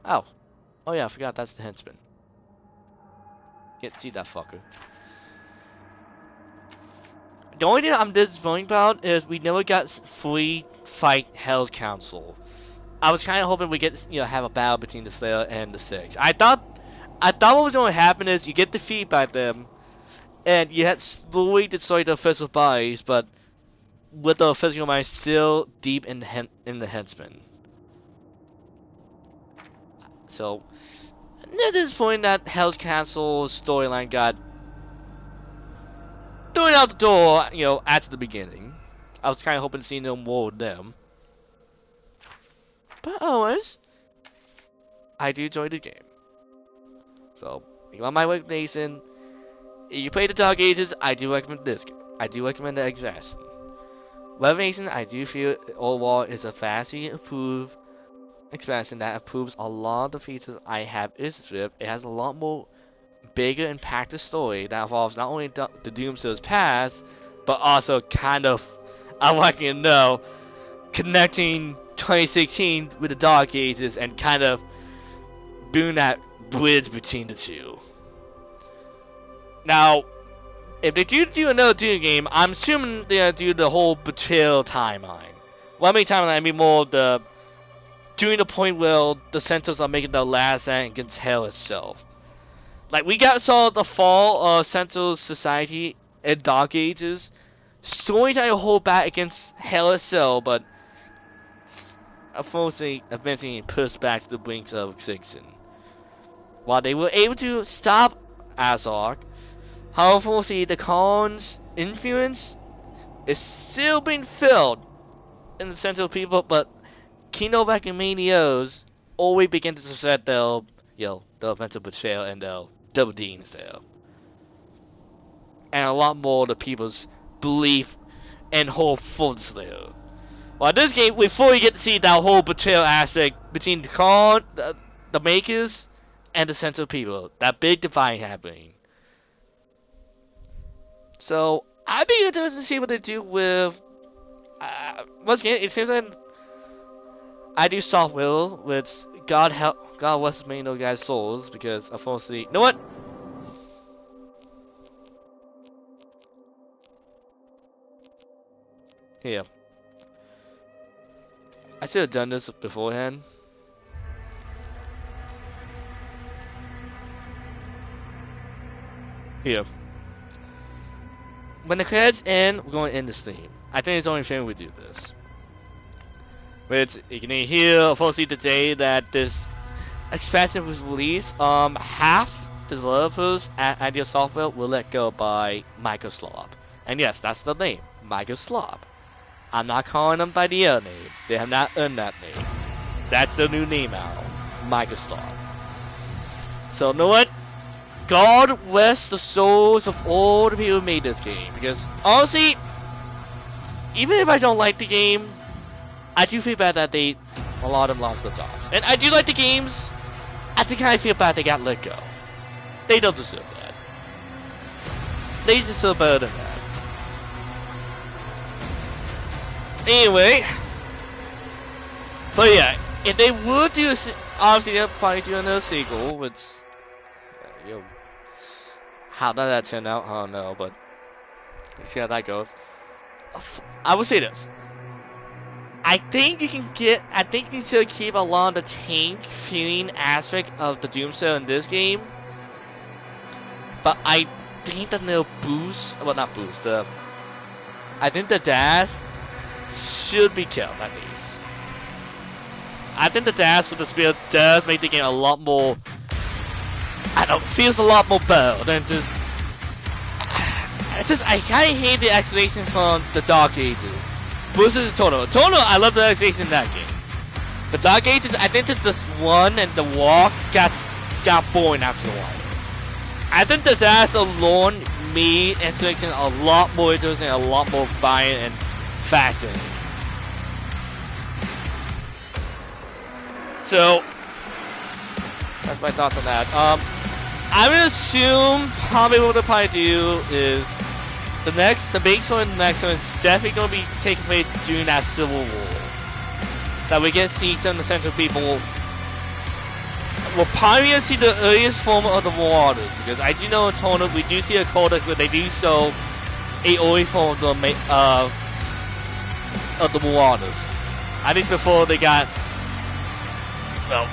A: Oh yeah, I forgot that's the henchman. Can't see that fucker. The only thing I'm disappointed about is we never got fully fight Hell's Council. I was kind of hoping we get have a battle between the Slayer and the Six. I thought what was going to happen is you get defeated by them, and you had slowly destroy the physical bodies, but with the physical mind still deep in the henchmen. So at this point, that Hell's Council storyline got thrown out the door, at the beginning. I was kind of hoping to see no more with them. But otherwise, I do enjoy the game. So, if you want my recommendation, if you play the Dark Ages, I do recommend this game. I do recommend the Expansion. Revelation, I do feel overall is a vastly improved expansion that improves a lot of the features I have issues with. It has a lot more bigger impactful story that involves not only the Doomsayer's past, but also kind of, I want you to know, connecting 2016 with the Dark Ages and kind of building that bridge between the two. Now, if they do another Doom game, I'm assuming they're gonna do the whole betrayal timeline. Well, I mean timeline, I mean more the during the point where the Sentinels are making their last stand against Hell itself. Like we saw the fall of Sentinel society in Dark Ages, story trying to hold back against Hell itself, but unfortunately eventually pushed back to the brinks of extinction. While they were able to stop Azark, however, unfortunately the Khan's influence is still being felt in the Sentinel people, but Kino Manios always begin to suspect their eventual betrayal and their double deans there. And a lot more of the people's belief and hope for the Slayer. Well, in this game, we fully get to see that whole betrayal aspect between the Khan, the makers, and the Sentinel people. That big divide happening. So, I'd be interested to see what they do with... once again, it seems like I do soft will, which God bless me those guys' souls, because unfortunately... You know what? Here. I should have done this beforehand. Here. When the credits end, we're going to end the stream. I think it's the only thing we do this. Which you can hear, unfortunately, today that this expansion was released. Half the developers at Ideal Software were let go by Microsoft. And yes, that's the name, Microsoft. I'm not calling them by the other name. They have not earned that name. That's the new name now, Microsoft. So, you know what? God rest the souls of all the people who made this game. Because, honestly, even if I don't like the game, I do feel bad that a lot of them lost their jobs. And I do like the games. I That's the kind of feel bad they got let go. They don't deserve that. They deserve better than that. Anyway, but yeah, if they would do, obviously they'll probably do another sequel, which, you know, how does that turn out? I don't know, but we'll see how that goes. I will say this. I think you can still keep along the tank feeling aspect of the Doomsail in this game, but I think the little boost, well not boost, I think the dash should be killed at least. I think the dash with the spear does make the game a lot more, I don't know, feels a lot more better than just, I kinda hate the explanation from the Dark Ages. Versus the Tono. I love the explanation in that game. The Dark Ages, I think it's this one and the walk got boring after a while. I think the dash alone made explanation a lot more interesting, a lot more violent and fascinating. So that's my thoughts on that. I would assume probably what they'll probably do is the big story in the next one is definitely going to be taking place during that Civil War. That we get to see some of the Central people. We'll probably see the earliest form of the Marauders, because I do know in Tono we do see a codex where they do show a early form of the Marauders. I think before they got, well,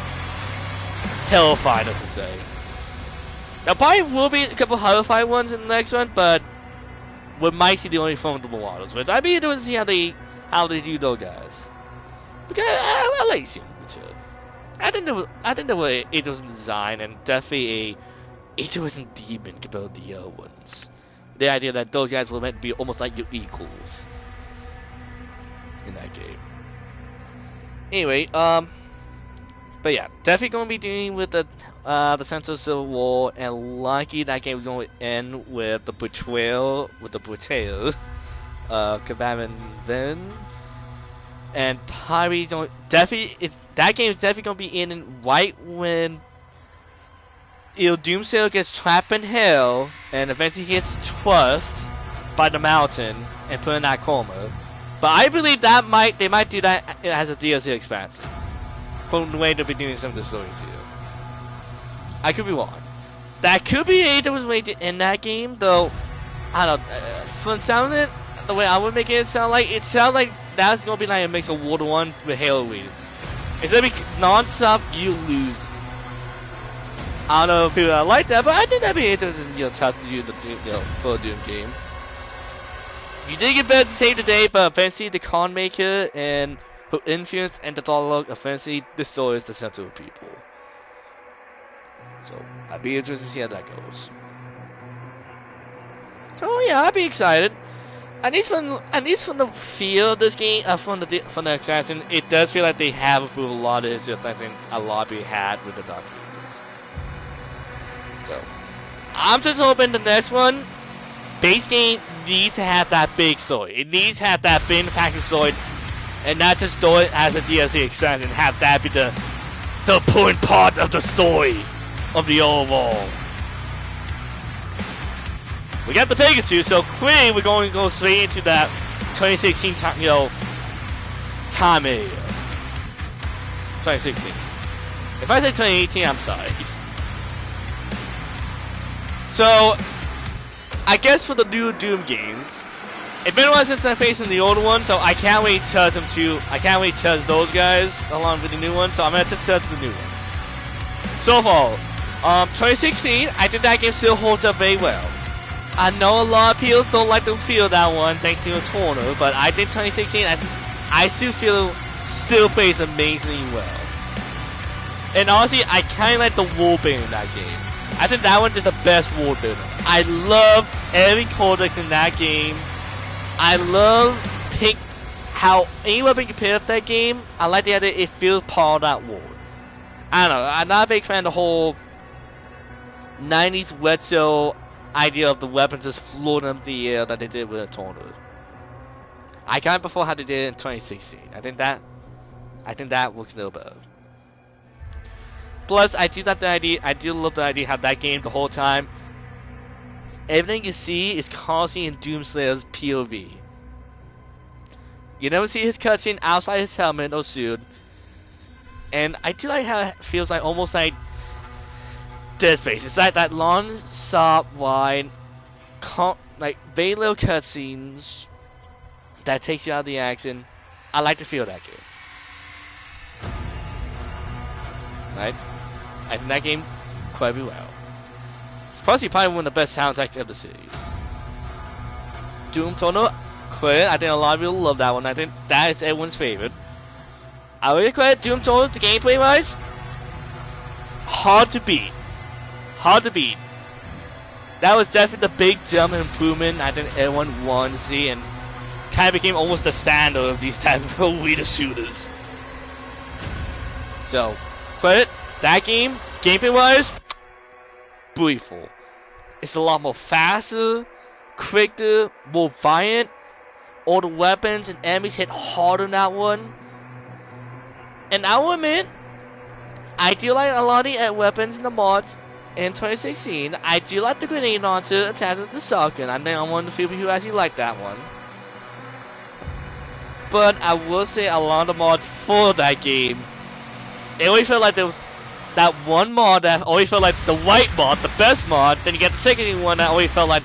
A: hellified, as to say. There probably will be a couple hellified ones in the next one, but we might see the only form of the Marauders, which I'd be interested to see how they do those guys. Because I like seeing Richard. I think the way it was designed, and definitely a interesting demon compared to the other ones. The idea that those guys were meant to be almost like your equals in that game. Anyway, but yeah, definitely gonna be dealing with the Central Civil War, and lucky that game is going to end with the betrayal, Cabana Vin, and probably that game is definitely gonna be ending right when Doomsail gets trapped in hell and eventually gets trussed by the mountain and put in that coma. But I believe they might do that as a DLC expansion. From the way they'll be doing some of the stories here. I could be wrong. That could be a different way to end that game, though. I don't know. From sounding it, the way I would make it sound like that's gonna be like a mix of World 1 with Halo Wheels. It's gonna be non-stop, you lose. I don't know if people like that, but I think that'd be interesting, to do for a Doom game. You did get better to save the day, but eventually the con maker and her influence and the dialogue eventually destroys the Central people. So I'd be interested to see how that goes. So yeah, I'd be excited. At least from the feel of this game, from the expansion, it does feel like they have improved a lot of the history I think a lot of people had with the Dark Ages. So I'm just hoping the next one, base game, needs to have that big story. It needs to have that big impacting story, and not just do it as a DLC expansion. Have that be the important part of the story of the overall. We got the Pegasus, so quickly we're going to go straight into that 2016 time area. 2016. If I say 2018, I'm sorry. So, I guess for the new Doom games, it's been a while since I faced the old one, so I can't wait to touch them too. I can't wait to touch those guys along with the new ones, so I'm gonna touch the new ones. So far, 2016, I think that game still holds up very well. I know a lot of people don't like to feel that one thanks to the tournament, but I think 2016, I still feel still plays amazingly well. And honestly, I kind of like the wall building in that game. I think that one did the best wall building. I love every codex in that game. I love how any weapon you pick up that game. I like the idea it feels part of that world. I don't know. I'm not a big fan of the whole 90s retro idea of the weapons just floating up the air that they did with a tornado. I kind of prefer how they did it in 2016. I think that works a little better. Plus, I do like the idea. I do love the idea how that game the whole time. Everything you see is constantly in Doomslayer's POV. You never see his cutscene outside his helmet or suit. And I do like how it feels like almost like Dead Space. It's like that long, soft, wide, like very little cutscenes that takes you out of the action. I like to feel that game. Right? I think that game quite well. It's probably one of the best soundtracks of the series. Doom Eternal, credit. I think a lot of people love that one. I think that is everyone's favorite. I really credit Doom Eternal, the gameplay wise. Hard to beat. Hard to beat. That was definitely the big jump improvement I think everyone wanted to see, and kind of became almost the standard of these type of arena shooters. So, credit that game, gameplay wise, beautiful. It's a lot more faster, quicker, more violent. All the weapons and enemies hit harder in that one. And I will admit, I do like a lot of the weapons and the mods in 2016. I do like the grenade launcher attached with the shotgun. I think I'm one of the few people who actually like that one. But I will say a lot of the mods for that game, it always felt like there was that one mod that always felt like the white mod, the best mod. Then you get the second one that always felt like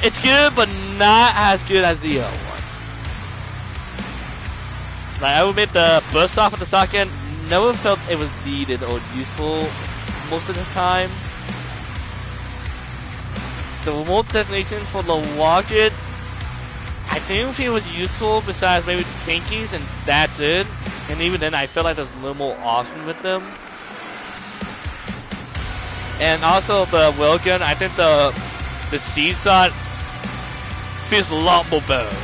A: it's good but not as good as the other one. Like I will admit the burst off of the shotgun never felt it was needed or useful most of the time. The remote detonation for the rocket, I didn't think it was useful besides maybe the pinkies, and that's it. And even then I felt like there's a little more option with them. And also the railgun, I think the seed shot feels a lot more better.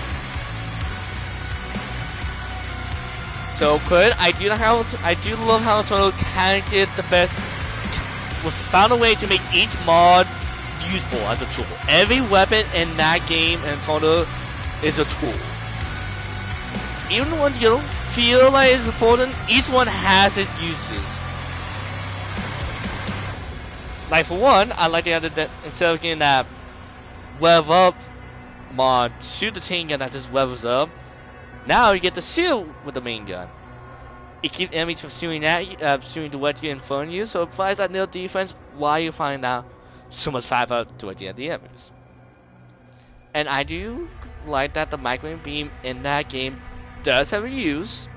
A: So good. I do love how Total kind of did the best. Was found a way to make each mod useful as a tool. Every weapon in that game and Total is a tool. Even the ones you don't feel like is important, each one has its uses. Like for one, I like the other that instead of getting that rev up mod, shoot the chain gun that just revs up. Now you get the shield with the main gun. It keeps enemies from shooting at you, shooting directly in front of you, so it provides that little defense while you find out so much fire directly at the enemies. And I do like that the microwave beam in that game does have a use.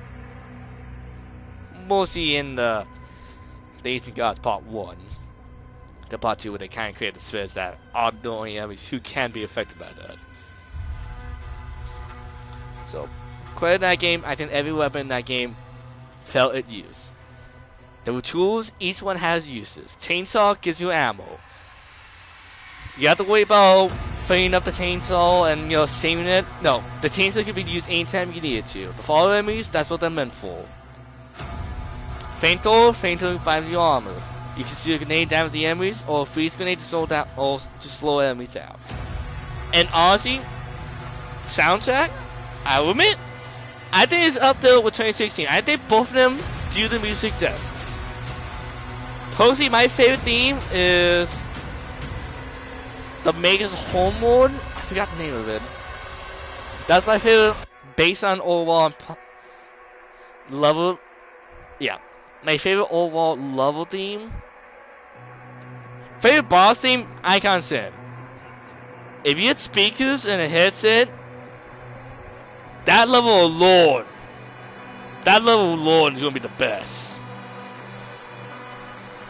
A: Mostly in the Ancient Gods Part 1. The Part 2 where they kind of create the spheres that are the only enemies who can be affected by that. So, credit that game, I think every weapon in that game felt its use. There were tools, each one has uses. Chainsaw gives you ammo. You have to worry about filling up the chainsaw and saving it. No, the chainsaw can be used anytime you need it to. The follow enemies, that's what they're meant for. Flamethrower provides your armor. You can shoot a grenade damage the enemies, or a freeze grenade to slow enemies down. And honestly, soundtrack, I will admit, I think it's up there with 2016. I think both of them do the music justice. Personally, my favorite theme is the Maker's Homeworld. I forgot the name of it. That's my favorite based on overall level. Yeah, my favorite overall level theme. Favorite boss theme, I can't say. If you had speakers and a headset, that level of Lord is gonna be the best.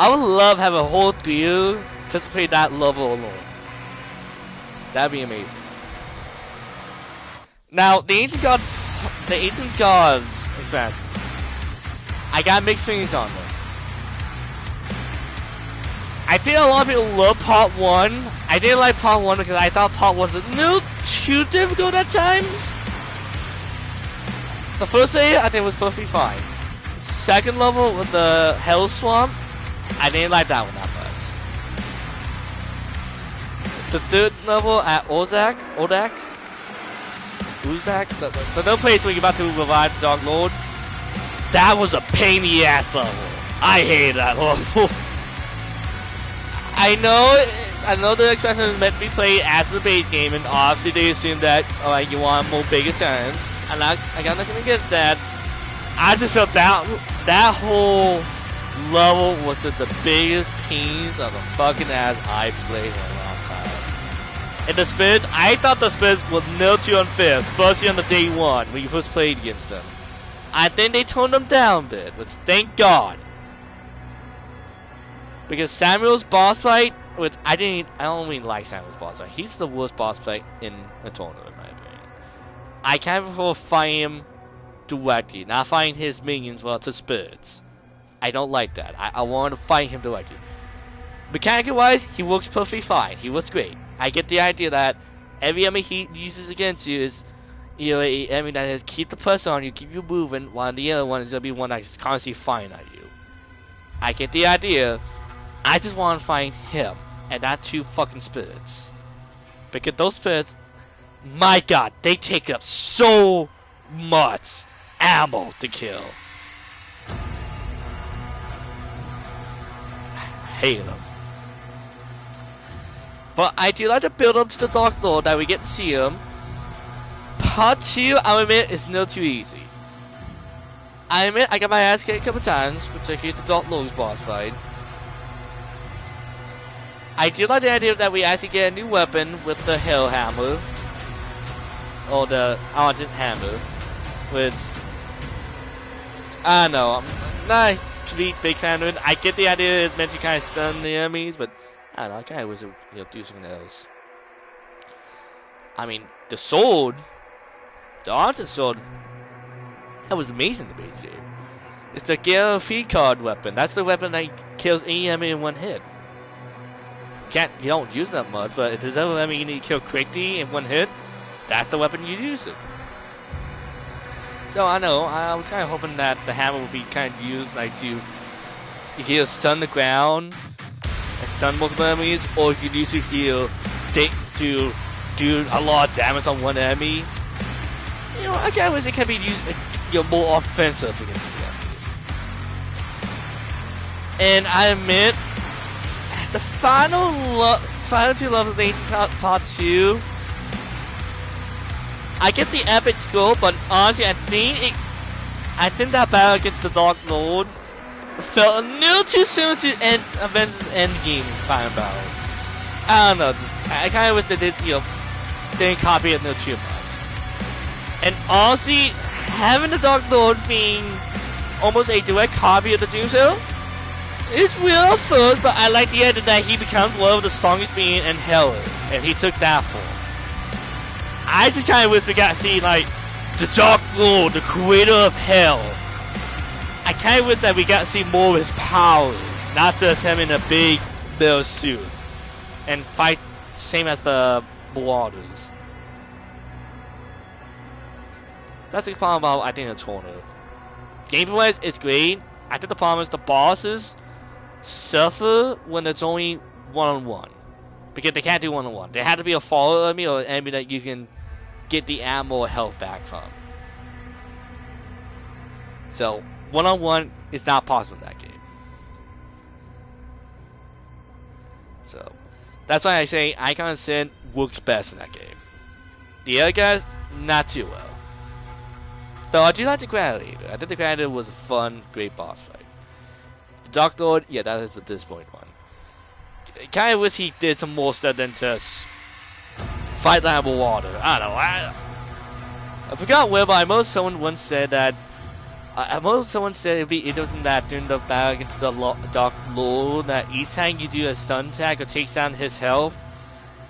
A: I would love to have a whole theater just to play that level alone. That'd be amazing. Now, the Ancient Gods expansions, I got mixed feelings on them. I think a lot of people love Part 1. I didn't like Part 1 because I thought Part 1 was a little too difficult at times. The first area, I think, was perfectly fine. Second level with the Hell Swamp, I didn't like that one that much. The third level at Uzak, the no place where you're about to revive the Dark Lord, that was a pain in the ass level. I hate that level. I know the expansion is meant to be played as the base game, and obviously they assume that you want more bigger times. I'm not gonna get that. I just felt that whole level was the biggest pains of the fucking ass I played in a long time. And the spirits, I thought the spirits would melt you on fist, especially on the day one when you first played against them. I think they toned them down a bit, which thank God. Because Samuel's boss fight, which I don't really like Samuel's boss fight. He's the worst boss fight in a tournament, in my opinion. I can't prefer fighting him directly, not fighting his minions, well, to spirits. I don't like that. I want to fight him directly. Mechanically wise, he works perfectly fine. He works great. I get the idea that every enemy he uses against you is, you know, an enemy that has keep the pressure on you, keep you moving, while the other one is gonna be one that's constantly firing at you. I get the idea. I just want to find him and not two fucking spirits. Because those spirits, my god, they take up so much ammo to kill. I hate them. But I do like to build up to the Dark Lord that we get to see him. Part 2, I'll admit, is no too easy. I admit I got my ass kicked a couple times, particularly the Dark Lord's boss fight. I do like the idea that we actually get a new weapon with the Hell Hammer. Or the Argent Hammer. Which, I don't know, I'm not a complete big fan of it. I get the idea it's meant to kind of stun the enemies, but I don't know, I kind of wish it would do something else. I mean, the sword, the Argent sword, that was amazing to me, dude. It's the Gale Feed card weapon. That's the weapon that kills any enemy in one hit. You don't use that much, but if there's ever enemy you need to kill quickly in one hit, that's the weapon you use it. So I know, I was kind of hoping that the hammer would be kind of used like to, you can either stun the ground and stun multiple enemies, or you can use it here to do a lot of damage on one enemy. You know, I kind of wish it can be used, more offensive against the enemies. And I admit, the final two levels of part 2, I get the epic score, but honestly, I think that battle against the Dark Lord felt a little too soon to end Avengers Endgame final battle. I don't know, I kind of wish they didn't copy it no too much. And honestly, having the Dark Lord being almost a direct copy of the Doomsail, it's weird at first, but I like the idea that he becomes one of the strongest beings in Hell is, and he took that form. I just kind of wish we got to see, like, the Dark Lord, the creator of Hell. I kind of wish that we got to see more of his powers, not just him in a big build suit, and fight same as the Marauders. That's the problem about, I think, the tournament. Gameplay-wise, it's great. I think the problem is the bosses suffer when it's only one-on-one, because they can't do one-on-one. They have to be a follower enemy or an enemy that you can get the ammo or health back from. So one-on-one is not possible in that game. So that's why I say Icon Sin works best in that game. The other guys, not too well. Though I do like the Gladiator. I think the Gladiator was a fun, great boss fight. The Dark Lord, yeah, that is the disappointing one. I kind of wish he did some more stuff than just fight that water. I don't know. I forgot where, but I know someone once said that. I know someone said it'd be interesting that during the battle against the Dark Lord, that each time you do a stun attack or takes down his health,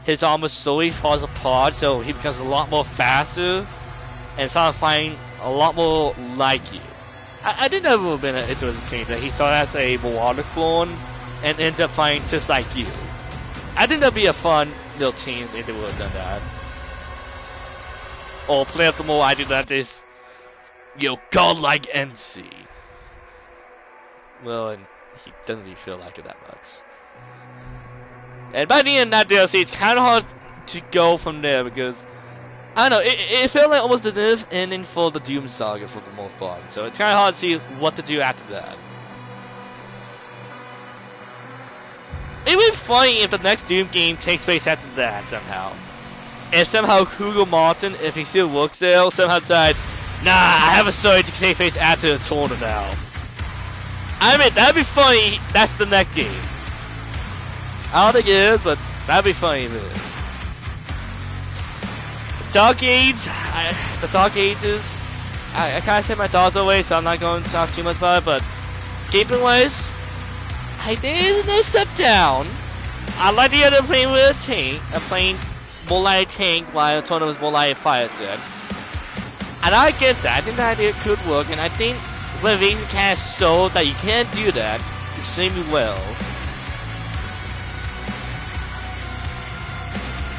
A: his armor slowly falls apart, so he becomes a lot more faster and starts fighting a lot more like you. I think that would have been an interesting change, that he started as a Marauder clone and ends up fighting just like you. I think that'd be a fun little change if they would have done that. Or play up the more idea that is, godlike NC. Well, and he doesn't really feel like it that much. And by the end of that DLC, it's kind of hard to go from there because, I don't know, it felt like almost the definitive ending for the Doom Saga for the most part. So it's kind of hard to see what to do after that. It'd be funny if the next Doom game takes place after that somehow. If somehow Hugo Martin, if he still works there, somehow decides, nah, I have a story to take place after the tournament now. I mean, that'd be funny. That's the next game. I don't think it is, but that'd be funny if it is. Dark Age, the Dark Ages, I kind of said my thoughts away, so I'm not going to talk too much about it, but gameplay-wise, I think it's a step down. I like the other playing with a tank, playing more like a tank while the tournament was more like a fire set. And I get that, I think the idea could work, and I think Refuge kind of showed that you can do that extremely well.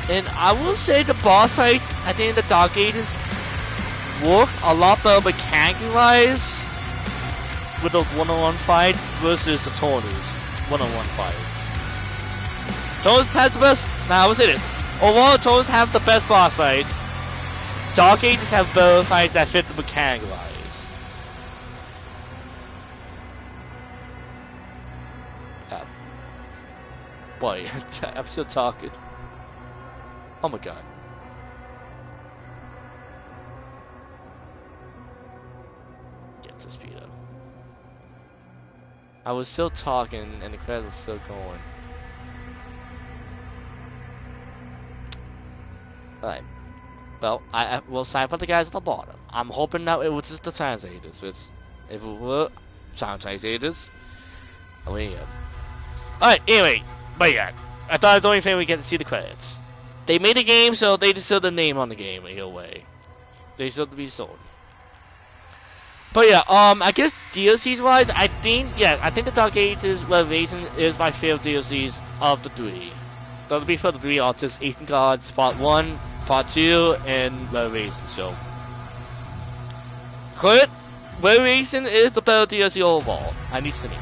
A: And I will say the boss fight, I think the Dark Ages worked a lot better mechanically-wise with the one-on-one fights versus the Tornus one-on-one fights. Tornus has the best. Now I will say this: overall, Tornus have the best boss fights. Dark Ages have better fights that fit the mechanically-wise. Boy, I'm still talking. Oh my god. Get to speed up. I was still talking and the credits was still going. Alright. Well, I will sign for the guys at the bottom. I'm hoping now it was just the translators. If it were sound translators, I mean, alright, anyway. But yeah, I thought it was the only thing we get to see the credits. They made a game, so they just showed the name on the game in a way. They still to be sold. But yeah, I guess DLCs wise, I think the Dark Ages Revelation is my favorite DLCs of the three. So to be for the three are just Ancient Gods Part 1, Part 2, and Revelation. So, correct, Revelation is the better DLC overall, at least to me.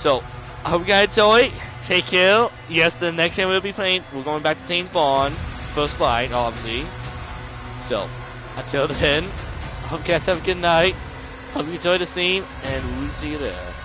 A: So, I hope you guys enjoy. Take care. Yes, the next game we'll be playing, we're going back to Saint Bond. First Light, obviously. So, until then, I hope you guys have a good night. Hope you enjoy the stream, and we'll see you there.